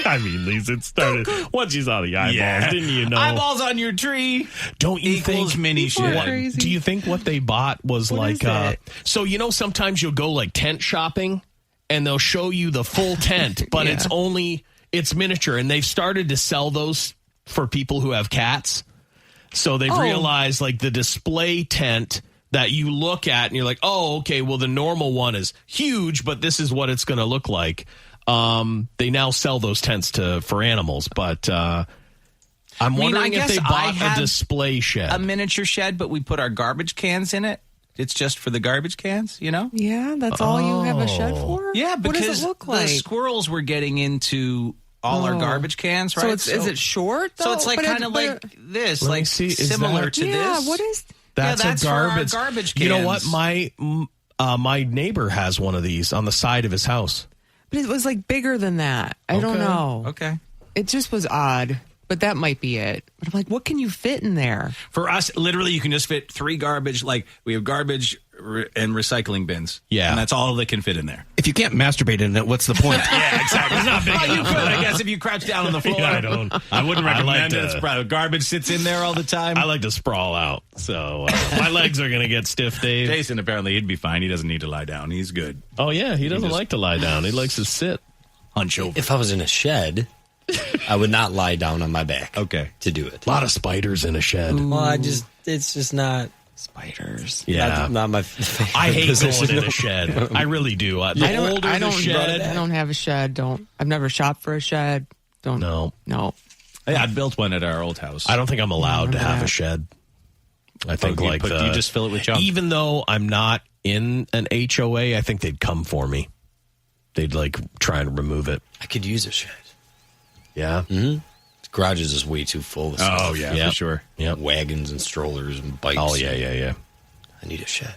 I mean, Lisa, it started once you saw the eyeballs, didn't you know? Eyeballs on your tree. Don't you equals think mini shed? Do you think what they bought was What is it? so sometimes you'll go like tent shopping and they'll show you the full tent, but it's miniature, and they've started to sell those for people who have cats. So they've realized like the display tent that you look at and you're like, oh, okay, well the normal one is huge, but this is what it's going to look like. They now sell those tents for animals, but I'm wondering if they bought a display shed. A miniature shed, but we put our garbage cans in it. It's just for the garbage cans, Yeah, that's all you have a shed for? Yeah, because what does it look like? the squirrels were getting into all our garbage cans, right? So is it short, though? So it's like kind of like this, like similar to this. Yeah, what is... That's that's a garbage. for our garbage cans. You know what? My neighbor has one of these on the side of his house. But it was like bigger than that. I don't know. Okay. It just was odd. But that might be it. But I'm like, what can you fit in there? For us, literally, you can just fit 3 garbage. Like, we have garbage and recycling bins. Yeah. And that's all that can fit in there. If you can't masturbate in it, what's the point? Yeah, exactly. It's not big enough. You could, I guess, if you crouch down on the floor. Yeah, I wouldn't recommend it. It's probably garbage sits in there all the time. I like to sprawl out. So my legs are going to get stiff, Dave. Jason, apparently, he'd be fine. He doesn't need to lie down. He's good. Oh, yeah. He doesn't like to lie down. He likes to sit. Hunch over. If I was in a shed, I would not lie down on my back. Okay. To do it. A lot of spiders in a shed. Well, it's just not spiders. Yeah. Not my favorite I hate position. going in a shed. I really do. I don't have a shed. I've never shopped for a shed. No. Yeah, I built one at our old house. I don't think I'm allowed to have a shed. I think you just fill it with junk. Even though I'm not in an HOA, I think they'd come for me. They'd like try and remove it. I could use a shed. Yeah. Mm-hmm. The garage is just way too full of stuff. Oh, yeah, for sure. Yep. Wagons and strollers and bikes. Oh, yeah. I need a shed.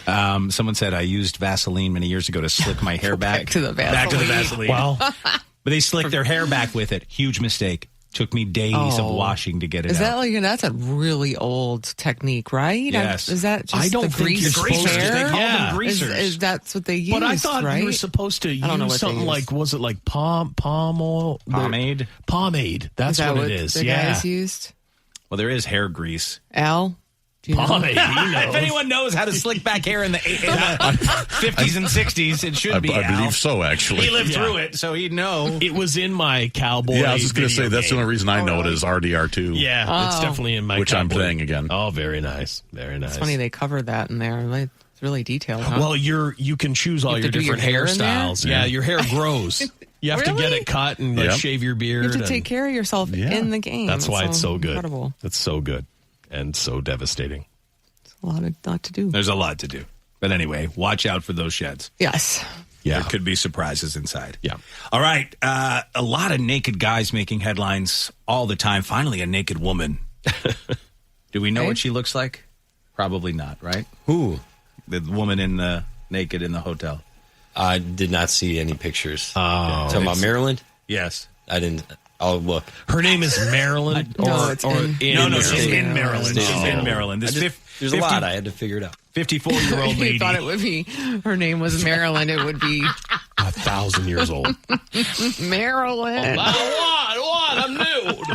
Someone said I used Vaseline many years ago to slick my hair back. Back to the Vaseline. Well, but they slicked their hair back with it. Huge mistake. Took me days of washing to get it out. Is that like that's a really old technique, right? Yes. Is that just I don't the think you're grease supposed to. hair? They call them greasers. Is that's what they use? But I thought right? you were supposed to use something like, was it like palm oil? Pomade? Pomade. That's that what it is. The guys used? Well, there is hair grease. Al? Pomade. If anyone knows how to slick back hair in the 50s and 60s, it should be I Al. believe so, actually. He lived through it, so he'd know. It was in my cowboy. Yeah, I was just going to say, that's the only reason I know it right. is RDR2. Yeah, it's definitely in my which cowboy. I'm playing again. Oh, very nice. Very nice. It's funny they covered that in there. It's really detailed, huh? Well, you can choose all You your have to do your different hair in there? hairstyles. Yeah, your hair grows. You have to get Really? it cut and like, shave your beard. You have to take care of yourself in the game. That's why it's so good. Incredible. It's so good and so devastating. A lot to do. There's a lot to do. But anyway, watch out for those sheds. Yes. Yeah. There could be surprises inside. Yeah. All right. A lot of naked guys making headlines all the time. Finally, a naked woman. Do we know what she looks like? Probably not, right? Who? The woman naked in the hotel. I did not see any pictures. Oh. Talking about Maryland? Yes. I didn't. I'll look. Her name is Maryland? She's in Maryland. She's in Maryland. There's a lot. I had to figure it out. 54-year-old lady. You thought it would be, her name was Maryland, it would be 1,000 years old. Maryland. What? I'm nude.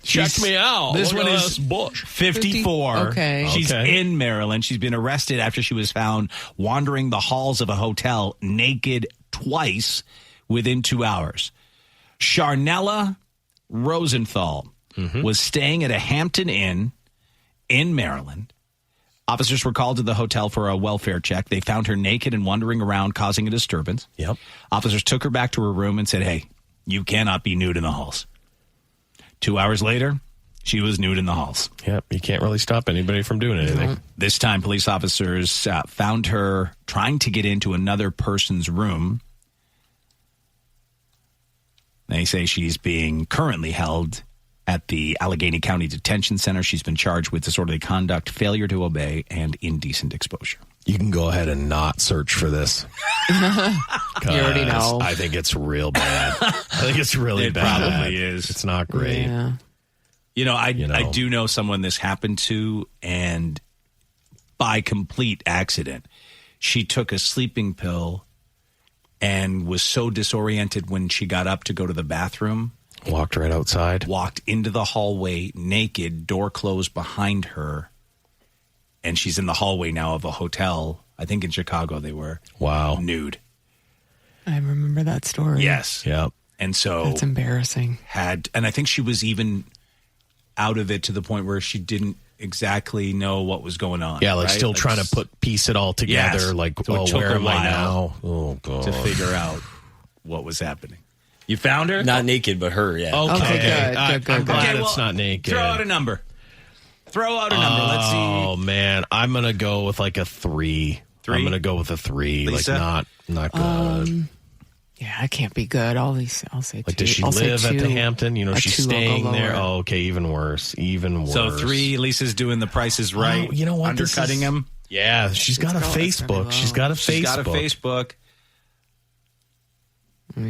Check me out. This Look one at is bush. 54. Okay. She's in Maryland. She's been arrested after she was found wandering the halls of a hotel naked twice within 2 hours. Charnella Rosenthal was staying at a Hampton Inn in Maryland. Officers were called to the hotel for a welfare check. They found her naked and wandering around, causing a disturbance. Yep. Officers took her back to her room and said, hey, you cannot be nude in the halls. 2 hours later, she was nude in the halls. Yep. You can't really stop anybody from doing anything. This time, police officers found her trying to get into another person's room. They say she's being currently held at the Allegheny County Detention Center. She's been charged with disorderly conduct, failure to obey, and indecent exposure. You can go ahead and not search for this. You already know. I think it's real bad. I think it's really It bad. probably is. It's not great. Yeah. I do know someone this happened to, and by complete accident, she took a sleeping pill and was so disoriented when she got up to go to the bathroom. Walked right outside. Walked into the hallway naked, door closed behind her. And she's in the hallway now of a hotel. I think in Chicago they were. Wow. Nude. I remember that story. Yes. Yep. And so. That's embarrassing. And I think she was even out of it to the point where she didn't exactly know what was going on. Yeah, like right? still trying to piece it all together. Yes. Like, So it took where a am I while now? Oh, God. to figure out what was happening. You found her? Not naked, but her, yeah. Okay. Good. I'm glad Okay, it's not naked. Throw out a number. Let's see. Oh, man. I'm going to go with like a 3. I'm going to go with a 3. Lisa? Like, not good. Yeah, I can't be good. I'll say 2. Like, does she live at the Hampton? You know, she's staying there. Oh, okay, even worse. So 3, Lisa's doing The Price is Right. You know what? Undercutting him. Yeah, she's got a Facebook. She's got a Facebook.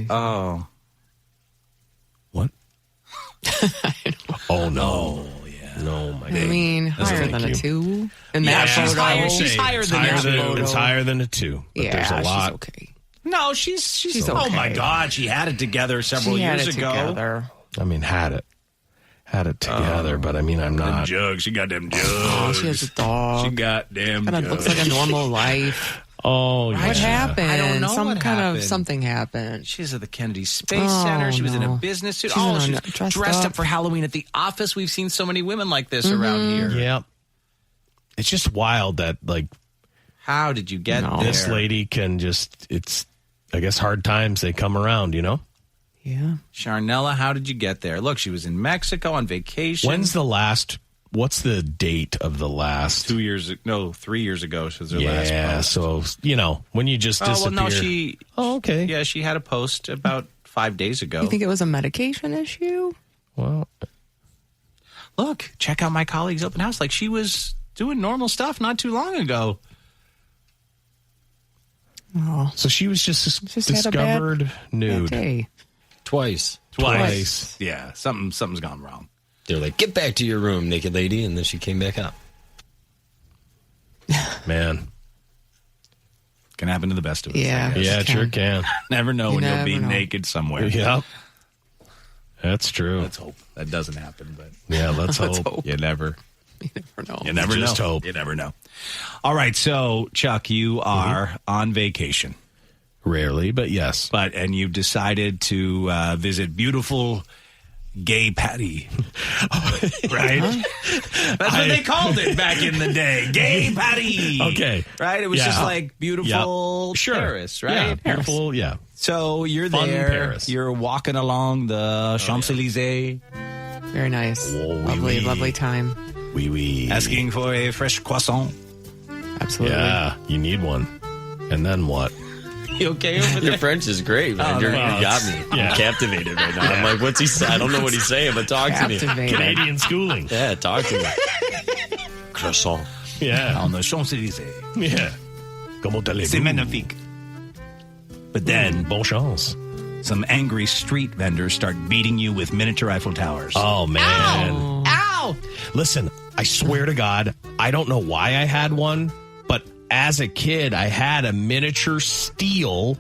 Oh. What? Oh, no. Yeah. No, my God. I mean, higher than a 2. In Yeah, that photo. she's higher than that photo. It's higher than a 2. But there's a lot. She's okay. No, she's okay. Oh, my God. She had it together several years ago. Together. I mean, had it together, but I mean, I'm not. Jugs. She got them jugs. Oh, she has a dog. She got them Kind of jugs. looks like a normal life. Oh, yeah. What happened? I don't know Something happened. She's at the Kennedy Space Center. She was in a business suit. She's dressed up for Halloween at the office. We've seen so many women like this around here. Yeah. It's just wild that, like, how did you get there? This lady can just, it's, I guess, hard times, they come around, you know? Yeah. Sharnella, how did you get there? Look, she was in Mexico on vacation. What's the date of the last? 3 years ago. Was her last post. So, you know, when you just disappear. Well, no, Oh, okay. Yeah, she had a post about 5 days ago. You think it was a medication issue? Well, look, check out my colleague's open house. Like, she was doing normal stuff not too long ago. Oh. So she was just discovered had a nude. bad day. Twice. Yeah, something's gone wrong. They're like, get back to your room, naked lady, and then she came back up. Man. Can happen to the best of us. Yeah, it sure can. Never know when you'll be know. naked somewhere. Yeah. That's true. Let's hope that doesn't happen. But yeah, let's hope. You never know. You never Just know. hope. You never know. All right, so Chuck, you are on vacation. Rarely, but yes. And you've decided to visit beautiful Gay Patty. Right? That's what they called it back in the day. Gay Patty. Okay. Right? It was just like beautiful Paris, right? Yeah, beautiful, yeah. So you're Fun there. Paris. You're walking along the Champs-Elysees. Very nice. Oh, Lovely time. Oui. Asking for a fresh croissant. Absolutely. Yeah, you need one. And then what? You okay over there? Your French is great, man. You got me. Yeah. I'm captivated right now. I'm like, what's he saying? I don't know what he's saying, but talk to me. Canadian schooling. Yeah, talk to me. Croissant. Yeah. On the Champs-Elysees. Yeah. Comment allez-vous? C'est magnifique. But then, bon chance. Some angry street vendors start beating you with miniature Eiffel Towers. Oh, man. Ow! Listen, I swear to God, I don't know why I had one, but as a kid, I had a miniature steel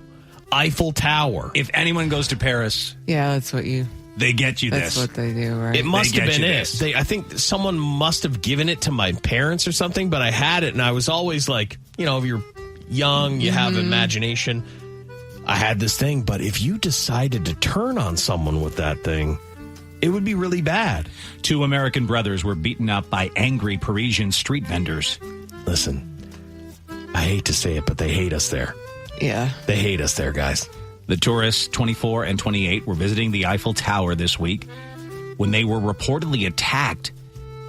Eiffel Tower. If anyone goes to Paris, Yeah, that's what you. they get you That's this. what they do, right? It must They have get been you it. this. I think someone must have given it to my parents or something, but I had it, and I was always like, you know, if you're young, you have imagination. I had this thing, but if you decided to turn on someone with that thing, it would be really bad. 2 American brothers were beaten up by angry Parisian street vendors. Listen, I hate to say it, but they hate us there. Yeah. They hate us there, guys. The tourists, 24 and 28, were visiting the Eiffel Tower this week when they were reportedly attacked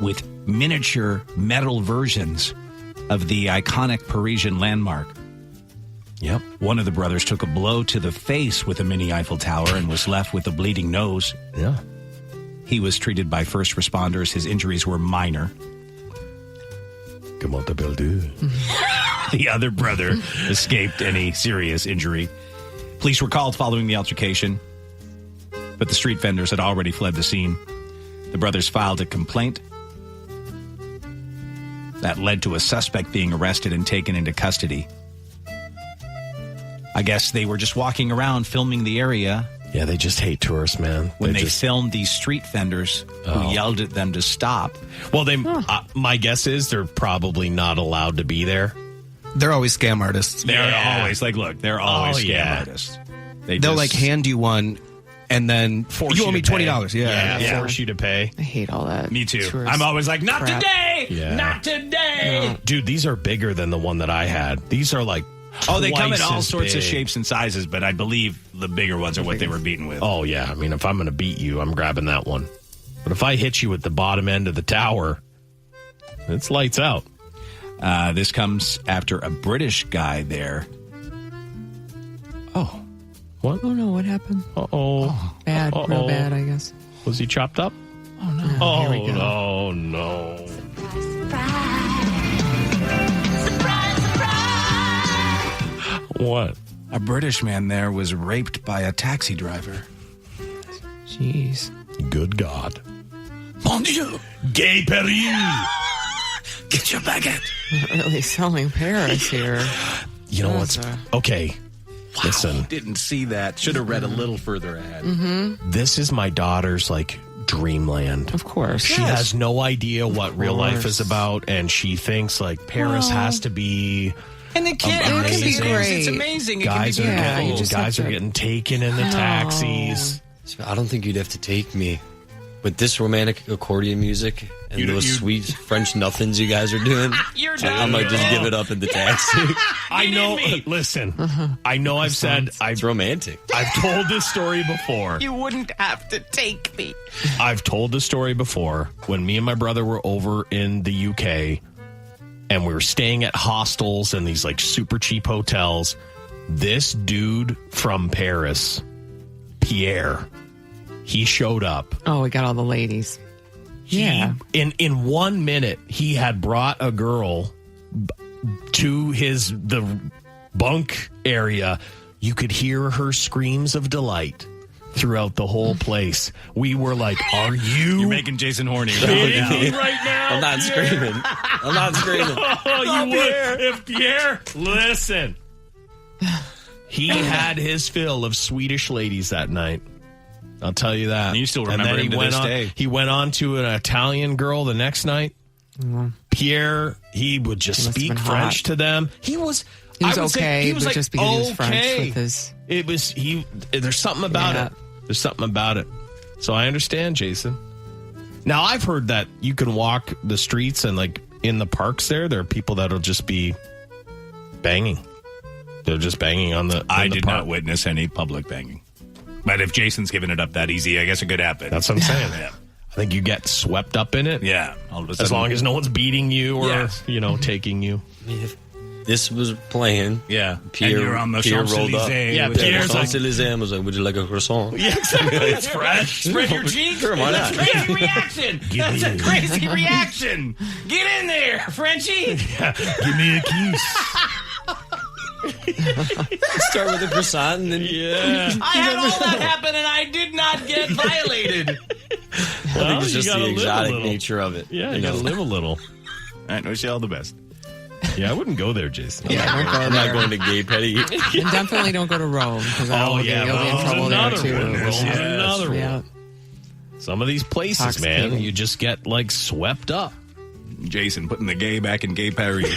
with miniature metal versions of the iconic Parisian landmark. Yep. One of the brothers took a blow to the face with a mini Eiffel Tower and was left with a bleeding nose. Yeah. He was treated by first responders. His injuries were minor. Comment t'appelles-tu? The other brother escaped any serious injury. Police were called following the altercation, but the street vendors had already fled the scene. The brothers filed a complaint that led to a suspect being arrested and taken into custody. I guess they were just walking around filming the area. Yeah, they just hate tourists, man. When they filmed these street vendors who yelled at them to stop. Well, my guess is they're probably not allowed to be there. They're always scam artists. They're always scam artists. They'll like hand you one and then you owe me $20. Yeah, force you to pay. I hate all that. Me too. I'm always like, not today! Yeah. Not today! No. Dude, these are bigger than the one that I had. These are like they come in all sorts big. of shapes and sizes, but I believe the bigger ones are what they were beaten with. Oh, yeah. I mean, if I'm going to beat you, I'm grabbing that one. But if I hit you at the bottom end of the tower, it's lights out. This comes after a British guy there. Oh. What? Oh, no. What happened? Uh-oh. Bad. Real bad, I guess. Was he chopped up? Oh, no. Oh, Here we go. no, no. What? A British man there was raped by a taxi driver. Jeez. Good God. Mon Dieu! Gay Paris! Get your baguette! Not really selling Paris here. You know what's... Okay. Wow, listen. Didn't see that. Should have read a little further ahead. Mm-hmm. This is my daughter's, like, dreamland. Of course. She has no idea what real life is about, and she thinks, like, Paris has to be... And it can be great. It's amazing. Guys are getting taken in the taxis. I don't think you'd have to take me. With this romantic accordion music and those sweet French nothings you guys are doing, I might just give it up in the taxi. I know. Listen, I know I've said... It's romantic. I've told this story before. You wouldn't have to take me. I've told this story before. When me and my brother were over in the UK... and we were staying at hostels and these like super cheap hotels. This dude from Paris, Pierre, he showed up. Oh, we got all the ladies. Yeah. In 1 minute, he had brought a girl to the bunk area. You could hear her screams of delight throughout the whole place. We were like, are you're making Jason horny kidding me right now? I'm not screaming. I'm not screaming. Oh, you would. If Pierre, listen. He had his fill of Swedish ladies that night. I'll tell you that. And you still remember him to this day. He went on to an Italian girl the next night. Mm-hmm. Pierre, he would just speak French to them. He was okay. He was like, just because he was French with his... It was, there's something about it. There's something about it. So I understand, Jason. Now, I've heard that you can walk the streets and, like, in the parks there are people that'll just be banging. They're just banging on the... I did not witness any public banging. But if Jason's giving it up that easy, I guess it could happen. That's what I'm saying. Yeah. I think you get swept up in it. Yeah. All of a sudden, as long as no one's beating you or, taking you. If this was playing. Yeah. Pierre, and you're on the Champs-Élysées. Yeah, Pierre's Champs-Élysées was like, would you like a croissant? Yeah, exactly. It's fresh. Spread your cheeks. Sure, why not? That's a crazy reaction. That's a crazy reaction. Get in there, Frenchie. Yeah. Give me a kiss. Start with a croissant and then... Yeah. I had all that happen and I did not get violated. I think it's just the exotic nature of it. Yeah, you gotta live a little. All right, wish you all the best. Yeah, I wouldn't go there, Jason. I'm not going to Gay Petty. And definitely don't go to Rome. You'll be in trouble there, too. Another one. Some of these places, man, you just get, like, swept up. Jason putting the gay back in Gay Paris.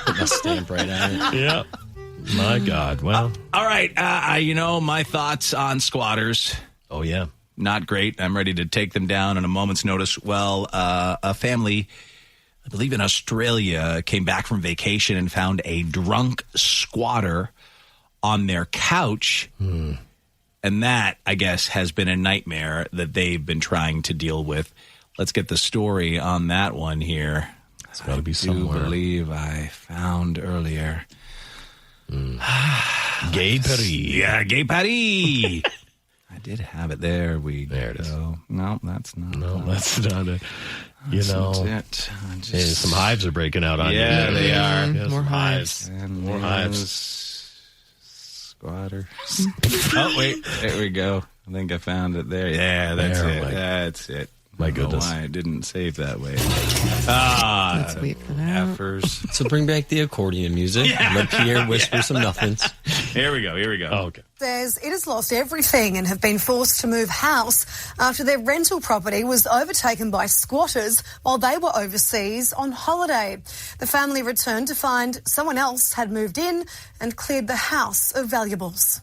Put my stamp right on it. Yeah. My God. Well. All right. My thoughts on squatters. Oh, yeah. Not great. I'm ready to take them down on a moment's notice. Well, a family, I believe in Australia, came back from vacation and found a drunk squatter on their couch. And that, I guess, has been a nightmare that they've been trying to deal with. Let's get the story on that one here. It's got to be somewhere. I believe I found earlier. Gay Paris. Yeah, Gay Paris. I did have it there. There it is. No, that's not. No, that's not it. That's it. Some hives are breaking out on you. Yeah, they are. Yes, more hives. And more hives. Squatters. Oh, wait. There we go. I think I found it there. Yeah, that's it. That's it. My goodness. Why I didn't save that way. Let's wait for that. Effers. So bring back the accordion music. Yeah. Let Pierre whisper some nothings. Here we go. Oh, okay. Says it has lost everything and have been forced to move house after their rental property was overtaken by squatters while they were overseas on holiday. The family returned to find someone else had moved in and cleared the house of valuables.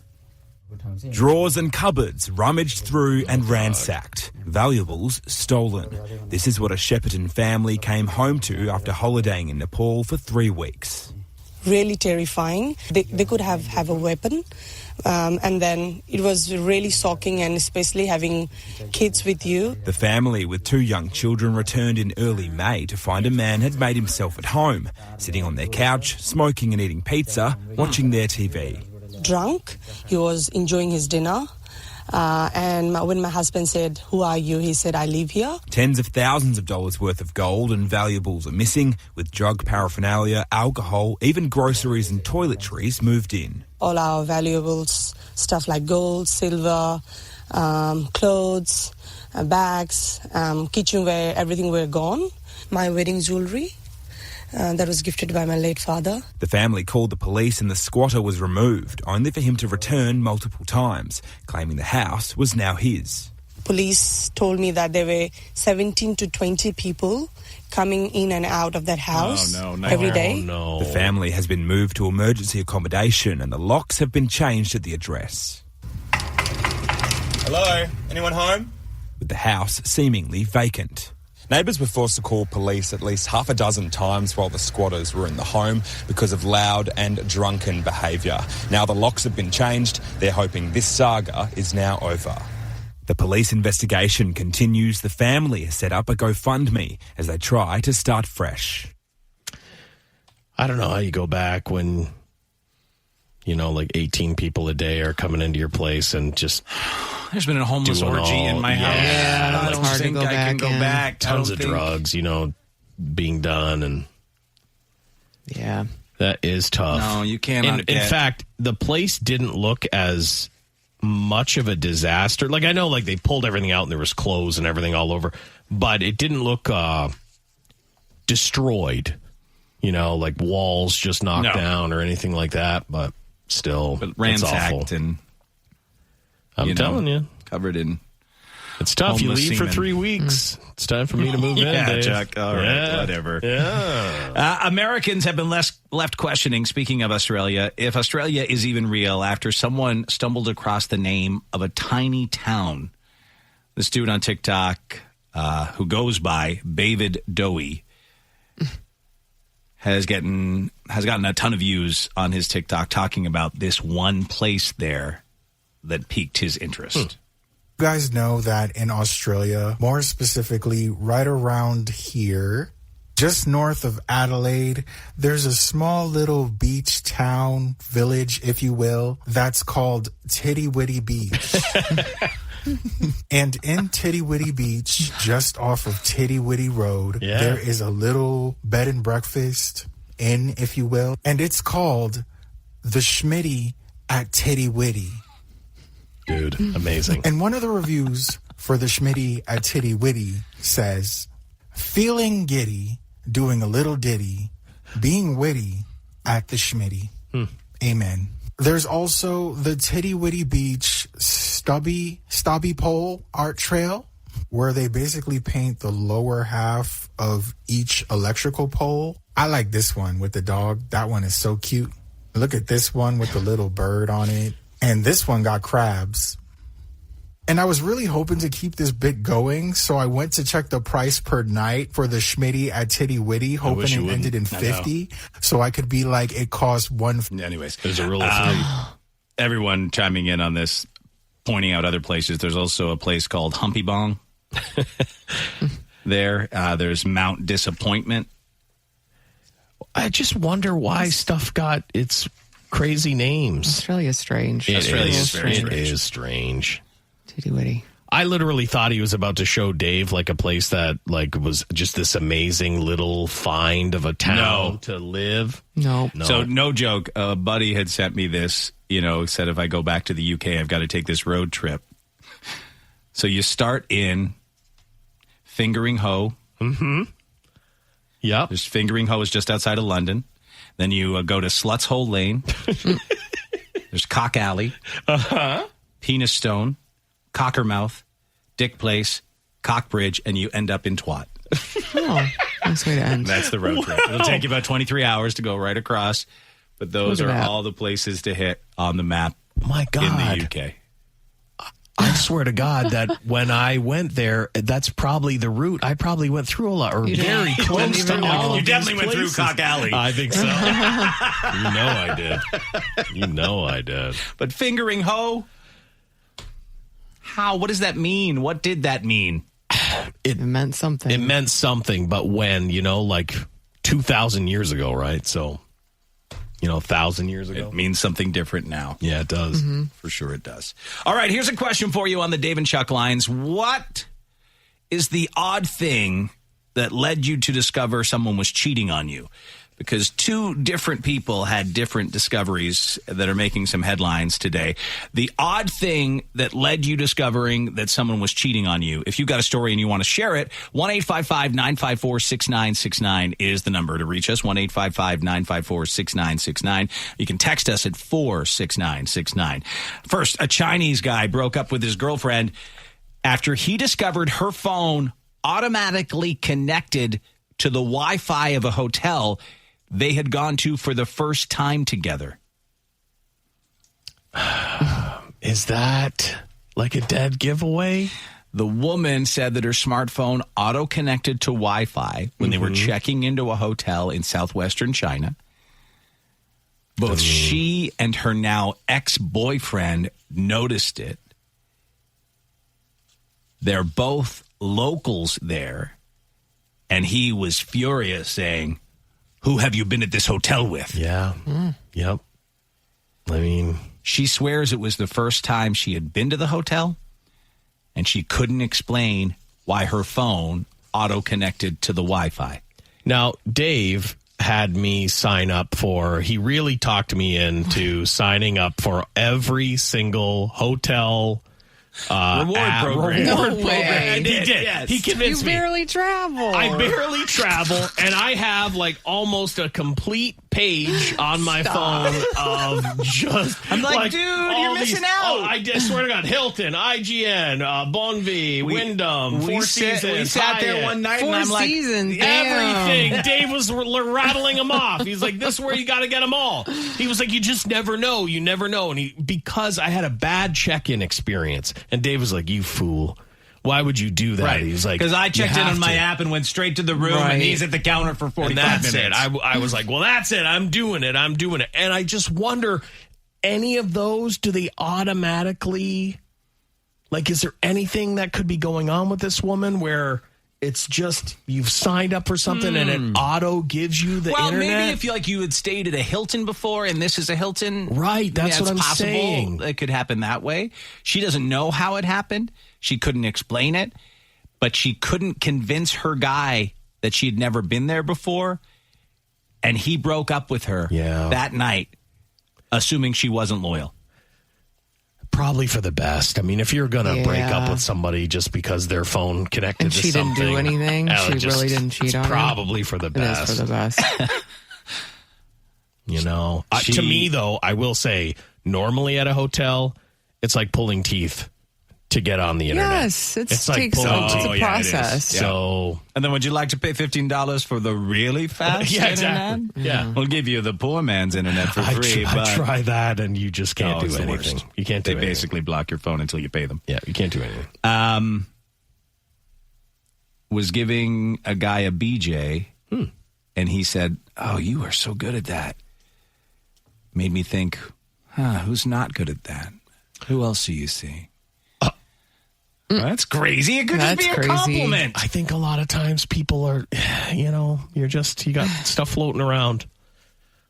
Drawers and cupboards rummaged through and ransacked. Valuables stolen. This is what a Shepparton family came home to after holidaying in Nepal for 3 weeks. Really terrifying. They could have a weapon. And then it was really shocking, and especially having kids with you. The family with 2 young children returned in early May to find a man had made himself at home, sitting on their couch, smoking and eating pizza, watching their TV. Drunk, he was enjoying his dinner. And when my husband said, "Who are you?" he said, "I live here." Tens of thousands of dollars worth of gold and valuables are missing, with drug paraphernalia, alcohol, even groceries and toiletries moved in. All our valuables, stuff like gold, silver, clothes, bags, kitchenware, everything were gone. My wedding jewelry that was gifted by my late father. The family called the police and the squatter was removed, only for him to return multiple times, claiming the house was now his. Police told me that there were 17 to 20 people coming in and out of that house every day. The family has been moved to emergency accommodation and the locks have been changed at the address. Hello? Anyone home? With the house seemingly vacant. Neighbours were forced to call police at least half a dozen times while the squatters were in the home because of loud and drunken behaviour. Now the locks have been changed. They're hoping this saga is now over. The police investigation continues. The family has set up a GoFundMe as they try to start fresh. I don't know how you go back when, like 18 people a day are coming into your place and just... There's been a homeless orgy in my house. Yeah, I don't hard think to go I can back go in. back. Tons of drugs, being done, and yeah, that is tough. No, you cannot. In fact, the place didn't look as much of a disaster. Like I know, they pulled everything out and there was clothes and everything all over, but it didn't look destroyed. Like walls just knocked down or anything like that. But still, ransacked and. I'm telling you. Covered in. It's tough. You leave semen. for 3 weeks. It's time for me to move in, Dave. Chuck. All right, whatever. Yeah. Americans have been left questioning, speaking of Australia, if Australia is even real after someone stumbled across the name of a tiny town. This dude on TikTok who goes by David Dowie has gotten a ton of views on his TikTok talking about this one place there that piqued his interest. You guys know that in Australia, more specifically right around here, just north of Adelaide, there's a small little beach town, village, if you will, that's called Tiddy Widdy Beach. And in Tiddy Widdy Beach, just off of Tiddy Widdy Road, there is a little bed and breakfast inn, if you will, and it's called the Schmitty at Tiddy Widdy. Dude, amazing. And one of the reviews for the Schmitty at Tiddy Widdy says, feeling giddy, doing a little ditty, being witty at the Schmitty. Amen. There's also the Tiddy Widdy Beach stubby pole art trail, where they basically paint the lower half of each electrical pole. I like this one with the dog. That one is so cute. Look at this one with the little bird on it. And this one got crabs. And I was really hoping to keep this bit going, so I went to check the price per night for the Schmitty at Tiddy Widdy, hoping it ended in 50, so I could be like, it cost one. Anyways, there's a rule of 3. Everyone chiming in on this, pointing out other places. There's also a place called Humpy Bong. There's Mount Disappointment. I just wonder why stuff got its crazy names. Australia's strange. Australia is very strange. It is strange. Tiddy Widdy. I literally thought he was about to show Dave a place that was just this amazing little find of a town to live. No. So no joke. A buddy had sent me this, said if I go back to the UK, I've got to take this road trip. So you start in Fingering Hoe. Mm-hmm. Yep. There's Fingering Hoe is just outside of London. Then you go to Sluts Hole Lane. There's Cock Alley. Uh-huh. Penis Stone. Cockermouth. Dick Place. Cockbridge. And you end up in Twat. Oh, nice way to end. That's the road trip. It'll take you about 23 hours to go right across. But those are all the places to hit on the map. My God. In the UK. I swear to God that when I went there, that's probably the route. I probably went through a lot, or very close to all You of definitely went through Cock Alley. I think so. You know I did. You know I did. But Fingering Hoe? How? What does that mean? What did that mean? It meant something. It meant something, but when, like 2,000 years ago, right? So, 1,000 years ago. It means something different now. Yeah, it does. Mm-hmm. For sure it does. All right, here's a question for you on the Dave and Chuck lines. What is the odd thing that led you to discover someone was cheating on you? Because two different people had different discoveries that are making some headlines today. The odd thing that led you discovering that someone was cheating on you. If you've got a story and you want to share it, 1-855-954-6969 is the number to reach us, 1-855-954-6969. You can text us at 46969. First, a Chinese guy broke up with his girlfriend after he discovered her phone automatically connected to the Wi-Fi of a hotel they had gone to for the first time together. Is that like a dead giveaway? The woman said that her smartphone auto-connected to Wi-Fi when they were checking into a hotel in southwestern China. Both she and her now ex-boyfriend noticed it. They're both locals there, and he was furious, saying, "Who have you been at this hotel with?" Yeah. Yep. I mean, she swears it was the first time she had been to the hotel, and she couldn't explain why her phone auto-connected to the Wi-Fi. Now, Dave had me sign up he really talked me into signing up for every single hotel reward program. And he did. Yes. He convinced me. You barely travel. I barely travel, and I have almost a complete page on my phone of just. I'm like, dude, you're missing out. Oh, I swear to God, Hilton, IGN, Bonvi, Wyndham, Four Seasons. We sat there one night, Four and I'm like, Seasons, everything. Dave was rattling them off. He's like, this is where you got to get them all. He was like, you just never know. You never know. And because I had a bad check-in experience, and Dave was like, you fool. Why would you do that? Right. He was like, because I checked in on my app and went straight to the room, and he's at the counter for 45 minutes. It. I was like, well, that's it. I'm doing it. And I just wonder, any of those, do they automatically, is there anything that could be going on with this woman where it's just you've signed up for something and it auto gives you the internet? Well, maybe if you had stayed at a Hilton before and this is a Hilton. Right, that's what I'm possible. saying. It could happen that way. She doesn't know how it happened. She couldn't explain it, but she couldn't convince her guy that she had never been there before, and he broke up with her that night, assuming she wasn't loyal. Probably for the best. I mean, if you're going to break up with somebody just because their phone connected and to she something. Didn't do anything. She really didn't cheat on probably for the best. It is for the best. To me, though, I will say, normally at a hotel, it's like pulling teeth to get on the internet. Yes, it's like it's a process. So, and then would you like to pay $15 for the really fast internet? Exactly. Yeah, we'll give you the poor man's internet for free. I try that, and you just can't do anything. You can't do anything. They basically block your phone until you pay them. Yeah, you can't do anything. Was giving a guy a BJ, and he said, "Oh, you are so good at that." Made me think, who's not good at that? Who else do you see? That's crazy. It could just be a compliment. I think a lot of times people are, you got stuff floating around.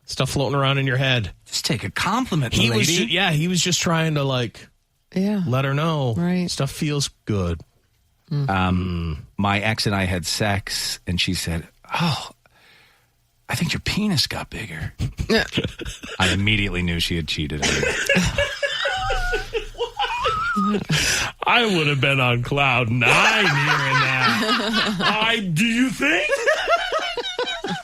Stuff floating around in your head. Just take a compliment, he lady. He was just trying to let her know. Right. Stuff feels good. My ex and I had sex, and she said, "Oh, I think your penis got bigger." I immediately knew she had cheated on me. I would have been on cloud 9 hearing that. Do you think?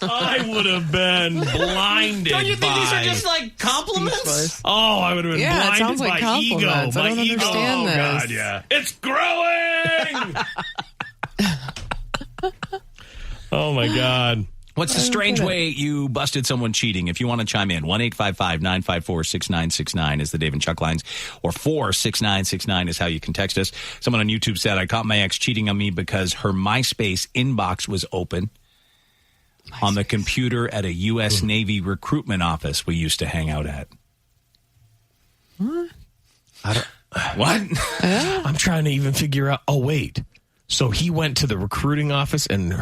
I would have been blinded. Don't you think these are by- just like compliments? Oh, I would have been Yeah, it blinded sounds like by ego. compliments. I My don't ego. understand Oh, this. God, yeah. It's growing. Oh, my God. What's the strange way you busted someone cheating? If you want to chime in, 1-855-954-6969 is the Dave and Chuck lines, or 46969 is how you can text us. Someone on YouTube said, I caught my ex cheating on me because her MySpace inbox was open on the computer at a U.S. Navy recruitment office we used to hang out at. What? What? I'm trying to even figure out. Oh, wait. So he went to the recruiting office and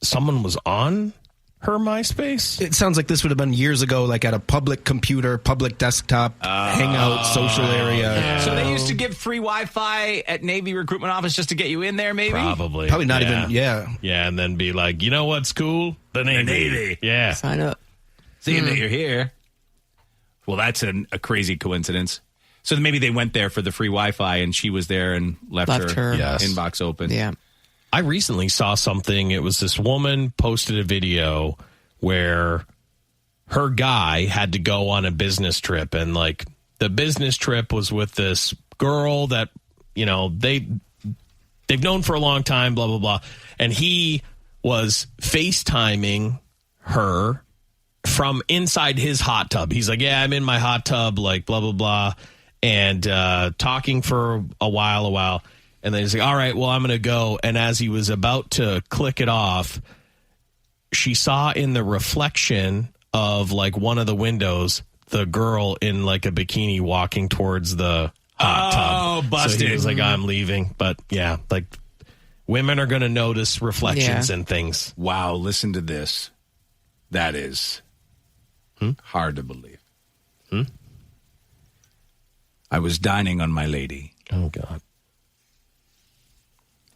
someone was on her MySpace? It sounds like this would have been years ago, like at a public computer, public desktop, hangout, social area. Yeah. So they used to give free Wi-Fi at Navy recruitment office just to get you in there, maybe? Probably not even, Yeah, and then be like, you know what's cool? The Navy. Yeah. Sign up. Seeing that you're here. Well, that's a crazy coincidence. So maybe they went there for the free Wi-Fi and she was there and left her inbox open. Yeah. I recently saw something. It was this woman posted a video where her guy had to go on a business trip. And like the business trip was with this girl that, you know, they've known for a long time, blah, blah, blah. And he was FaceTiming her from inside his hot tub. He's like, yeah, I'm in my hot tub, like blah, blah, blah. And talking for a while. And then he's like, all right, well, I'm going to go. And as he was about to click it off, she saw in the reflection of like one of the windows, the girl in like a bikini walking towards the hot tub. Oh, busted. So he was like, I'm leaving. But yeah, like women are going to notice reflections and things. Wow, listen to this. That is hard to believe. I was dining on my lady. Oh, God.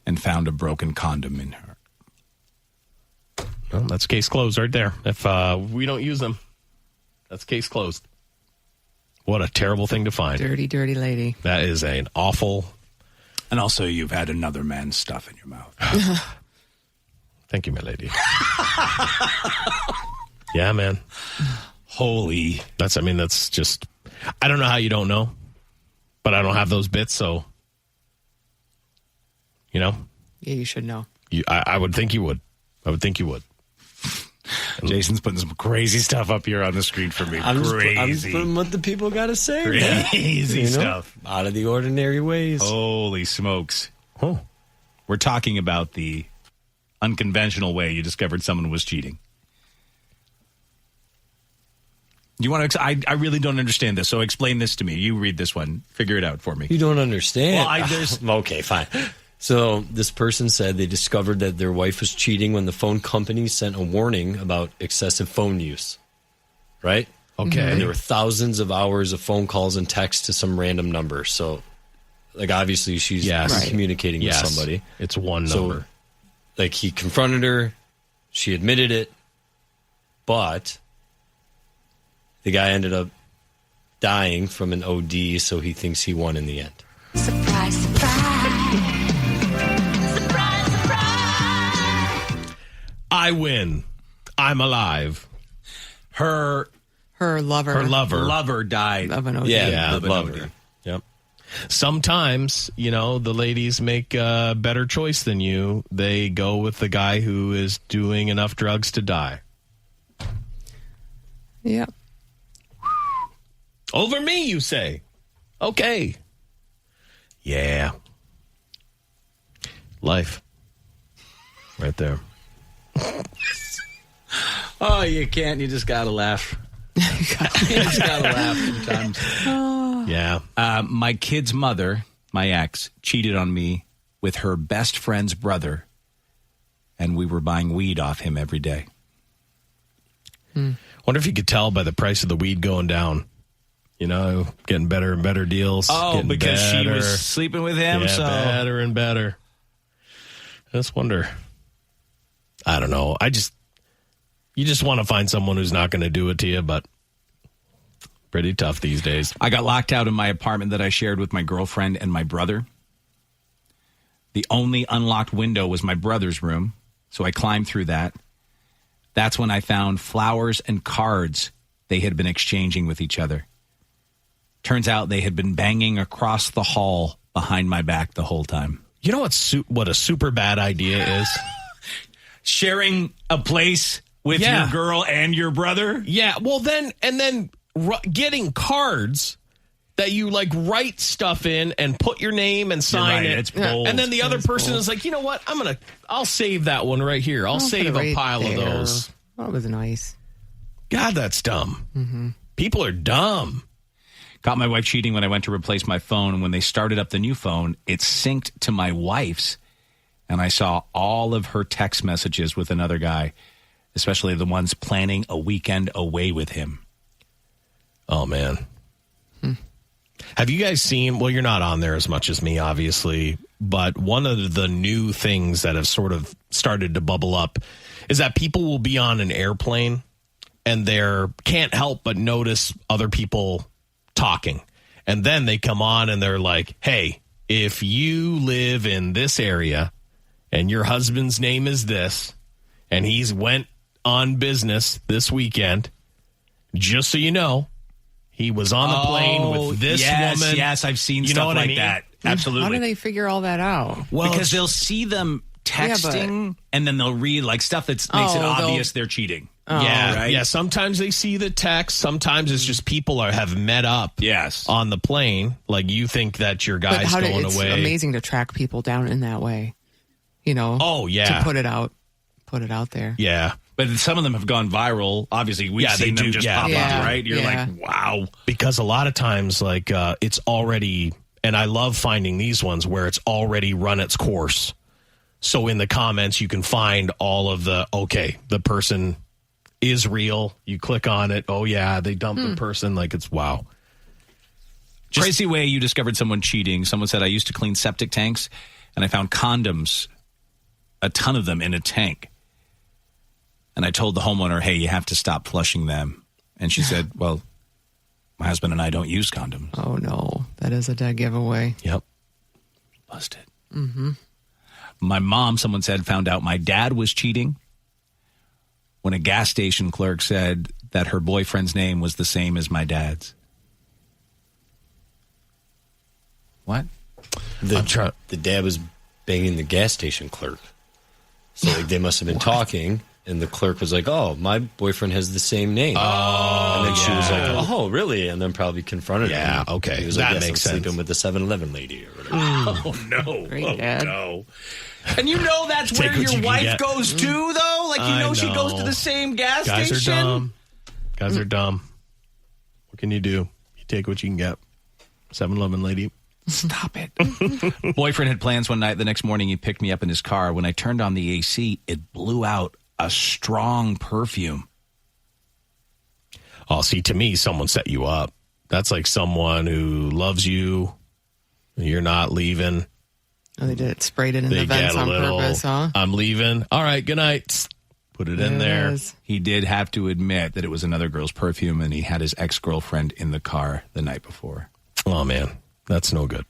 And found a broken condom in her. Well, that's case closed right there. If we don't use them, that's case closed. What a terrible thing to find. Dirty, dirty lady. That is an awful. And also, you've had another man's stuff in your mouth. Thank you, my lady. Yeah, man. Holy. That's just, I don't know how you don't know, but I don't have those bits, so, you know. Yeah, you should know. I would think you would. I would think you would. Jason's putting some crazy stuff up here on the screen for me. I'm just putting what the people got to say. Crazy stuff. Out of the ordinary ways. Holy smokes. Oh. We're talking about the unconventional way you discovered someone was cheating. You want to? I really don't understand this. So explain this to me. You read this one. Figure it out for me. You don't understand. Well, okay, fine. So this person said they discovered that their wife was cheating when the phone company sent a warning about excessive phone use. Right? Okay. And there were thousands of hours of phone calls and texts to some random number. So, like, obviously she's communicating with somebody. It's one number. So, like, he confronted her. She admitted it. But the guy ended up dying from an OD, so he thinks he won in the end. Surprise, surprise. Surprise, surprise. I win. I'm alive. Her lover died of an OD. Yeah, of an OD. Yep. Sometimes, you know, the ladies make a better choice than you. They go with the guy who is doing enough drugs to die. Yeah. Over me, you say? Okay. Yeah. Life. Right there. Oh, you can't. You just got to laugh. You just got to laugh sometimes. Yeah. My kid's mother, my ex, cheated on me with her best friend's brother, and we were buying weed off him every day. Wonder if you could tell by the price of the weed going down. You know, getting better and better deals. Oh, because she was sleeping with him? Yeah, so better and better. I just wonder. I don't know. You just want to find someone who's not going to do it to you, but Pretty tough these days. I got locked out in my apartment that I shared with my girlfriend and my brother. The only unlocked window was my brother's room, so I climbed through that. That's when I found flowers and cards they had been exchanging with each other. Turns out they had been banging across the hall behind my back the whole time. You know what a super bad idea is? Sharing a place with your girl and your brother? Yeah, well then getting cards that you like write stuff in and put your name and sign it. It's bold. And then the other person is like, you know what? I'll save that one right here. I'll save a pile of those. That was nice. God, that's dumb. Mm-hmm. People are dumb. Caught my wife cheating when I went to replace my phone. And when they started up the new phone, it synced to my wife's. And I saw all of her text messages with another guy, especially the ones planning a weekend away with him. Oh, man. Have you guys seen, well, you're not on there as much as me, obviously, but one of the new things that have sort of started to bubble up is that people will be on an airplane and they can't help but notice other people talking. And then they come on and they're like, hey, if you live in this area and your husband's name is this and he's went on business this weekend, just so you know, he was on the plane with this woman. Yes, I've seen stuff like that. Absolutely. How do they figure all that out? Well, because they'll see them texting and then they'll read like stuff that makes it obvious they're cheating. Right? Yeah. Sometimes they see the text. Sometimes it's just people have met up. On the plane. Like you think that your guy's going it's away. It's amazing to track people down in that way. You know. Oh yeah. To put it out there. Yeah. But some of them have gone viral. Obviously, we've seen them just pop up, right? You're like, wow. Because a lot of times, like, it's already, and I love finding these ones where it's already run its course. So in the comments, you can find all of the person is real. You click on it. Oh, yeah, they dumped the person. Like, it's wow. Crazy way you discovered someone cheating. Someone said, I used to clean septic tanks, and I found condoms, a ton of them in a tank. And I told the homeowner, hey, you have to stop flushing them. And she said, well, my husband and I don't use condoms. Oh, no. That is a dead giveaway. Yep. Busted. Mm-hmm. My mom, someone said, found out my dad was cheating when a gas station clerk said that her boyfriend's name was the same as my dad's. What? The dad was banging the gas station clerk. So like, they must have been talking. And the clerk was like, oh, my boyfriend has the same name. Oh, and then she was like, oh, really? And then probably confronted him. Yeah, okay. He was that like, yes, makes I'm sense. sleeping with the 7-Eleven lady or whatever. Oh, no. Great, Dad. No. And you know that's Take where what your you wife can get. goes to, though? Like, you know she goes to the same gas Guys station? are dumb. Guys are dumb. What can you do? You take what you can get. 7-Eleven lady. Stop it. Boyfriend had plans one night. The next morning, he picked me up in his car. When I turned on the AC, it blew out a strong perfume. Oh, see, to me, someone set you up. That's like someone who loves you. You're not leaving. Oh, they did it, sprayed it in They the vents get a on little, purpose, huh? I'm leaving. All right, good night. Put it in there. He did have to admit that it was another girl's perfume, and he had his ex-girlfriend in the car the night before. Oh, man. That's no good.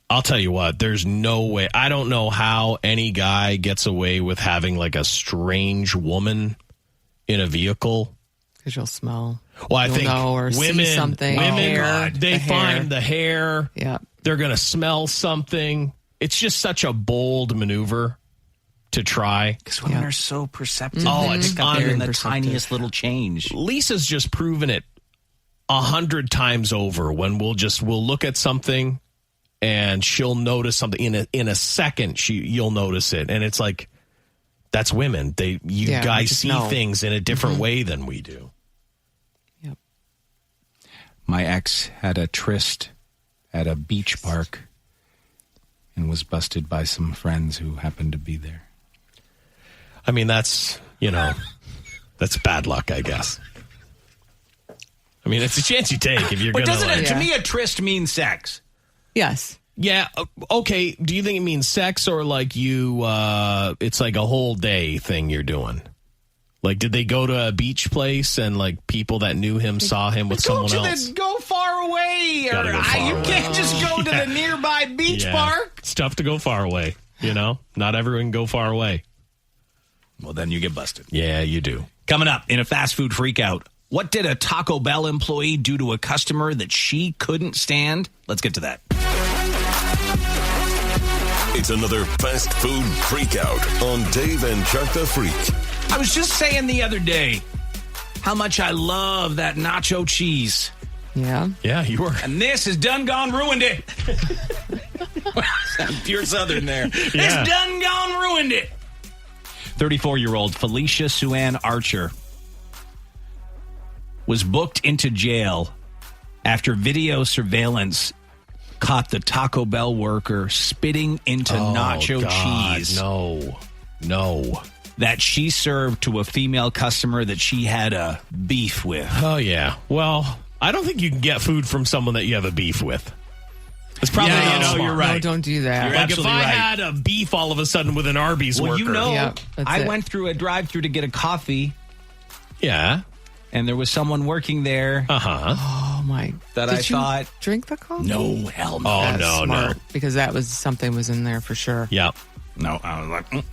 I'll tell you what, there's no way. I don't know how any guy gets away with having like a strange woman in a vehicle. Because you'll smell. Well, I You'll think know or women, see something. they find the hair. Yeah. They're going to smell something. It's just such a bold maneuver to try. Because women are so perceptive. Oh, They it's pick up in the perceptive. tiniest little change. Lisa's just proven it 100 times over when we'll look at something and she'll notice something in a second. You'll notice it, and it's like that's women. You guys see things in a different way than we do. Yep. My ex had a tryst at a beach park and was busted by some friends who happened to be there. I mean, that's that's bad luck, I guess. I mean, it's a chance you take if you're going to. But doesn't to me a tryst mean sex? Yes. Yeah. Okay. Do you think it means sex or like it's like a whole day thing you're doing? Like, did they go to a beach place and, like, people that knew him saw him with someone else? Go far away. Gotta go far you away. can't just go to the nearby beach park. It's tough to go far away, you know? Not everyone can go far away. Well, then you get busted. Yeah, you do. Coming up in a fast food freakout, what did a Taco Bell employee do to a customer that she couldn't stand? Let's get to that. It's another fast food freakout on Dave and Chuck the Freak. I was just saying the other day how much I love that nacho cheese. Yeah. Yeah, you were. And this has done gone ruined it. Pure Southern there. Yeah. It's done gone ruined it. 34-year-old Felicia Suann Archer was booked into jail after video surveillance caught the Taco Bell worker spitting into nacho cheese. No. That she served to a female customer that she had a beef with. Oh, yeah. Well, I don't think you can get food from someone that you have a beef with. It's probably not smart. You're right. No, don't do that. You're Like, if absolutely I right. had a beef all of a sudden with an Arby's worker. You know, Yeah, that's I it. went through a drive-thru to get a coffee, Yeah. and there was someone working there Uh-huh. Oh my! that Did I you thought, drink the coffee? no, hell no. Oh, That's no, smart, because that was something was in there for sure. Yeah. No, I was like,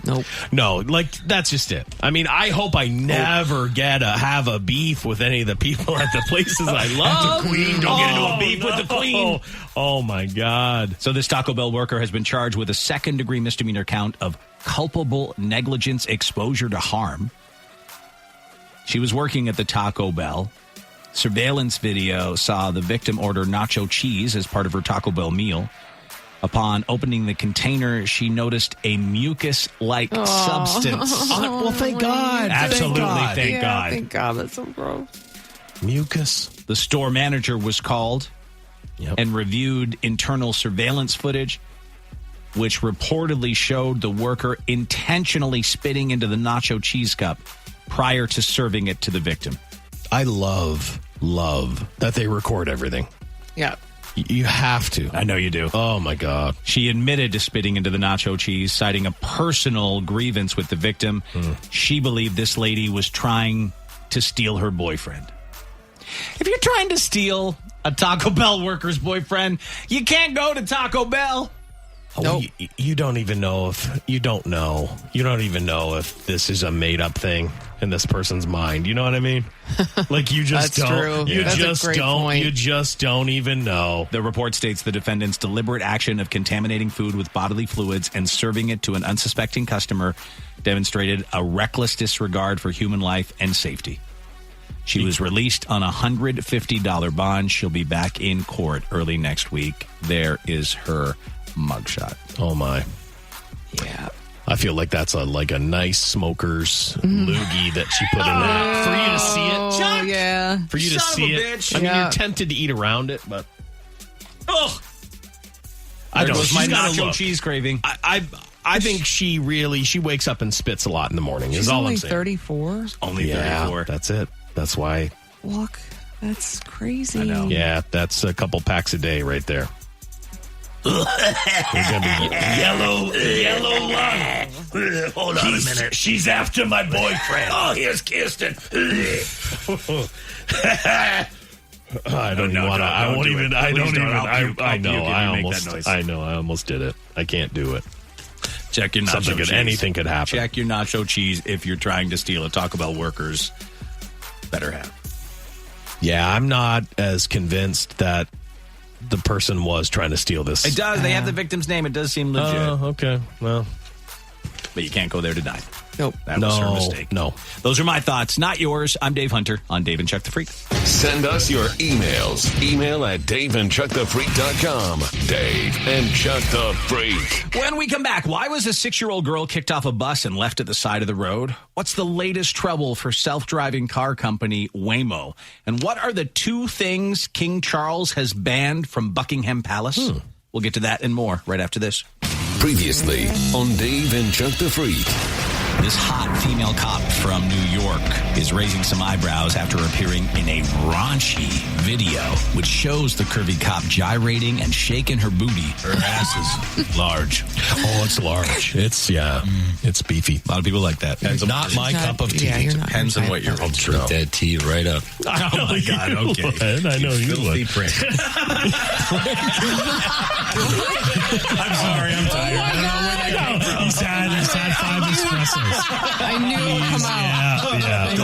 Nope. No, like, that's just it. I mean, I hope I never have a beef with any of the people at the places I love. The Queen, don't get into a beef with the Queen. Oh, my God. So this Taco Bell worker has been charged with a second-degree misdemeanor count of culpable negligence exposure to harm. She was working at the Taco Bell. Surveillance video saw the victim order nacho cheese as part of her Taco Bell meal. Upon opening the container, she noticed a mucus-like substance. Well, thank God. Absolutely, Thank God. Thank God. That's so gross. Mucus. The store manager was called and reviewed internal surveillance footage, which reportedly showed the worker intentionally spitting into the nacho cheese cup prior to serving it to the victim. I love that they record everything. Yeah. You have to. I know you do. Oh, my God. She admitted to spitting into the nacho cheese, citing a personal grievance with the victim. She believed this lady was trying to steal her boyfriend. If you're trying to steal a Taco Bell worker's boyfriend, you can't go to Taco Bell. Nope. You don't even know if you don't even know if this is a made up thing in this person's mind. You know what I mean? Like, you just That's don't. true. You That's a just great don't. point. You just don't even know. The report states the defendant's deliberate action of contaminating food with bodily fluids and serving it to an unsuspecting customer demonstrated a reckless disregard for human life and safety. She was released on a $150 bond. She'll be back in court early next week. There is her mugshot. Oh, my. Yeah. I feel like that's a nice smoker's loogie that she put in there. For you to see it. Oh, yeah. For you to Son of see a it. bitch. I mean, Yeah. you're tempted to eat around it, but Oh, I there don't. goes my She's gotta nacho look. cheese craving. I think she wakes up and spits a lot in the morning. She's is all only I'm saying. 34. Only Yeah, 34. that's it. That's why. Look, that's crazy. I know. Yeah, that's a couple packs a day right there. You're gonna be Yellow lung. Hold on a minute. She's after my boyfriend. Oh, here's Kirsten. I don't even want to. I won't even. I don't even. I know. I almost did it. I can't do it. Check your nacho Something cheese. anything could happen. Check your nacho cheese if you're trying to steal a Taco Bell worker's better half. Yeah, I'm not as convinced that the person was trying to steal this. It does. They have the victim's name. It does seem legit. Oh, okay. Well, but you can't go there to dine. Nope. That was her mistake. No. Those are my thoughts, not yours. I'm Dave Hunter on Dave and Chuck the Freak. Send us your emails. Email at daveandchuckthefreak.com. Dave and Chuck the Freak. When we come back, why was a 6-year-old girl kicked off a bus and left at the side of the road? What's the latest trouble for self-driving car company Waymo? And what are the 2 things King Charles has banned from Buckingham Palace? We'll get to that and more right after this. Previously on Dave and Chuck the Freak. This hot female cop from New York is raising some eyebrows after appearing in a raunchy video, which shows the curvy cop gyrating and shaking her booty. Her ass is large. Oh, it's large. It's beefy. A lot of people like that. Not my cup of tea. It depends on what you're into. Drink that tea right up. Oh my God, okay. I know you would. Prick. I'm sorry, I'm tired. I don't know where that came from. He's had 5 espressos. I knew it would come out. Yeah.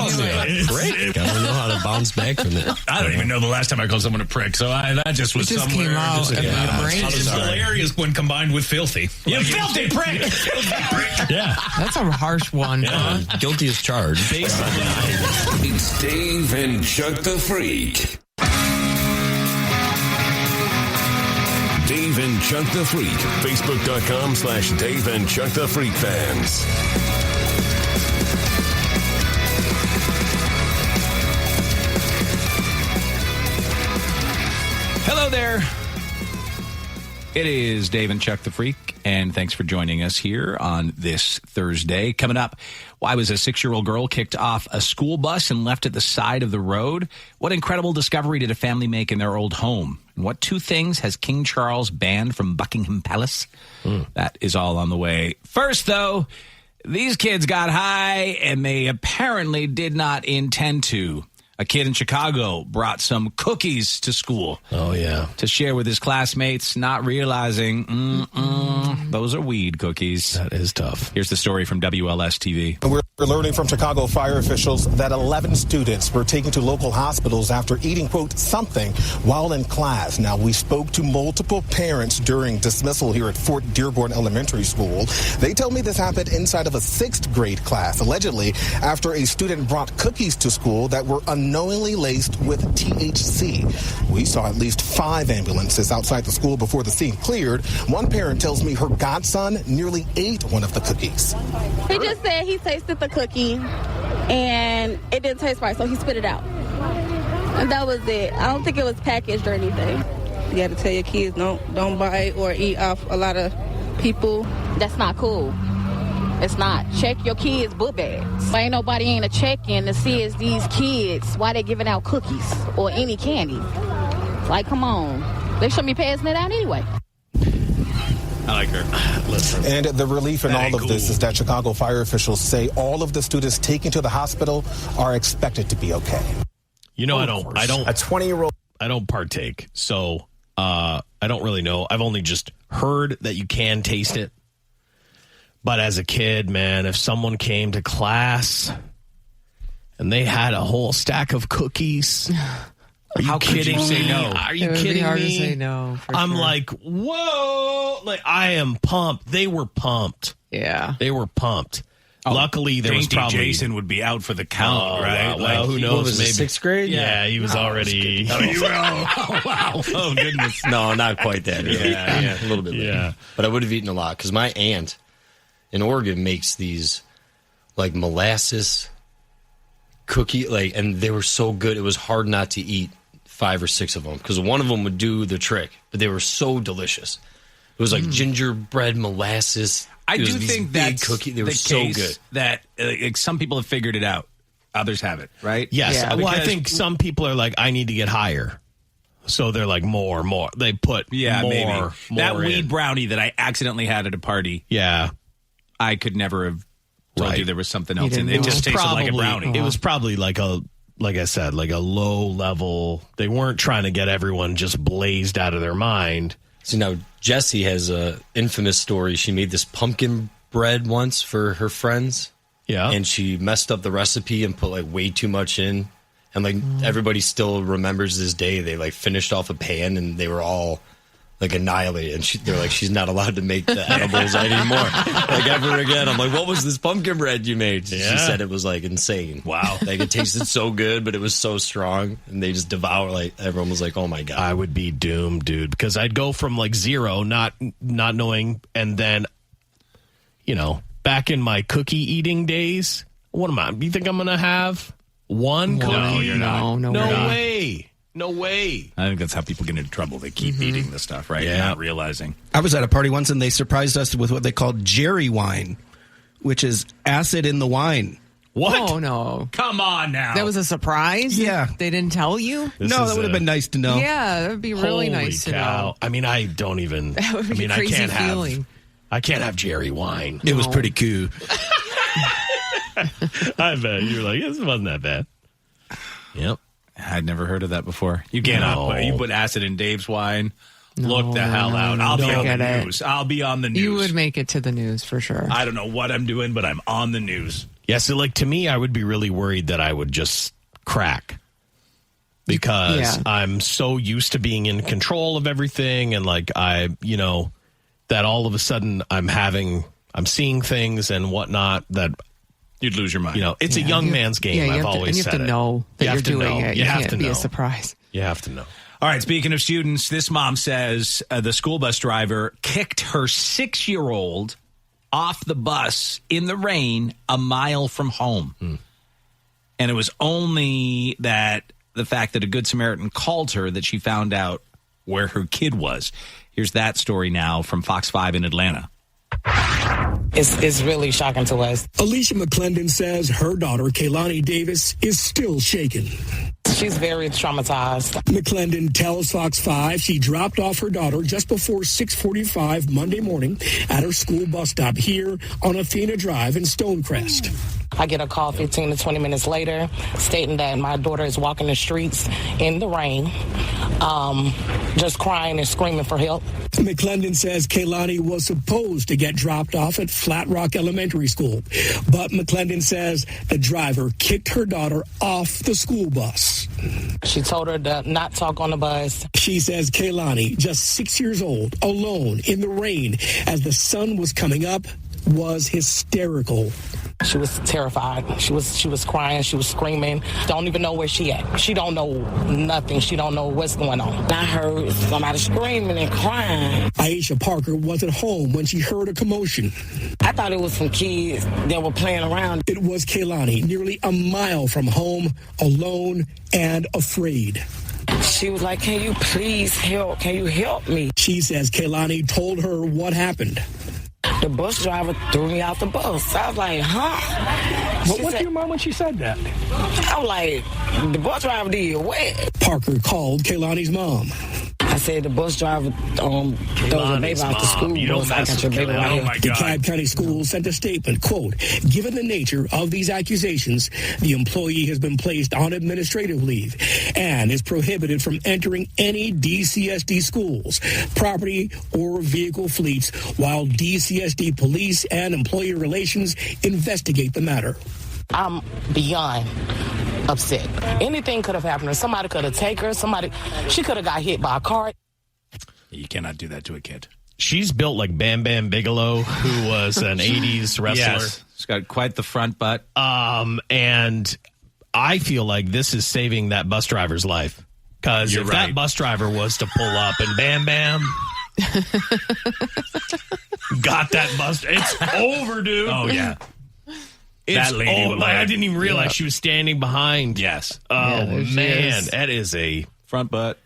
Gotta know how to bounce back from it. I don't even know the last time I called someone a prick, so that just was It just somewhere. came out of my brain. It's hilarious when combined with filthy. You filthy prick! Yeah. That's a harsh one. Yeah. Guilty as charged. It's Dave and Chuck the Freak. Dave and Chuck the Freak. Facebook.com/Dave and Chuck the Freak fans. Hello there. It is Dave and Chuck the Freak, and thanks for joining us here on this Thursday. Coming up, why was a 6-year-old girl kicked off a school bus and left at the side of the road? What incredible discovery did a family make in their old home? And what 2 things has King Charles banned from Buckingham Palace? That is all on the way. First, though, these kids got high, and they apparently did not intend to. A kid in Chicago brought some cookies to school. Oh, yeah. To share with his classmates, not realizing, those are weed cookies. That is tough. Here's the story from WLS-TV. We're learning from Chicago fire officials that 11 students were taken to local hospitals after eating, quote, something while in class. Now, we spoke to multiple parents during dismissal here at Fort Dearborn Elementary School. They tell me this happened inside of a 6th grade class, allegedly after a student brought cookies to school that were unknowingly laced with THC. We saw at least 5 ambulances outside the school before the scene cleared. One parent tells me her godson nearly ate one of the cookies. He just said he tasted the cookie and it didn't taste right, so he spit it out. And that was it. I don't think it was packaged or anything. You got to tell your kids don't buy or eat off a lot of people. That's not cool. It's not. Check your kids' book bags. Ain't nobody ain't a check-in to see is these kids, why they giving out cookies or any candy. Like, come on. They shouldn't be passing it out anyway. I like her. Listen. And the relief in all of this is that Chicago fire officials say all of the students taken to the hospital are expected to be okay. You know, I don't. A 20-year-old. I don't partake, so I don't really know. I've only just heard that you can taste it. But as a kid, man, if someone came to class and they had a whole stack of cookies, are you kidding me? Say no? Are you It would be kidding hard me? to say no, for I'm sure. like, whoa! Like, I am pumped. They were pumped. Yeah, they were pumped. Luckily, there was Dainty probably Jason would be out for the count, right? Well, who knows? What was it, maybe 6th grade? Yeah, he was already. Oh, wow! Oh, goodness! No, not quite that. Yeah, a little bit. Later. Yeah, but I would have eaten a lot because my aunt in Oregon makes these like molasses cookie, like, and they were so good it was hard not to eat 5 or 6 of them because one of them would do the trick, but they were so delicious. It was like gingerbread molasses. I do think that's cookie. They were the so case good. That like, some people have figured it out, others haven't. Right? Yes. Yeah, well, I because- think some people are like, I need to get higher. So they're like, more. They put maybe more that in. weed brownie that I accidentally had at a party. Yeah. I could never have told Right. you there was something else in didn't it. It know. just tasted like a brownie. It was probably like I said, like a low level. They weren't trying to get everyone just blazed out of their mind. So now Jessie has a infamous story. She made this pumpkin bread once for her friends. Yeah. And she messed up the recipe and put like way too much in. And like everybody still remembers this day. They like finished off a pan and they were all like annihilated. And they're like, she's not allowed to make the edibles anymore. Like ever again. I'm like, what was this pumpkin bread you made? She said it was like insane. Wow. Like it tasted so good, but it was so strong. And they just devour, like everyone was like, oh my God. I would be doomed, dude, because I'd go from like 0, not knowing, and then, you know, back in my cookie eating days, what am I? You think I'm going to have one cookie? No, you're not. No you're not. way. No way. I think that's how people get into trouble. They keep eating the stuff, right? Yeah. Not realizing. I was at a party once and they surprised us with what they called Jerry wine, which is acid in the wine. What? Oh, no. Come on now. That was a surprise? Yeah. They didn't tell you? No, that would have been nice to know. Yeah, that would be really nice to know. I mean, I don't even. That would be a crazy feeling. I can't have Jerry wine. It was pretty cool. I bet you were like, this wasn't that bad. Yep. I'd never heard of that before. You cannot you put acid in Dave's wine. Look the hell out. no, I'll be on the it. news. I'll be on the news. You would make it to the news for sure. I don't know what I'm doing, but I'm on the news. Yeah, so like to me, I would be really worried that I would just crack because I'm so used to being in control of everything. And like that all of a sudden I'm seeing things and whatnot that you'd lose your mind. It's a young man's game. I've always said you have to know that you're doing it. You You have can't to be know. a surprise. You have to know. All right, speaking of students, this mom says the school bus driver kicked her 6-year-old off the bus in the rain a mile from home. And it was only the fact that a Good Samaritan called her that she found out where her kid was. Here's that story now from Fox 5 in Atlanta. It's really shocking to us. Alicia McClendon says her daughter, Kaylani Davis, is still shaken. She's very traumatized. McClendon tells Fox 5 she dropped off her daughter just before 6:45 Monday morning at her school bus stop here on Athena Drive in Stonecrest. I get a call 15 to 20 minutes later stating that my daughter is walking the streets in the rain, just crying and screaming for help. McClendon says Kaylani was supposed to get dropped off at Flat Rock Elementary School, but McClendon says the driver kicked her daughter off the school bus. She told her to not talk on the bus. She says Kaylani, just 6 years old, alone in the rain as the sun was coming up, was hysterical. She was terrified. She was crying. She was screaming. Don't even know where she at. She don't know nothing. She don't know what's going on. I heard somebody screaming and crying. Aisha Parker wasn't home when she heard a commotion. I thought it was some kids that were playing around. It was Kaylani, nearly a mile from home, alone and afraid. She was like, can you please help? Can you help me? She says Kaylani told her what happened. The bus driver threw me out the bus. I was like, huh? What did your mom when she said that? I was like, the bus driver did what? Parker called Kaylani's mom. I said the bus driver throws a baby out the school bus. I got your baby right here. DeKalb County Schools sent a statement, quote, given the nature of these accusations, the employee has been placed on administrative leave and is prohibited from entering any DCSD schools, property, or vehicle fleets while DCSD police and employee relations investigate the matter. I'm beyond upset. Anything could have happened to her. Somebody could have taken her. She could have got hit by a car. You cannot do that to a kid. She's built like Bam Bam Bigelow, who was an 80s wrestler. Yes. She's got quite the front butt. And I feel like this is saving that bus driver's life. Because if that bus driver was to pull up and Bam Bam got that bus, it's over, dude. Oh, yeah. It's I didn't even realize she was standing behind. Yes. Oh, man. That is a front butt.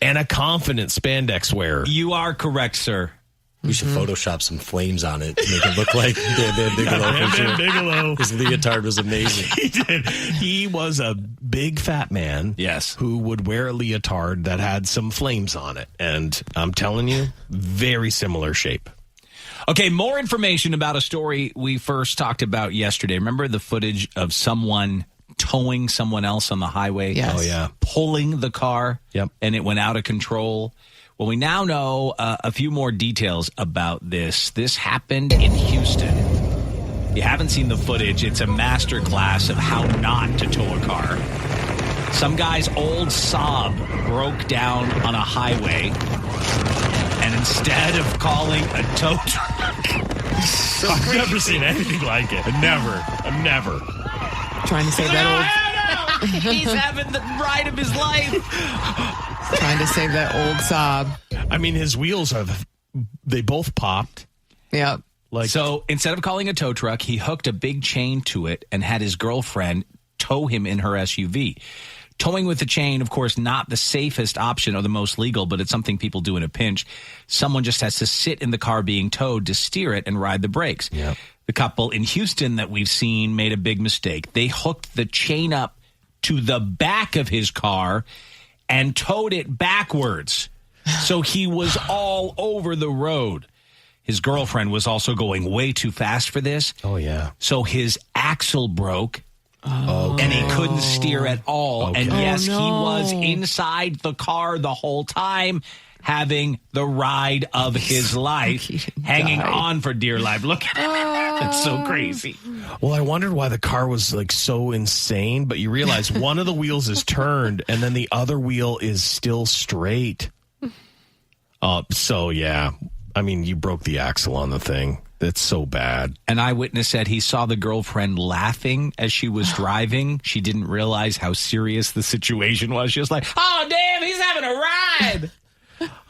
And a confident spandex wearer. You are correct, sir. We should Photoshop some flames on it to make it look like Bam Bam Bigelow. Bam Bam Bigelow. His leotard was amazing. He did. He was a big fat man. Yes. Who would wear a leotard that had some flames on it. And I'm telling you, very similar shape. Okay, more information about a story we first talked about yesterday. Remember the footage of someone towing someone else on the highway? Yes. Oh, yeah. Pulling the car. Yep. And it went out of control. Well, we now know a few more details about this. This happened in Houston. If you haven't seen the footage, it's a master class of how not to tow a car. Some guy's old Saab broke down on a highway. And instead of calling a tow truck... I've never seen anything like it. I've never. Trying to save that old... He's having the ride of his life. Trying to save that old Saab. I mean, his wheels they both popped. Yep. So instead of calling a tow truck, he hooked a big chain to it and had his girlfriend tow him in her SUV. Towing with a chain, of course, not the safest option or the most legal, but it's something people do in a pinch. Someone just has to sit in the car being towed to steer it and ride the brakes. Yep. The couple in Houston that we've seen made a big mistake. They hooked the chain up to the back of his car and towed it backwards. So he was all over the road. His girlfriend was also going way too fast for this. Oh, yeah. So his axle broke. And he couldn't steer at all. Okay. And yes, Oh, no. he was inside the car the whole time, having the ride of his life, hanging on for dear life. Look at it. It's so crazy. Well, I wondered why the car was like so insane, but you realize one of the wheels is turned and then the other wheel is still straight. So, yeah. I mean, you broke the axle on the thing. That's so bad. An eyewitness said he saw the girlfriend laughing as she was driving. She didn't realize how serious the situation was. She was like, oh, damn, he's having a ride.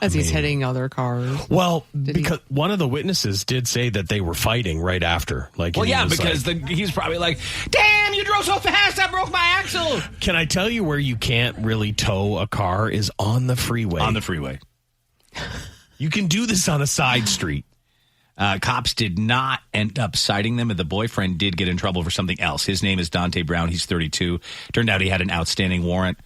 As he's hitting other cars. Well, because one of the witnesses did say that they were fighting right after. Like, Well, he yeah, was because like, he's probably like, damn, you drove so fast, I broke my axle. Can I tell you where you can't really tow a car is on the freeway. On the freeway. You can do this on a side street. Cops did not end up citing them, and the boyfriend did get in trouble for something else. His name is Dante Brown. He's 32. Turned out he had an outstanding warrant,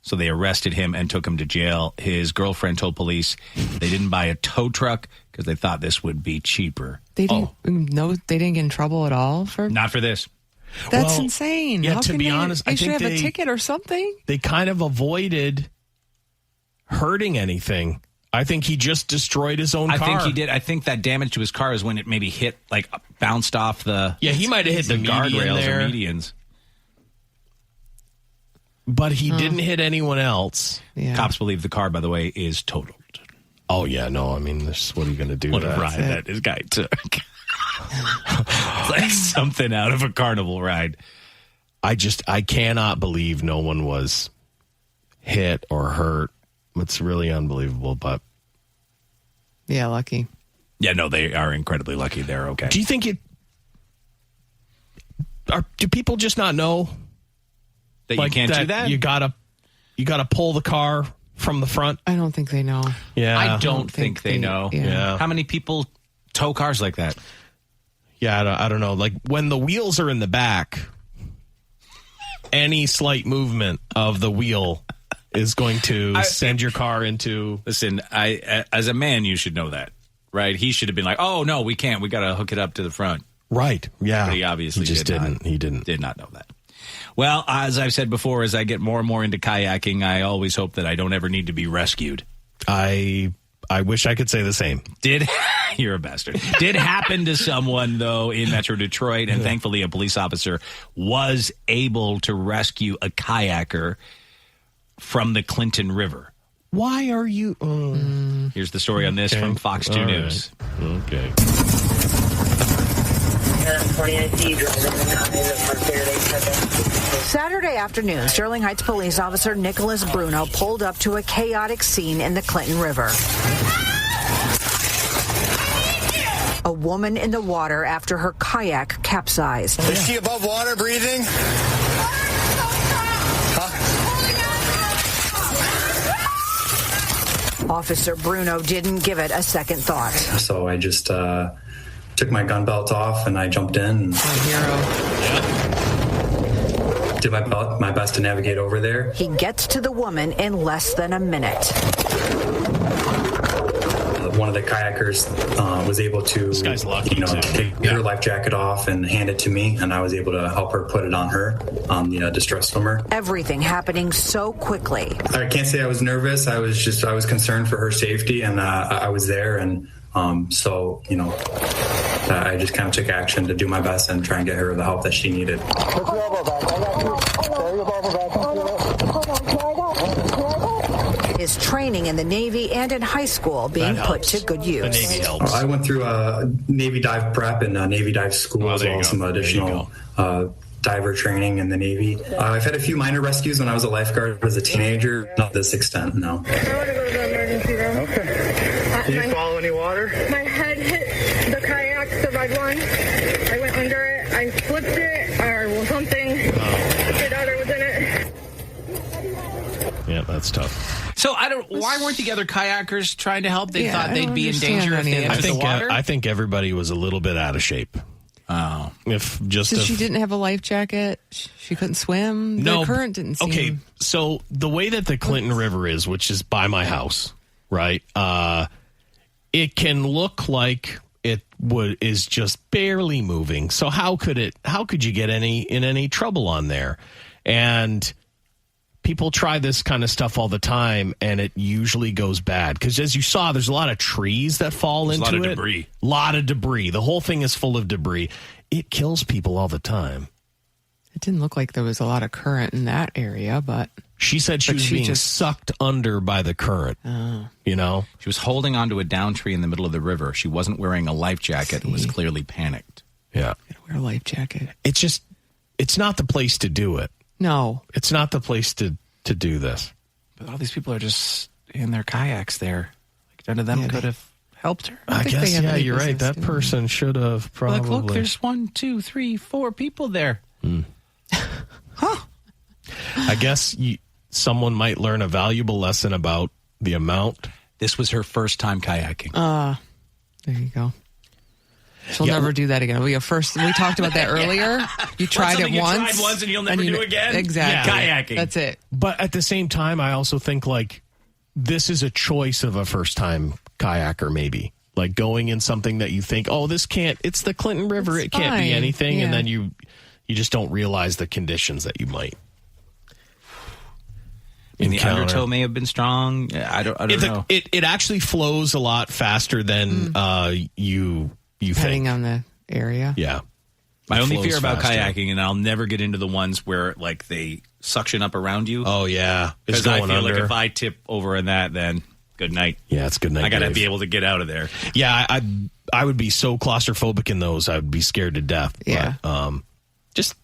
so they arrested him and took him to jail. His girlfriend told police they didn't buy a tow truck because they thought this would be cheaper. They didn't. No, they didn't get in trouble at all for. Not for this. That's insane. Yeah, How to can be they, honest, they I should think have a ticket or something. They kind of avoided hurting anything. I think he just destroyed his own car. I think he did. I think that damage to his car is when it maybe hit, like, bounced off the. Yeah, he might have hit the guardrails there. or medians. But he didn't hit anyone else. Yeah. Cops believe the car, by the way, is totaled. Oh, yeah, no, I mean, what are you going to do? What a ride that this guy took. It's like something out of a carnival ride. I cannot believe no one was hit or hurt. It's really unbelievable, but. Yeah, lucky. Yeah, no, they are incredibly lucky. They're okay. Do you think do people just not know that you can't do that? You gotta pull the car from the front? I don't think they know. Yeah. I don't think they know. Yeah. How many people tow cars like that? Yeah, I don't know. Like, when the wheels are in the back, any slight movement of the wheel is going to send your car into... Listen, as a man, you should know that, right? He should have been like, oh, no, we can't. We got to hook it up to the front. Right, yeah. But he obviously didn't. He did not know that. Well, as I've said before, as I get more and more into kayaking, I always hope that I don't ever need to be rescued. I wish I could say the same. You're a bastard. Did happen to someone, though, in Metro Detroit, and thankfully a police officer was able to rescue a kayaker from the Clinton River. Why are you... Here's the story on this from Fox 2 News. Right. Okay. Saturday afternoon, Sterling Heights police officer Nicholas Bruno pulled up to a chaotic scene in the Clinton River. A woman in the water after her kayak capsized. Is she above water breathing? Officer Bruno didn't give it a second thought. So I just took my gun belt off and I jumped in. Did my best to navigate over there. He gets to the woman in less than a minute. One of the kayakers was able to, this guy's lucky, take her life jacket off and hand it to me, and I was able to help her put it on her, the distress swimmer. Everything happening so quickly. I can't say I was nervous. I was concerned for her safety, and I was there, and I just kind of took action to do my best and try and get her the help that she needed. His training in the Navy and in high school being put to good use. The Navy helps. I went through Navy dive prep and Navy dive school, as well as some additional diver training in the Navy. I've had a few minor rescues when I was a lifeguard as a teenager. Not this extent, no. I want to go to the emergency room. Okay. Did you follow any water? My head hit the kayak, the red one. I went under it. I flipped it or something. My daughter was in it. Yeah, that's tough. So why weren't the other kayakers trying to help? They thought they'd be in danger if they entered the water? I think everybody was a little bit out of shape. Oh. She didn't have a life jacket. She couldn't swim. The current didn't seem... Okay, so the way that the Clinton River is, which is by my house, right? It can look like it is just barely moving. So how could you get in any trouble on there? And people try this kind of stuff all the time, and it usually goes bad. Because as you saw, there's a lot of trees that fall into it. A lot of debris. The whole thing is full of debris. It kills people all the time. It didn't look like there was a lot of current in that area, but... She said she was being sucked under by the current. You know? She was holding onto a down tree in the middle of the river. She wasn't wearing a life jacket and was clearly panicked. Yeah. Gotta wear a life jacket. It's not the place to do it. No. It's not the place to do this. But all these people are just in their kayaks there. Like, none of them could have helped her. I guess, you're right. That person should have probably... Look, there's 1, 2, 3, 4 people there. Huh. I guess someone might learn a valuable lesson about the amount. This was her first time kayaking. There you go. She'll never do that again. We talked about that earlier. You tried it once. Tried once and you'll never do again? Exactly. Yeah. Kayaking. That's it. But at the same time, I also think, like, this is a choice of a first-time kayaker, maybe. Like, going in something that you think, it's the Clinton River. It can't be anything. Yeah. And then you just don't realize the conditions that you might and the undertow may have been strong. I don't know. It actually flows a lot faster than you depending think. on the area. Yeah. My only fear about kayaking, and I'll never get into the ones where like they suction up around you. Oh yeah, because I feel like if I tip over in that, then good night. Yeah, it's good night. I got to be able to get out of there. Yeah, I would be so claustrophobic in those. I would be scared to death. Yeah. But, just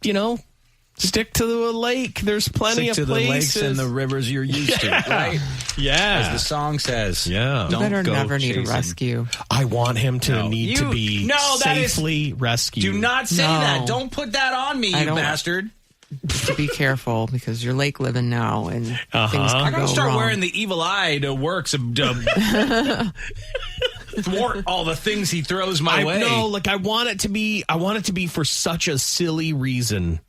stick to the lake. There's plenty of places. The lakes and the rivers you're used to, right? Yeah. As the song says. Yeah. You better never need a rescue. I want him to need to be safely rescued. Do not say that. Don't put that on me, you bastard. To be careful because you're lake living now and things can go I gotta start wrong. wearing the evil eye to work some thwart all the things he throws my way. No, like I want it to be for such a silly reason.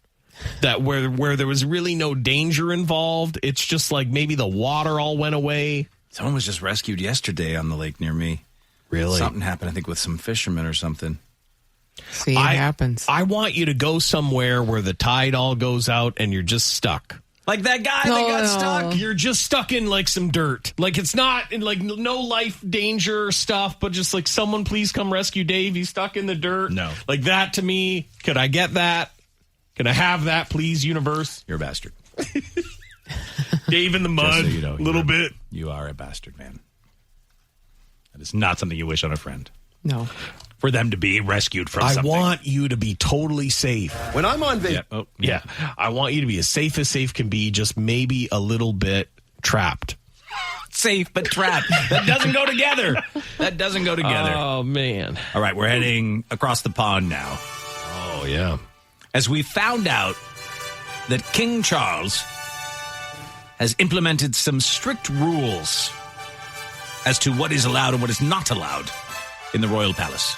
That where there was really no danger involved. It's just like maybe the water all went away. Someone was just rescued yesterday on the lake near me. Really? Something happened, I think, with some fishermen or something. See, it happens. I want you to go somewhere where the tide all goes out and you're just stuck. Like that guy that got stuck. You're just stuck in like some dirt. Like it's not in like no life danger stuff, but just like someone please come rescue Dave. He's stuck in the dirt. No. Like that to me. Could I get that? Can I have that, please, universe? You're a bastard. Dave in the mud, so you know, a little bit. You are a bastard, man. That is not something you wish on a friend. No. For them to be rescued from something. I want you to be totally safe. When I'm on vacation. Yeah. I want you to be as safe can be, just maybe a little bit trapped. Safe but trapped. That doesn't go together. Oh, man. All right, we're heading across the pond now. Oh, yeah. As we found out that King Charles has implemented some strict rules as to what is allowed and what is not allowed in the royal palace.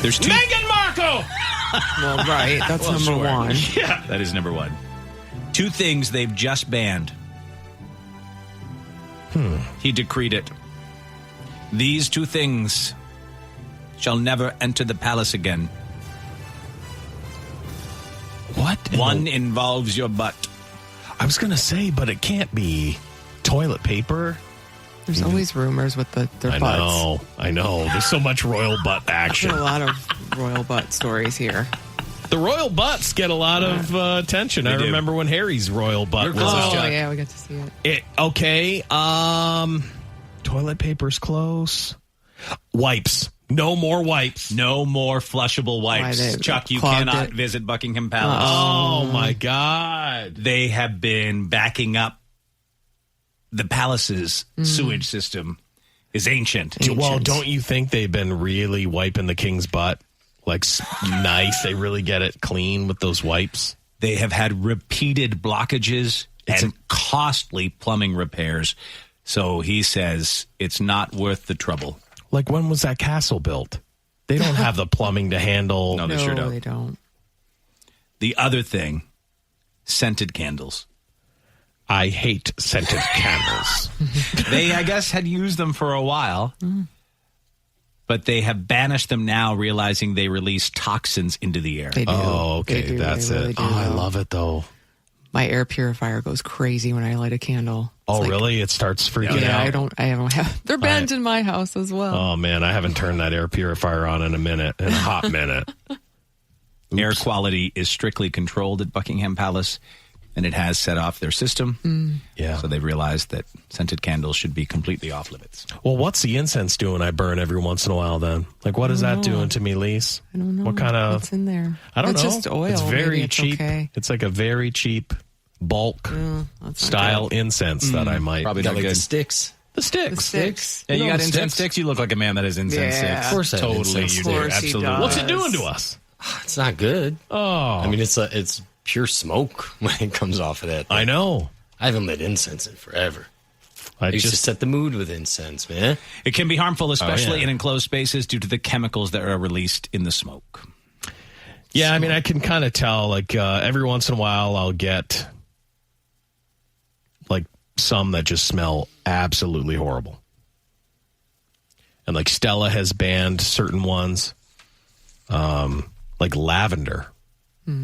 There's two. Meghan Markle! Well, right. That's number one. Yeah, that is number one. 2 things they've just banned. He decreed it. These 2 things shall never enter the palace again. What? One involves your butt. I was going to say, but it can't be toilet paper. There's always rumors with their butts. I know. There's so much royal butt action. There's a lot of royal butt stories here. The royal butts get a lot of attention. I remember when Harry's royal butt was. Yeah, we got to see it. Okay. Toilet paper's close. Wipes. No more wipes. No more flushable wipes. Chuck, you cannot visit Buckingham Palace. Oh, my God. They have been backing up the palace's sewage system is ancient. Well, don't you think they've been really wiping the king's butt? Like, nice. They really get it clean with those wipes. They have had repeated blockages and costly plumbing repairs. So he says it's not worth the trouble. Like, when was that castle built? They don't have the plumbing to handle. No, they sure don't. They don't. The other thing, scented candles. I hate scented candles. They, I guess, had used them for a while, but they have banished them now, realizing they release toxins into the air. They do. Oh, okay. They do. That's They it. really do, I though. love it, though. My air purifier goes crazy when I light a candle. Oh, really? It starts freaking out? I don't have. They're banned in my house as well. Oh, man. I haven't turned that air purifier on in a hot minute. Air quality is strictly controlled at Buckingham Palace, and it has set off their system. Yeah. So they've realized that scented candles should be completely off limits. Well, what's the incense doing I burn every once in a while then? Like, what is that doing to me, Lise? I don't know. What kind of... What's in there? I don't know. It's just oil. It's very Maybe it's cheap. okay. It's like a very cheap bulk style incense that I might... Probably got not like good. the sticks. The sticks. The sticks. Yeah, you know got the incense sticks? You look like a man that has incense sticks. Of course I have Totally, incense you sticks. do. Of course he Absolutely. does. What's it doing to us? It's not good. Oh. I mean, it's pure smoke when it comes off of that thing. I know. I haven't lit incense in forever. I used to just... set the mood with incense, man. It can be harmful, especially yeah. in enclosed spaces, due to the chemicals that are released in the smoke. Yeah, I mean, I can kind of tell, like, every once in a while I'll get, like, some that just smell absolutely horrible. And, like, Stella has banned certain ones, like lavender.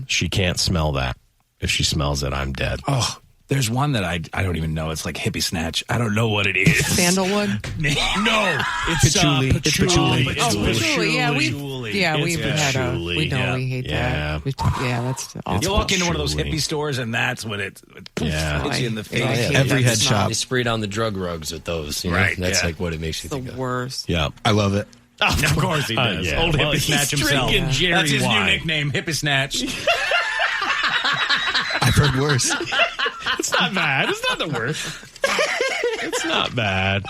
She can't smell that. If she smells it, I'm dead. Oh, there's one that I don't even know. It's like hippie snatch. I don't know what it is. Sandalwood? No, it's patchouli. It's patchouli. Oh, patchouli. Yeah, we've had a. We know Yeah. we hate Yeah. that. That's awful. You walk into one of those patchouli. hippie stores, and that's when it poof, Yeah. hits you in the face. Every head shop. They spray down the drug rugs with those. You know? Right, That's yeah. like what it makes you The think of. worst. Yeah. I love it. Of course he does. Yeah. Old Well, hippie he's snatch himself. drinking Jerry That's his wine. new nickname, hippie snatch. I've heard worse. It's not bad. It's not the worst. It's not bad.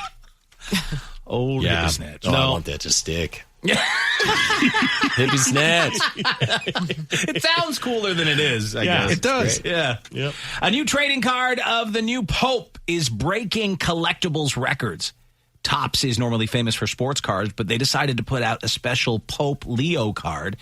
Old Yeah. hippie snatch. Oh, I want that to stick. Hippie snatch. It sounds cooler than it is, I Yeah, guess. it does. Yeah. Yep. A new trading card of the new Pope is breaking collectibles records. Topps is normally famous for sports cards, but they decided to put out a special Pope Leo card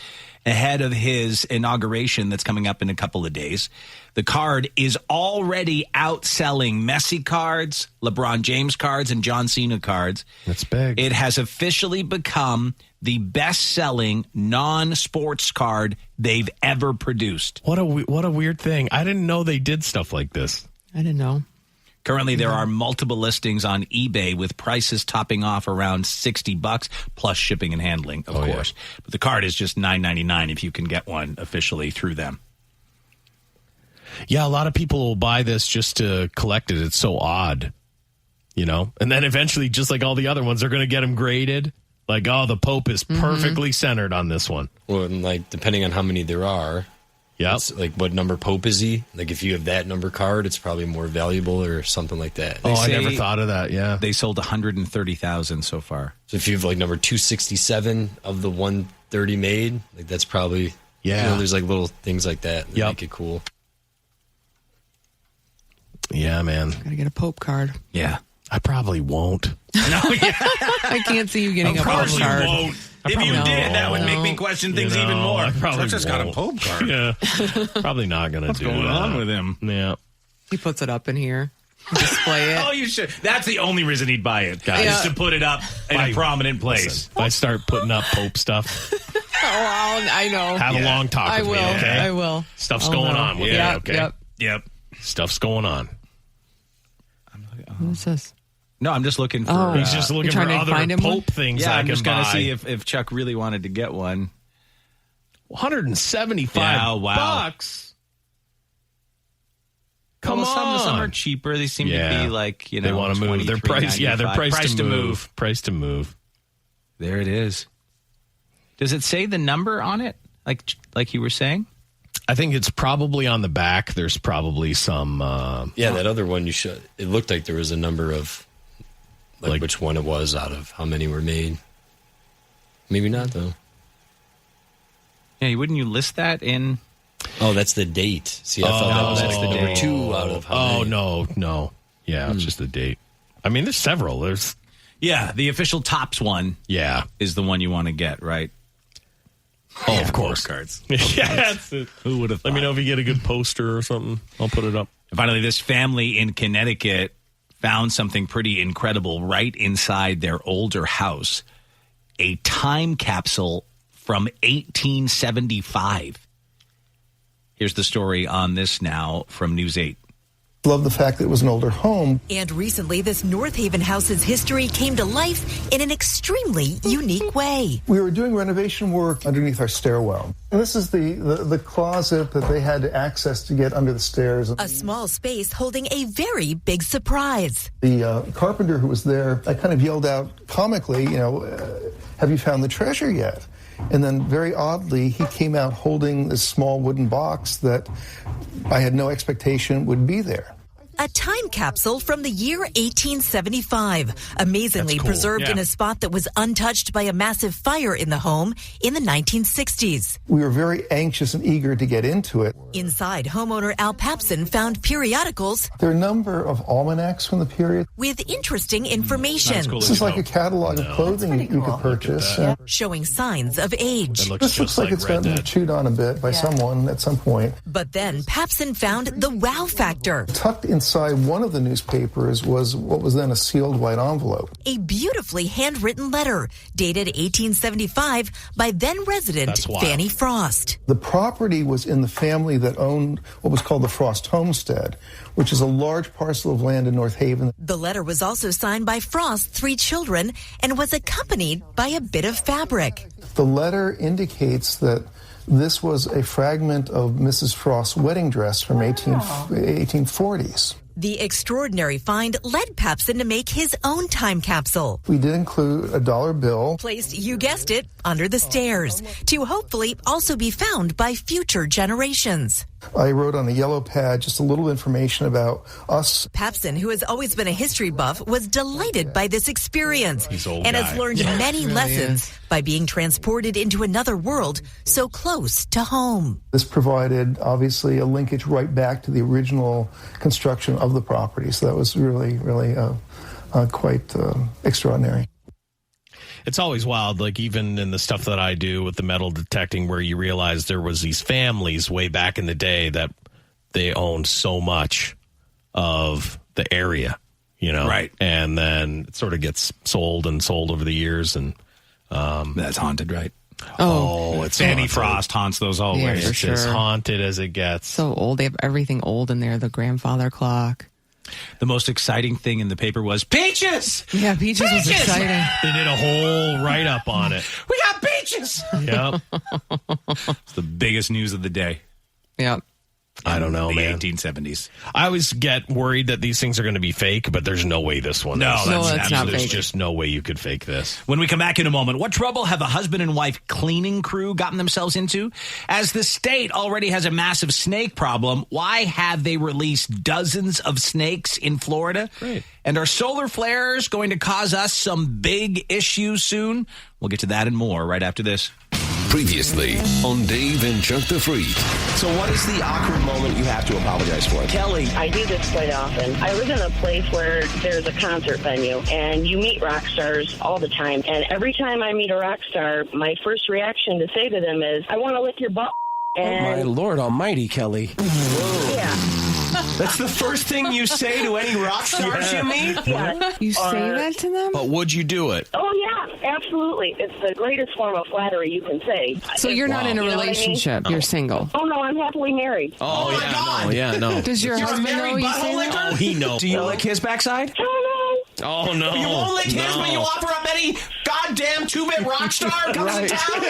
ahead of his inauguration that's coming up in a couple of days. The card is already outselling Messi cards, LeBron James cards, and John Cena cards. That's big. It has officially become the best-selling non-sports card they've ever produced. What a weird thing. I didn't know they did stuff like this. I didn't know. Currently, there are multiple listings on eBay with prices topping off around $60 plus shipping and handling, of course. Yeah. But the card is just $9.99 if you can get one officially through them. Yeah, a lot of people will buy this just to collect it. It's so odd, you know? And then eventually, just like all the other ones, they're going to get them graded. Like, oh, the Pope is perfectly centered on this one. Well, and like, depending on how many there are. Yeah. Like, what number Pope is he? Like, if you have that number card, it's probably more valuable or something like that. Oh, I never thought of that, yeah. They sold 130,000 so far. So if you have, like, number 267 of the 130 made, like, that's probably... Yeah. You know, there's, like, little things like that make it cool. Yeah, man. Gotta get a Pope card. Yeah. I probably won't. No, yeah. I can't see you getting a Pope course you card. won't. If you did, that would make me question things even more. I probably just got a Pope card. Yeah. Probably not going to do that. What's going on with him? Yeah. He puts it up in here. Display it. Oh, you should. That's the only reason he'd buy it, guys. Yeah. Is to put it up in a prominent place. Listen, if I start putting up Pope stuff, I know. have a long talk I with will. me, okay? I will. Stuff's I'll going know. on with Yep, me, okay? Yep. Stuff's going on. What's this? No, I'm just looking for... Oh. He's just looking for trying to other find him Pope one? things Yeah, I I'm can just going to buy. see if Chuck really wanted to get one. $175 Yeah, wow. bucks. Come Well, on. some are cheaper. They seem to be like, you know, they want to move. Their price, yeah, their price to $23.95. move. Price to move. There it is. Does it say the number on it? Like you were saying? I think it's probably on the back. There's probably some. That other one you should. It looked like there was a number of like which one it was out of how many were made. Maybe not though. Yeah, wouldn't you list that in? Oh, that's the date. See, I thought that was that's the number date. 2 out of how many? No. Yeah, it's just the date. I mean, there's several. Yeah, the official tops one. Yeah, is the one you want to get, right? Oh, of course. Cards. Yeah, that's it. Who would have? Let me know if you get a good poster or something. I'll put it up. And finally, this family in Connecticut found something pretty incredible right inside their older house: a time capsule from 1875. Here's the story on this now from News 8. Love the fact that it was an older home. And recently, this North Haven house's history came to life in an extremely unique way. We were doing renovation work underneath our stairwell. And this is the closet that they had to access to get under the stairs. A small space holding a very big surprise. The carpenter who was there, I kind of yelled out comically, have you found the treasure yet? And then very oddly, he came out holding this small wooden box that I had no expectation would be there. A time capsule from the year 1875, amazingly That's cool. preserved in a spot that was untouched by a massive fire in the home in the 1960s. We were very anxious and eager to get into it. Inside, homeowner Al Papson found periodicals There are a number of almanacs from the period. with interesting information. This is like a catalog of clothing you could purchase. Showing signs of age. This looks like it's gotten chewed on a bit by someone at some point. But then Papson found the wow factor. Tucked inside one of the newspapers was what was then a sealed white envelope. A beautifully handwritten letter dated 1875 by then resident Fanny Frost. The property was in the family that owned what was called the Frost Homestead, which is a large parcel of land in North Haven. The letter was also signed by Frost's 3 children and was accompanied by a bit of fabric. The letter indicates that this was a fragment of Mrs. Frost's wedding dress from 1840s. The extraordinary find led Papson to make his own time capsule. We did include a dollar bill. Placed, you guessed it, under the stairs, to hopefully also be found by future generations. I wrote on a yellow pad just a little information about us. Papson, who has always been a history buff, was delighted by this experience and has learned many lessons by being transported into another world so close to home. This provided, obviously, a linkage right back to the original construction of the property. So that was really, really quite extraordinary. It's always wild, like even in the stuff that I do with the metal detecting, where you realize there was these families way back in the day that they owned so much of the area, Right. And then it sort of gets sold over the years, and that's haunted, right? Oh, it's Fanny haunted. Frost haunts those always. Yeah, for It's sure. as haunted as it gets. So old. They have everything old in there. The grandfather clock. The most exciting thing in the paper was peaches. Yeah, peaches was exciting. They did a whole write-up on it. We got peaches. Yep. It's the biggest news of the day. Yep. I don't know, the man. 1870s. I always get worried that these things are going to be fake, but there's no way this one No, is. that's not There's fake. just no way you could fake this. When we come back in a moment, what trouble have a husband and wife cleaning crew gotten themselves into? As the state already has a massive snake problem, why have they released dozens of snakes in Florida? Great. And are solar flares going to cause us some big issues soon? We'll get to that and more right after this. Previously on Dave and Chuck the Freak. So what is the awkward moment you have to apologize for? Kelly, I do this quite often. I live in a place where there's a concert venue, and you meet rock stars all the time. And every time I meet a rock star, my first reaction to say to them is, I want to lick your butt. And Oh, my Lord almighty, Kelly. Whoa. Yeah. That's the first thing you say to any rock stars you meet? Yeah. You say that to them? But would you do it? Oh, yeah, absolutely. It's the greatest form of flattery you can say. So you're not in a You know what I mean? relationship. You're single. Oh, no, I'm happily married. No. Does your husband know you say that? Oh, he knows. Do you lick his backside? Oh, no. You won't lick his, but you offer up any goddamn 2-bit rock star comes to town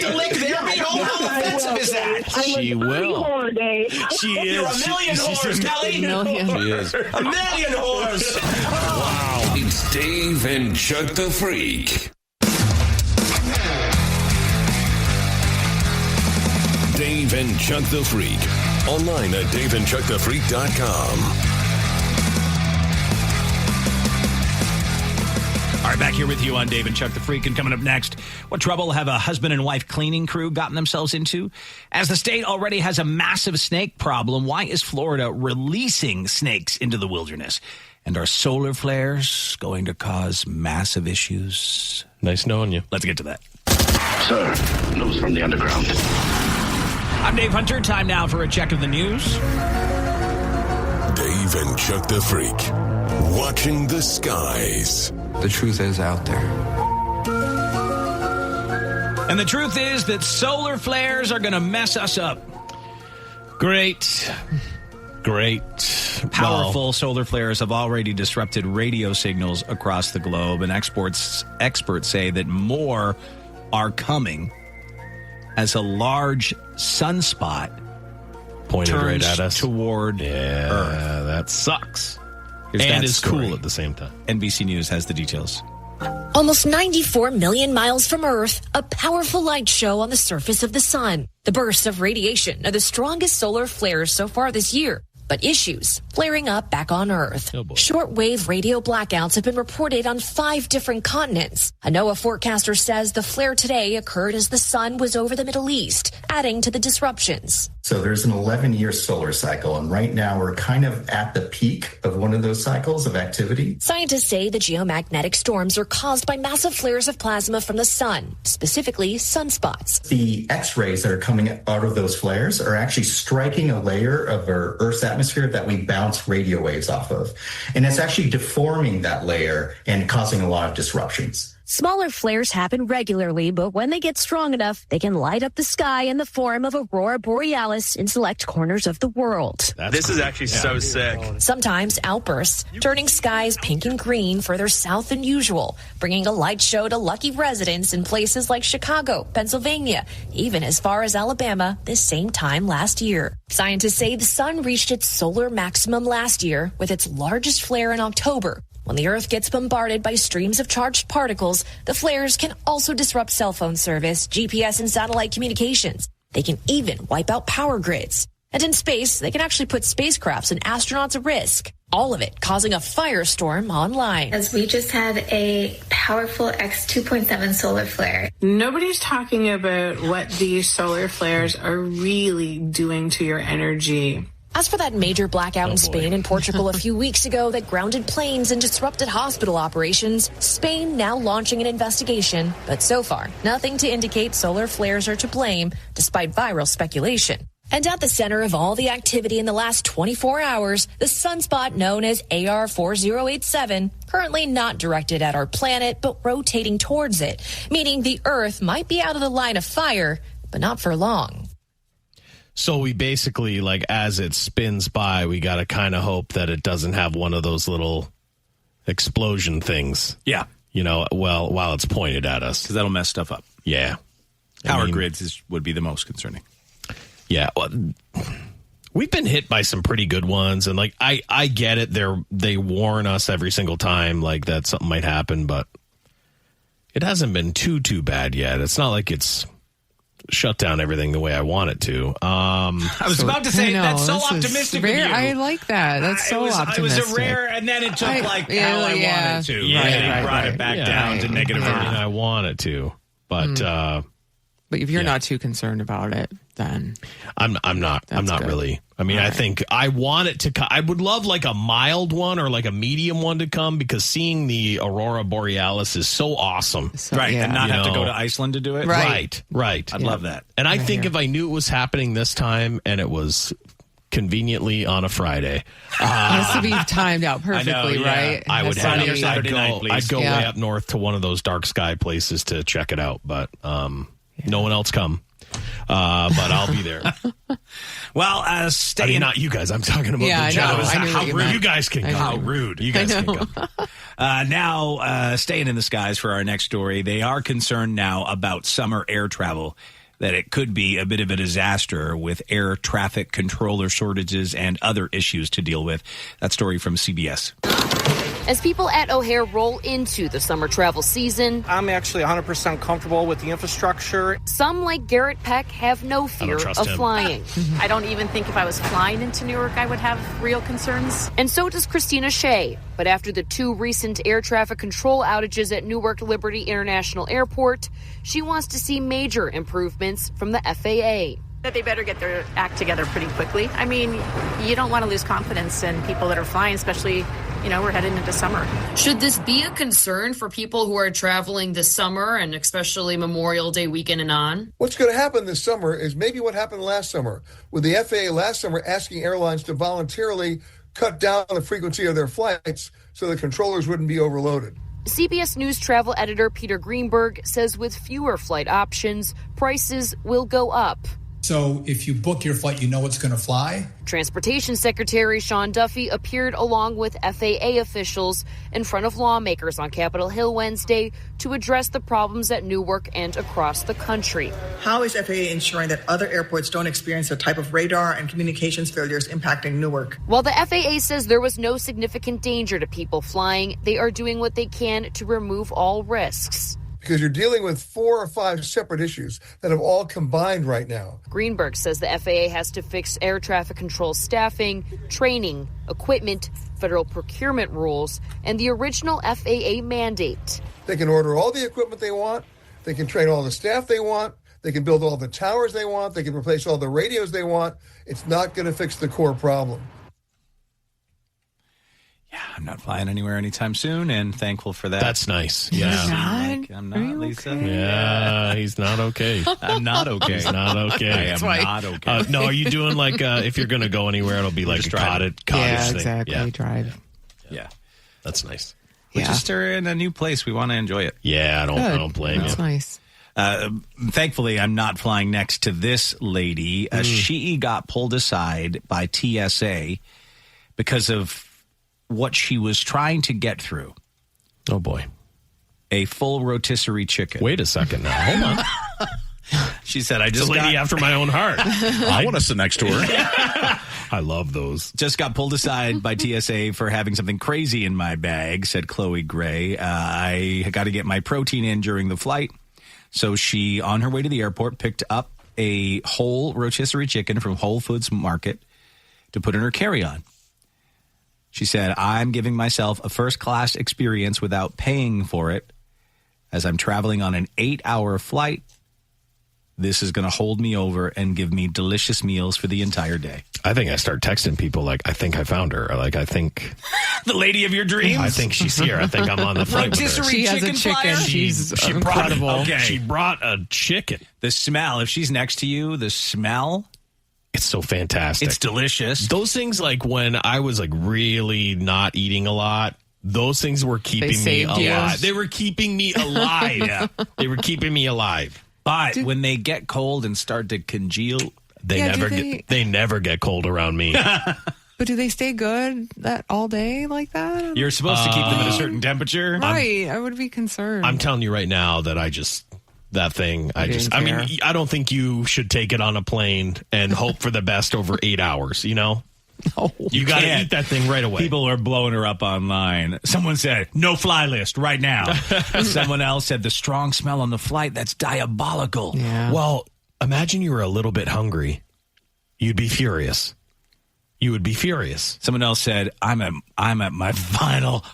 to lick their beehole? How offensive is that? She will. Whore, Dave. She is. You're a million whores, Kelly. She is. A million whores. Wow. It's Dave and Chuck the Freak. Dave and Chuck the Freak. Online at daveandchuckthefreak.com. All right, Back here with you on Dave and Chuck the Freak. And coming up next, what trouble have a husband and wife cleaning crew gotten themselves into? As the state already has a massive snake problem, why is Florida releasing snakes into the wilderness? And are solar flares going to cause massive issues? Nice knowing you. Let's get to that. Sir, news from the underground. I'm Dave Hunter. Time now for a check of the news. Dave and Chuck the Freak. Watching the skies. The truth is out there. And the truth is that solar flares are going to mess us up. Great. Powerful solar flares have already disrupted radio signals across the globe, and experts say that more are coming as a large sunspot pointed turns right at us toward Earth. That sucks. And is cool at the same time. NBC News has the details. Almost 94 million miles from Earth, a powerful light show on the surface of the sun. The bursts of radiation are the strongest solar flares so far this year. But issues flaring up back on Earth. Shortwave radio blackouts have been reported on 5 different continents. A NOAA forecaster says the flare today occurred as the sun was over the Middle East, adding to the disruptions. So there's an 11-year solar cycle, and right now we're kind of at the peak of one of those cycles of activity. Scientists say the geomagnetic storms are caused by massive flares of plasma from the sun, specifically sunspots. The X-rays that are coming out of those flares are actually striking a layer of our Earth's atmosphere that we bounce radio waves off of. And it's actually deforming that layer and causing a lot of disruptions. Smaller flares happen regularly, but when they get strong enough, they can light up the sky in the form of aurora borealis in select corners of the world. This is actually so sick. Sometimes outbursts, turning skies pink and green further south than usual, bringing a light show to lucky residents in places like Chicago, Pennsylvania, even as far as Alabama this same time last year. Scientists say the sun reached its solar maximum last year with its largest flare in October. When the Earth gets bombarded by streams of charged particles, the flares can also disrupt cell phone service, GPS, and satellite communications. They can even wipe out power grids. And in space, they can actually put spacecrafts and astronauts at risk. All of it causing a firestorm online. As we just had a powerful X2.7 solar flare. Nobody's talking about what these solar flares are really doing to your energy. As for that major blackout in Spain and Portugal a few weeks ago that grounded planes and disrupted hospital operations, Spain now launching an investigation. But so far, nothing to indicate solar flares are to blame, despite viral speculation. And at the center of all the activity in the last 24 hours, the sunspot known as AR4087, currently not directed at our planet, but rotating towards it, meaning the Earth might be out of the line of fire, but not for long. So we basically, like, as it spins by, we got to kind of hope that it doesn't have one of those little explosion things. Yeah. You know, well, while it's pointed at us. Because that'll mess stuff up. Yeah. Power grids would be the most concerning. Yeah. Well, we've been hit by some pretty good ones. And, like, I get it. They warn us every single time, like, that something might happen. But it hasn't been too bad yet. It's not like it's shut down everything the way I want it to. I was about to say, that's so optimistic of you. I like that. That's so optimistic. It was a rare, and then it took how I wanted to. He brought it back down to negative. I wanted to. But if you're not too concerned about it, then I'm not really. I mean, I think I want it to come. I would love like a mild one or like a medium one to come, because seeing the aurora borealis is so awesome. Right, and not have to go to Iceland to do it. Right. I'd love that. And I think if I knew it was happening this time and it was conveniently on a Friday, it has to be timed out perfectly, right? I would have Friday or Saturday night, please. I'd go way up north to one of those dark sky places to check it out, but no one else come. But I'll be there. Well, not you guys. I'm talking about the general. How rude you guys can go. How rude you guys can go. Now, staying in the skies for our next story, they are concerned now about summer air travel, that it could be a bit of a disaster with air traffic controller shortages and other issues to deal with. That story from CBS. As people at O'Hare roll into the summer travel season, I'm actually 100% comfortable with the infrastructure. Some, like Garrett Peck, have no fear of flying. I don't even think if I was flying into Newark, I would have real concerns. And so does Christina Shea. But after the 2 recent air traffic control outages at Newark Liberty International Airport, she wants to see major improvements from the FAA. That they better get their act together pretty quickly. I mean, you don't want to lose confidence in people that are flying, especially, we're heading into summer. Should this be a concern for people who are traveling this summer and especially Memorial Day weekend and on? What's going to happen this summer is maybe what happened last summer, with the FAA last summer asking airlines to voluntarily cut down the frequency of their flights so the controllers wouldn't be overloaded. CBS News travel editor Peter Greenberg says with fewer flight options, prices will go up. So if you book your flight, you know it's going to fly. Transportation Secretary Sean Duffy appeared along with FAA officials in front of lawmakers on Capitol Hill Wednesday to address the problems at Newark and across the country. How is FAA ensuring that other airports don't experience the type of radar and communications failures impacting Newark? While the FAA says there was no significant danger to people flying, they are doing what they can to remove all risks. Because you're dealing with 4 or 5 separate issues that have all combined right now. Greenberg says the FAA has to fix air traffic control staffing, training, equipment, federal procurement rules, and the original FAA mandate. They can order all the equipment they want. They can train all the staff they want. They can build all the towers they want. They can replace all the radios they want. It's not going to fix the core problem. Yeah, I'm not flying anywhere anytime soon, and thankful for that. That's nice. Yeah. I'm not, Lisa. Okay? Yeah, he's not okay. I'm not okay. He's not okay. I am not okay. No, are you doing like, if you're going to go anywhere, it'll be like a cottage thing? Exactly. Yeah. Drive. Yeah. That's nice. We just are in a new place. We want to enjoy it. Yeah, I don't blame you. That's nice. Thankfully, I'm not flying next to this lady. She got pulled aside by TSA because of what she was trying to get through. Oh, boy. A full rotisserie chicken. Wait a second now. Hold on. She said, It's a lady after my own heart. I want to sit next to her. I love those. Just got pulled aside by TSA for having something crazy in my bag, said Chloe Gray. I got to get my protein in during the flight. So she, on her way to the airport, picked up a whole rotisserie chicken from Whole Foods Market to put in her carry-on. She said, I'm giving myself a first-class experience without paying for it. As I'm traveling on an 8-hour flight, this is going to hold me over and give me delicious meals for the entire day. I think I start texting people like, I think I found her. Or like, I think... the lady of your dreams? I think she's here. I think I'm on the flight with her. She has a chicken. She's incredible. She brought a chicken. The smell, if she's next to you, the smell... It's so fantastic. It's delicious. Those things, like when I was like really not eating a lot, those things were keeping me alive. They were keeping me alive. Yeah. They were keeping me alive. But when they get cold and start to congeal, they never get cold around me. But do they stay good all day like that? You're supposed to keep them at a certain temperature. Right. I would be concerned. I'm telling you right now that that thing, I mean, I don't think you should take it on a plane and hope for the best over 8 hours, No. You got to eat that thing right away. People are blowing her up online. Someone said, no fly list right now. Someone else said, the strong smell on the flight, that's diabolical. Yeah. Well, imagine you were a little bit hungry. You'd be furious. You would be furious. Someone else said, I'm at my final...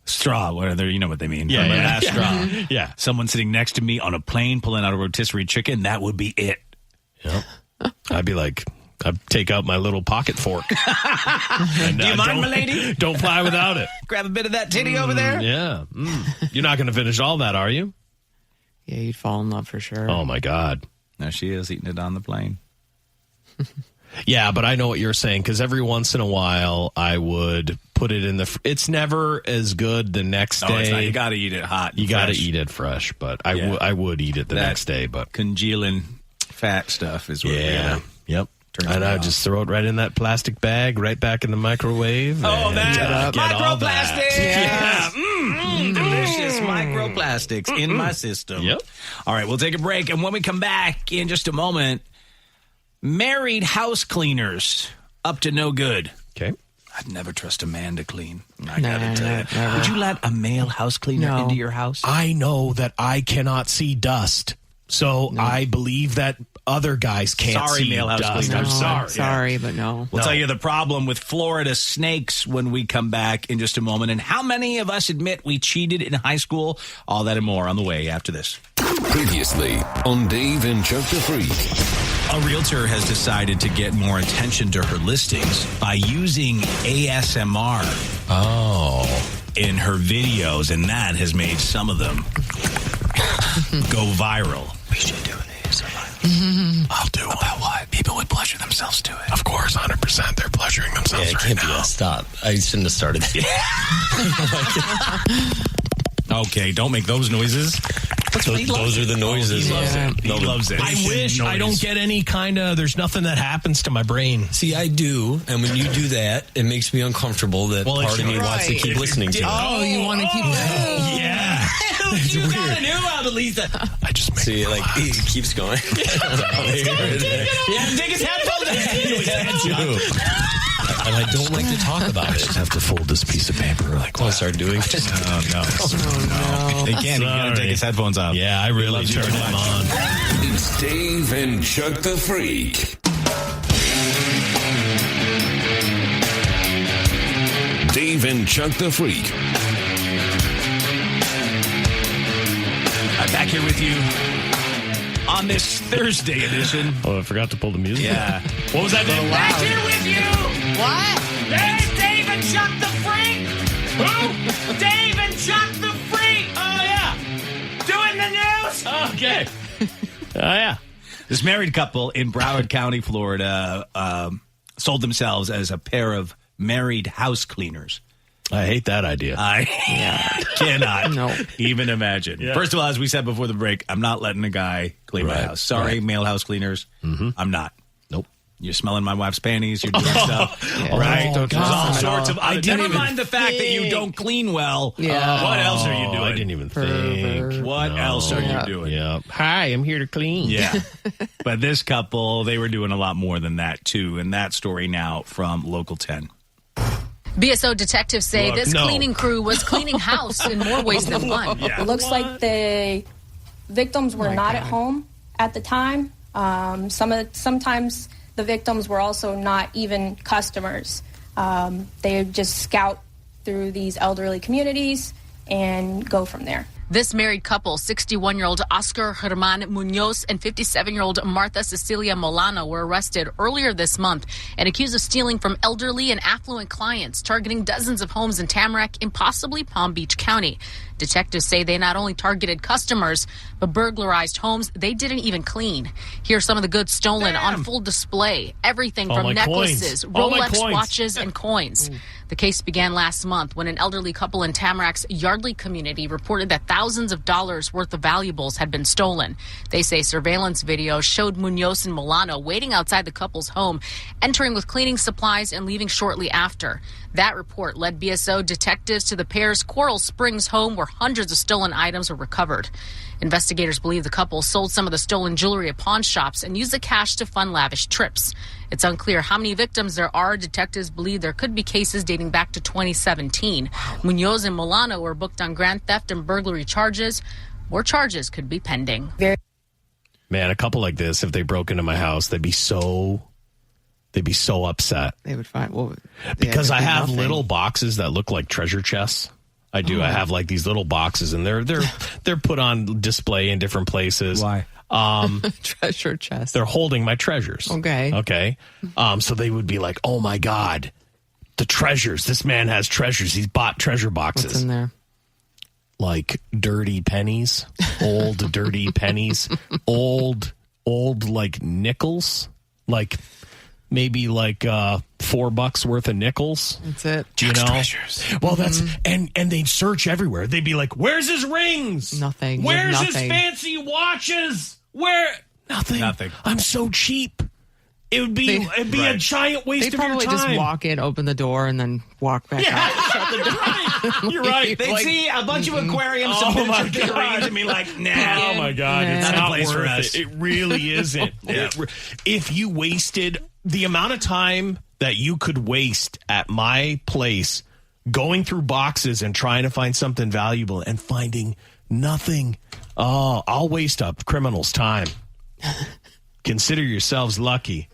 straw, whatever, you know what they mean. Yeah, last straw. Yeah. Someone sitting next to me on a plane pulling out a rotisserie chicken, that would be it. Yep. I'd be like, I'd take out my little pocket fork. And, do you mind, my lady? Don't fly without it. Grab a bit of that titty over there. Yeah. You're not going to finish all that, are you? Yeah, you'd fall in love for sure. Oh, my God. No, she is eating it on the plane. Yeah, but I know what you're saying, because every once in a while I would put it in the... It's never as good the next day. It's not. You got to eat it hot. You got to eat it fresh, but I would eat it the next day. But congealing fat stuff is what Yep. And I just throw it right in that plastic bag, right back in the microwave. Oh, that microplastics! Yeah. Delicious microplastics in my system. Yep. All right, we'll take a break, and when we come back in just a moment, married house cleaners up to no good. Okay. I'd never trust a man to clean. I gotta tell you. Would you let a male house cleaner into your house? I know that I cannot see dust, so I believe that other guys can't see male house dust. cleaner. I'm sorry. Sorry, but no. We'll tell you the problem with Florida snakes when we come back in just a moment, and how many of us admit we cheated in high school. All that and more on the way after this. Previously on Dave and Chuck the Freak. A realtor has decided to get more attention to her listings by using ASMR in her videos, and that has made some of them go viral. We should do an ASMR. I'll do one. About what? People would pleasure themselves to it. Of course, 100%. They're pleasuring themselves it can't be a stop. I shouldn't have started that. Okay, don't make those noises. Those are the noises. He loves it. He loves it. I wish I don't get any kind of, there's nothing that happens to my brain. See, I do. And when you do that, it makes me uncomfortable that part of me wants to keep listening to it. Oh, you want to keep that? Yeah. You got a new album, Lisa. I just make See, like, he keeps going. Yeah, take his headphones out. And I don't like to talk about it. I just have to fold this piece of paper. Like, I'll start doing it. Oh, no. They can't. He's going to take his headphones off. Yeah, I really turned them on. It's Dave and Chuck the Freak. Dave and Chuck the Freak. I'm back here with you on this Thursday edition. Oh, I forgot to pull the music. Yeah. What was that? Back here with you. What? It's Dave and Chuck the Freak. Who? Dave and Chuck the Freak. Oh, yeah. Doing the news. Okay. Yeah. This married couple in Broward County, Florida, sold themselves as a pair of married house cleaners. I hate that idea. I cannot even imagine. Yeah. First of all, as we said before the break, I'm not letting a guy clean my house. Sorry, male house cleaners. I'm not. Nope. You're smelling my wife's panties. You're doing stuff. Right. There's all sorts of... Never mind even the fact that you don't clean well. Yeah. What else are you doing? I didn't even think. What else are you doing? Yeah. Hi, I'm here to clean. Yeah. But this couple, they were doing a lot more than that, too. And that story now from Local 10. BSO detectives say this cleaning crew was cleaning house in more ways than one. Yeah. It looks like the victims were not at home at the time. Sometimes the victims were also not even customers. They just scout through these elderly communities and go from there. This married couple, 61-year-old Oscar Herman Munoz and 57-year-old Martha Cecilia Molano, were arrested earlier this month and accused of stealing from elderly and affluent clients, targeting dozens of homes in Tamarack and possibly Palm Beach County. Detectives say they not only targeted customers, but burglarized homes they didn't even clean. Here's some of the goods stolen on full display. Everything from necklaces, Rolex watches, and coins. The case began last month when an elderly couple in Tamarack's Yardley community reported that thousands of dollars worth of valuables had been stolen. They say surveillance video showed Munoz and Milano waiting outside the couple's home, entering with cleaning supplies and leaving shortly after. That report led BSO detectives to the pair's Coral Springs home where hundreds of stolen items were recovered. Investigators believe the couple sold some of the stolen jewelry at pawn shops and used the cash to fund lavish trips. It's unclear how many victims there are. Detectives believe there could be cases dating back to 2017. Munoz and Milano were booked on grand theft and burglary charges. More charges could be pending. Man, a couple like this, if they broke into my house, they'd be so upset. They would find because I have little boxes that look like treasure chests. I do. I have like these little boxes, and they're put on display in different places. Why? Treasure chest. They're holding my treasures. Okay. So they would be like, "Oh my God, the treasures! This man has treasures. He's bought treasure boxes." What's in there? Like dirty pennies, old dirty pennies, old like nickels, like maybe like $4 worth of nickels. That's it. You know? Treasures. Well, that's and they'd search everywhere. They'd be like, "Where's his rings? Nothing. Where's his fancy watches? Where? Nothing. I'm so cheap. It'd be a giant waste of your time." They'd probably just walk in, open the door, and then walk back out. Shut the door. Right. You're right. They'd see a bunch of aquariums, some miniature figurines, and be like, "Nah, oh my God, it's not not a place worth for us." It really isn't. If you wasted the amount of time that you could waste at my place going through boxes and trying to find something valuable and finding nothing. Oh, I'll waste up criminals' time. Consider yourselves lucky.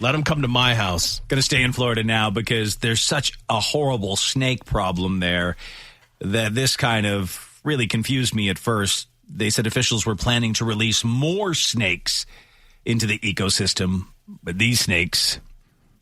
Let them come to my house. Going to stay in Florida now because there's such a horrible snake problem there that this kind of really confused me at first. They said officials were planning to release more snakes into the ecosystem, but these snakes,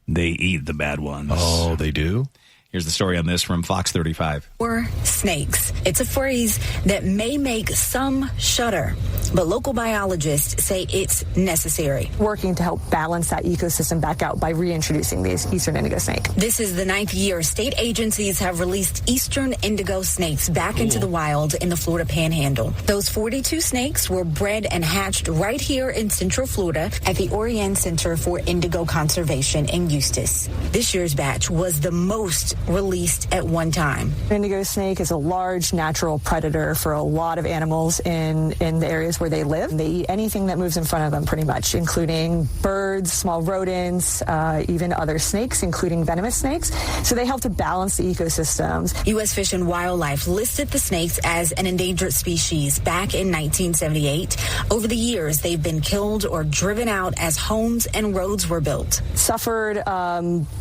they eat the bad ones. Oh, they do? Here's the story on this from Fox 35. Or snakes. It's a phrase that may make some shudder, but local biologists say it's necessary. Working to help balance that ecosystem back out by reintroducing these eastern indigo snake. This is the 9th year state agencies have released eastern indigo snakes back into the wild in the Florida Panhandle. Those 42 snakes were bred and hatched right here in Central Florida at the Orion Center for Indigo Conservation in Eustis. This year's batch was the most released at one time. Indigo snake is a large natural predator for a lot of animals in the areas where they live. They eat anything that moves in front of them pretty much, including birds, small rodents, even other snakes, including venomous snakes. So they help to balance the ecosystems. U.S. Fish and Wildlife listed the snakes as an endangered species back in 1978. Over the years, they've been killed or driven out as homes and roads were built. Suffered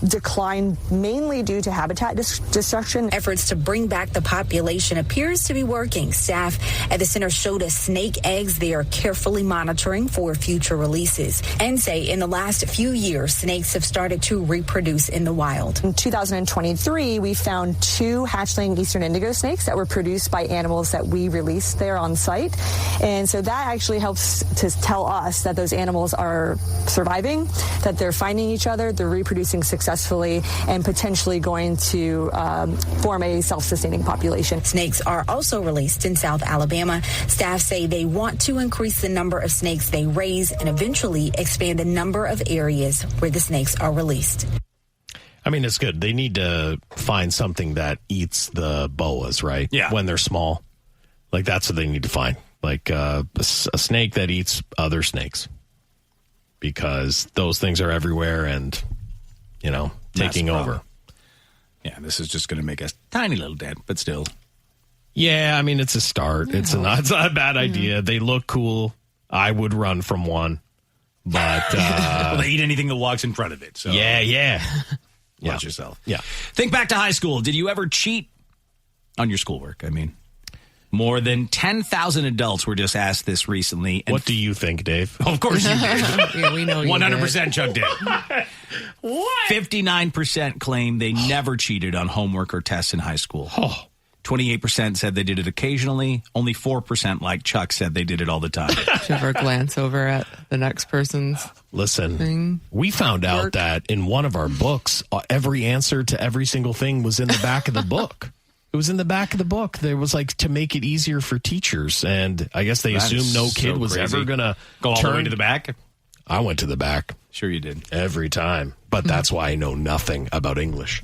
decline mainly due to habitat destruction. Efforts to bring back the population appears to be working. Staff at the center showed us snake eggs they are carefully monitoring for future releases and say in the last few years, snakes have started to reproduce in the wild. In 2023, we found 2 hatchling eastern indigo snakes that were produced by animals that we released there on site. And so that actually helps to tell us that those animals are surviving, that they're finding each other, they're reproducing successfully, and potentially going to form a self-sustaining population. Snakes are also released in South Alabama. Staff say they want to increase the number of snakes they raise and eventually expand the number of areas where the snakes are released. I mean, it's good. They need to find something that eats the boas, right? Yeah. When they're small. Like, that's what they need to find. Like a snake that eats other snakes. Because those things are everywhere and, taking over. Yeah, this is just going to make a tiny little dent, but still. Yeah, I mean, it's a start. Yeah. It's not a bad idea. They look cool. I would run from one. But well, they eat anything that walks in front of it. So Yeah. Watch yourself. Yeah. Think back to high school. Did you ever cheat on your schoolwork? I mean, more than 10,000 adults were just asked this recently. What do you think, Dave? Of course you did. Yeah, we know you 100% did. Chuck did. What? 59% claim they never cheated on homework or tests in high school. 28% said they did it occasionally. Only 4%, like Chuck, said they did it all the time. Did you ever glance over at the next person's thing? We found out that in one of our books, every answer to every single thing was in the back of the book. It was in the back of the book. There was to make it easier for teachers. And I guess they assumed no kid was ever going to go all the way to the back. I went to the back. Sure you did. Every time. But that's why I know nothing about English.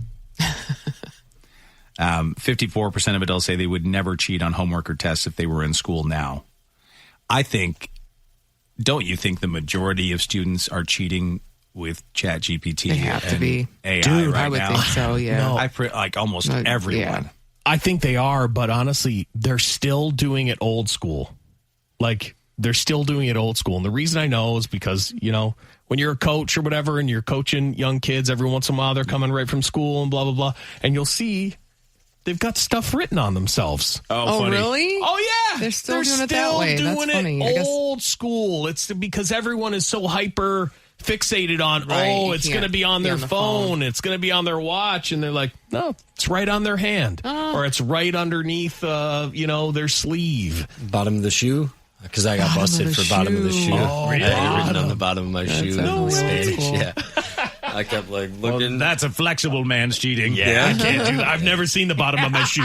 54% of adults say they would never cheat on homework or tests if they were in school now. Don't you think the majority of students are cheating with ChatGPT? They have to be. AI Dude, right I would now? think so, yeah. No, almost everyone. Yeah. I think they are, but honestly, they're still doing it old school. They're still doing it old school. And the reason I know is because, when you're a coach or whatever and you're coaching young kids, every once in a while they're coming right from school and blah, blah, blah. And you'll see they've got stuff written on themselves. Oh, funny. Really? Oh, yeah. They're still doing it that way. That's funny. It old school. It's because everyone is so hyper fixated on, it's going to be on their phone. It's going to be on their watch. And they're like, no, it's right on their hand. Or it's right underneath, their sleeve. Bottom of the shoe? Because I got busted for bottom of the shoe. Oh, really? I had it written on the bottom of my shoe in Spanish. Cool. Yeah. I kept looking. Well, that's a flexible man's cheating. Yeah, I can't do that. I've never seen the bottom of my shoe.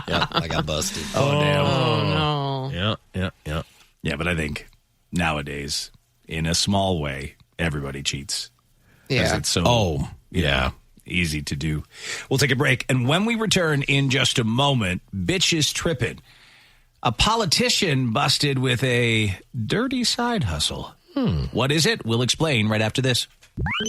Yeah, I got busted. Oh, damn. Oh, no. Yeah. Yeah, but I think nowadays, in a small way, everybody cheats. Yeah. It's so easy to do. We'll take a break. And when we return in just a moment, bitches tripping. A politician busted with a dirty side hustle. What is it? We'll explain right after this.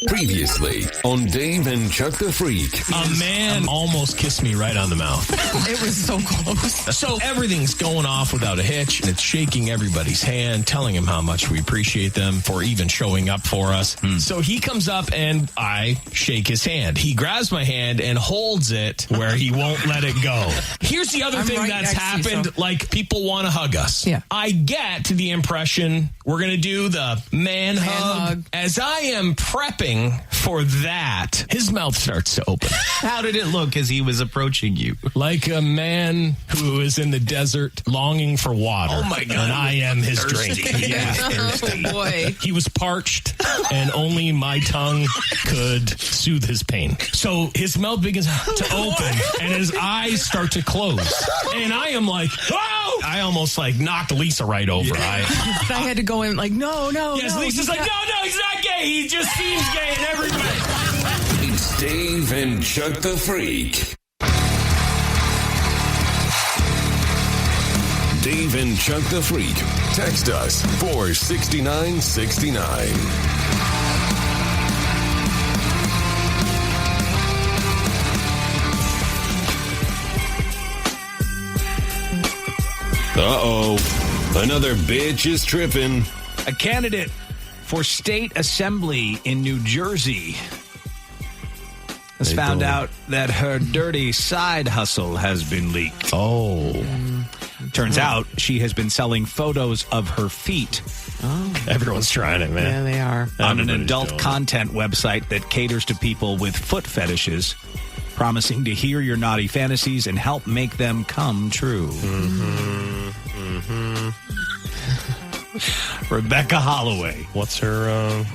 Previously on Dave and Chuck the Freak. A man almost kissed me right on the mouth. It was so close. So everything's going off without a hitch, and it's shaking everybody's hand, telling him how much we appreciate them for even showing up for us. So he comes up and I shake his hand. He grabs my hand and holds it where he won't let it go. Here's the other thing that's happened. Like, people want to hug us. Yeah. I get the impression we're going to do the man hug. As I am prepping for that, his mouth starts to open. How did it look as he was approaching you? Like a man who is in the desert longing for water. Oh, my God. And I am his Thirsty. drink. Yeah. Oh, boy. He was parched, and only my tongue could soothe his pain. So his mouth begins to open, and his eyes start to close. And I am like, oh! I almost like knocked Lisa right over. I had to go in like, no. Yes, Lisa's like, no, he's not gay. He just seems gay in every way. It's Dave and Chuck the Freak. Dave and Chuck the Freak. Text us 46969. Uh-oh. Another bitch is tripping. A candidate for state assembly in New Jersey has found out that her dirty side hustle has been leaked. Oh. Turns out she has been selling photos of her feet. Oh. Everyone's trying it, man. Yeah, they are. On an adult content website that caters to people with foot fetishes, promising to hear your naughty fantasies and help make them come true. Rebecca Holloway. What's her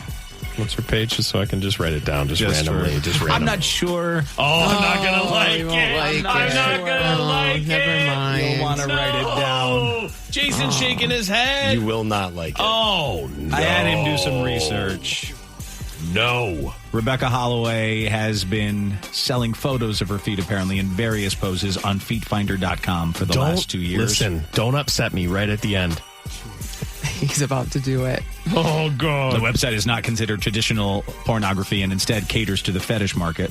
page, just so I can just write it down just randomly? I'm not sure. I'm not going to like it. I'm not going to like it. Never mind. You'll want to write it down. Jason's shaking his head. You will not like it. Oh, no. I had him do some research. No. Rebecca Holloway has been selling photos of her feet, apparently, in various poses on feetfinder.com for the last 2 years. Listen, don't upset me right at the end. He's about to do it. Oh, God. The website is not considered traditional pornography and instead caters to the fetish market.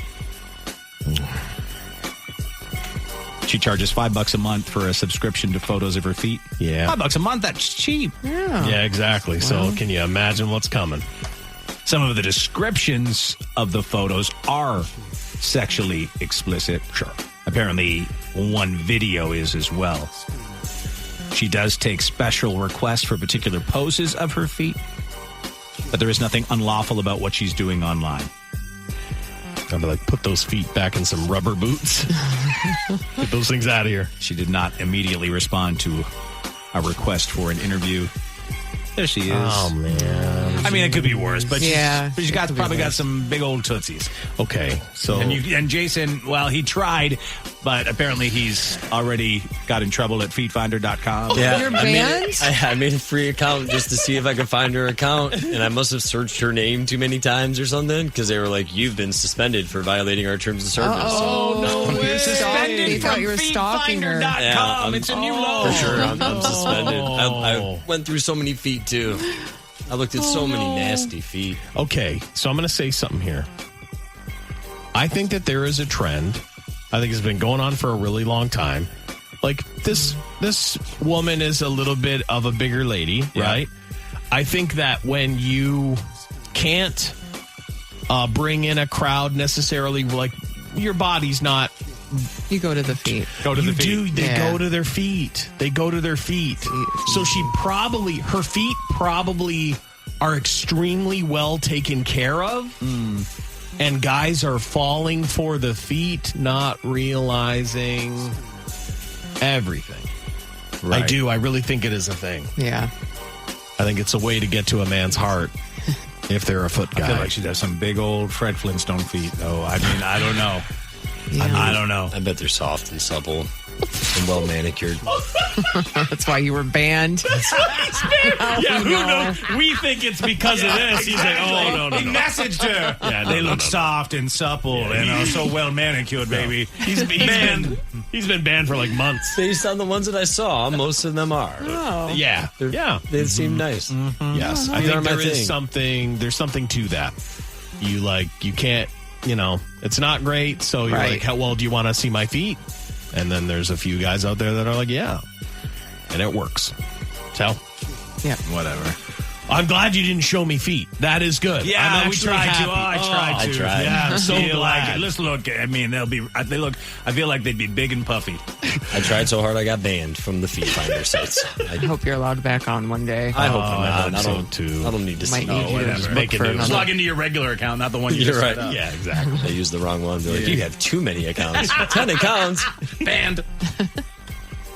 She charges $5 a month for a subscription to photos of her feet. Yeah. $5 a month, that's cheap. Yeah, exactly. Well, so can you imagine what's coming? Some of the descriptions of the photos are sexually explicit. Sure. Apparently, one video is as well. She does take special requests for particular poses of her feet, but there is nothing unlawful about what she's doing online. I'll be like, put those feet back in some rubber boots. Get those things out of here. She did not immediately respond to a request for an interview. There she is. Oh, man. I mean, it could be worse, but she's probably got some big old tootsies. Okay, so... And Jason, well, he tried, but apparently he's already got in trouble at feetfinder.com. Yeah, You're banned? I made a free account just to see if I could find her account, and I must have searched her name too many times or something, because they were like, you've been suspended for violating our terms of service. Oh, no way. Suspended from feetfinder.com. Yeah, it's a new law. For sure, I'm suspended. I went through so many feet, too. I looked at so many nasty feet. Okay, so I'm going to say something here. I think that there is a trend. I think it's been going on for a really long time. Like, this woman is a little bit of a bigger lady, right? I think that when you can't bring in a crowd necessarily, like, your body's not... You go to the feet. Go to the feet. They go to their feet. They go to their feet. So her feet probably are extremely well taken care of. And guys are falling for the feet, not realizing everything. Right. I do. I really think it is a thing. Yeah. I think it's a way to get to a man's heart if they're a foot guy. I feel like she does some big old Fred Flintstone feet, though. I mean, I don't know. Yeah. I don't know. I bet they're soft and supple and well manicured. That's why you were banned. Yeah, who knows? We think it's because of this. He's like, oh, no. He messaged her. Yeah, they look soft and supple, so well manicured, baby. He's He's been banned for like months. Based on the ones that I saw, most of them are. Oh. Yeah. They seem nice. Yes. I think there is something. There's something to that. You can't. It's not great. So you're like, well, do you want to see my feet? And then there's a few guys out there that are like, yeah, and it works. So, yeah, whatever. I'm glad you didn't show me feet. That is good. Yeah, I'm we tried happy. to. I tried to. Yeah, I'm so glad. Let's look. I mean, they look. I feel like they'd be big and puffy. I tried so hard I got banned from the feet finder sites. I hope you're allowed back on one day. I hope I'm not. I hope so too. I don't need to see. Whatever. Make it Just log into your regular account, not the one you You're just right. set up. Yeah, exactly. They used the wrong one. They're like, you have too many accounts. 10 accounts. Banned.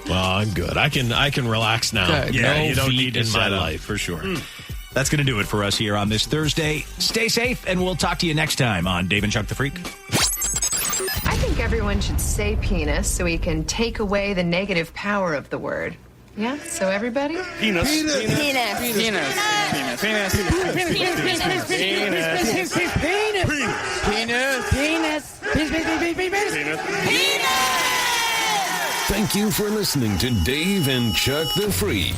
Well, I'm good. I can relax now. Good. Yeah, no you don't feet need to in my set up, life for sure. That's going to do it for us here on this Thursday. Stay safe, and we'll talk to you next time on Dave and Chuck the Freak. I think everyone should say penis so we can take away the negative power of the word. Yeah? So everybody? Penis. Penis. Penis. Penis. Penis. Penis. Penis. Thank you for listening to Dave and Chuck the Freak.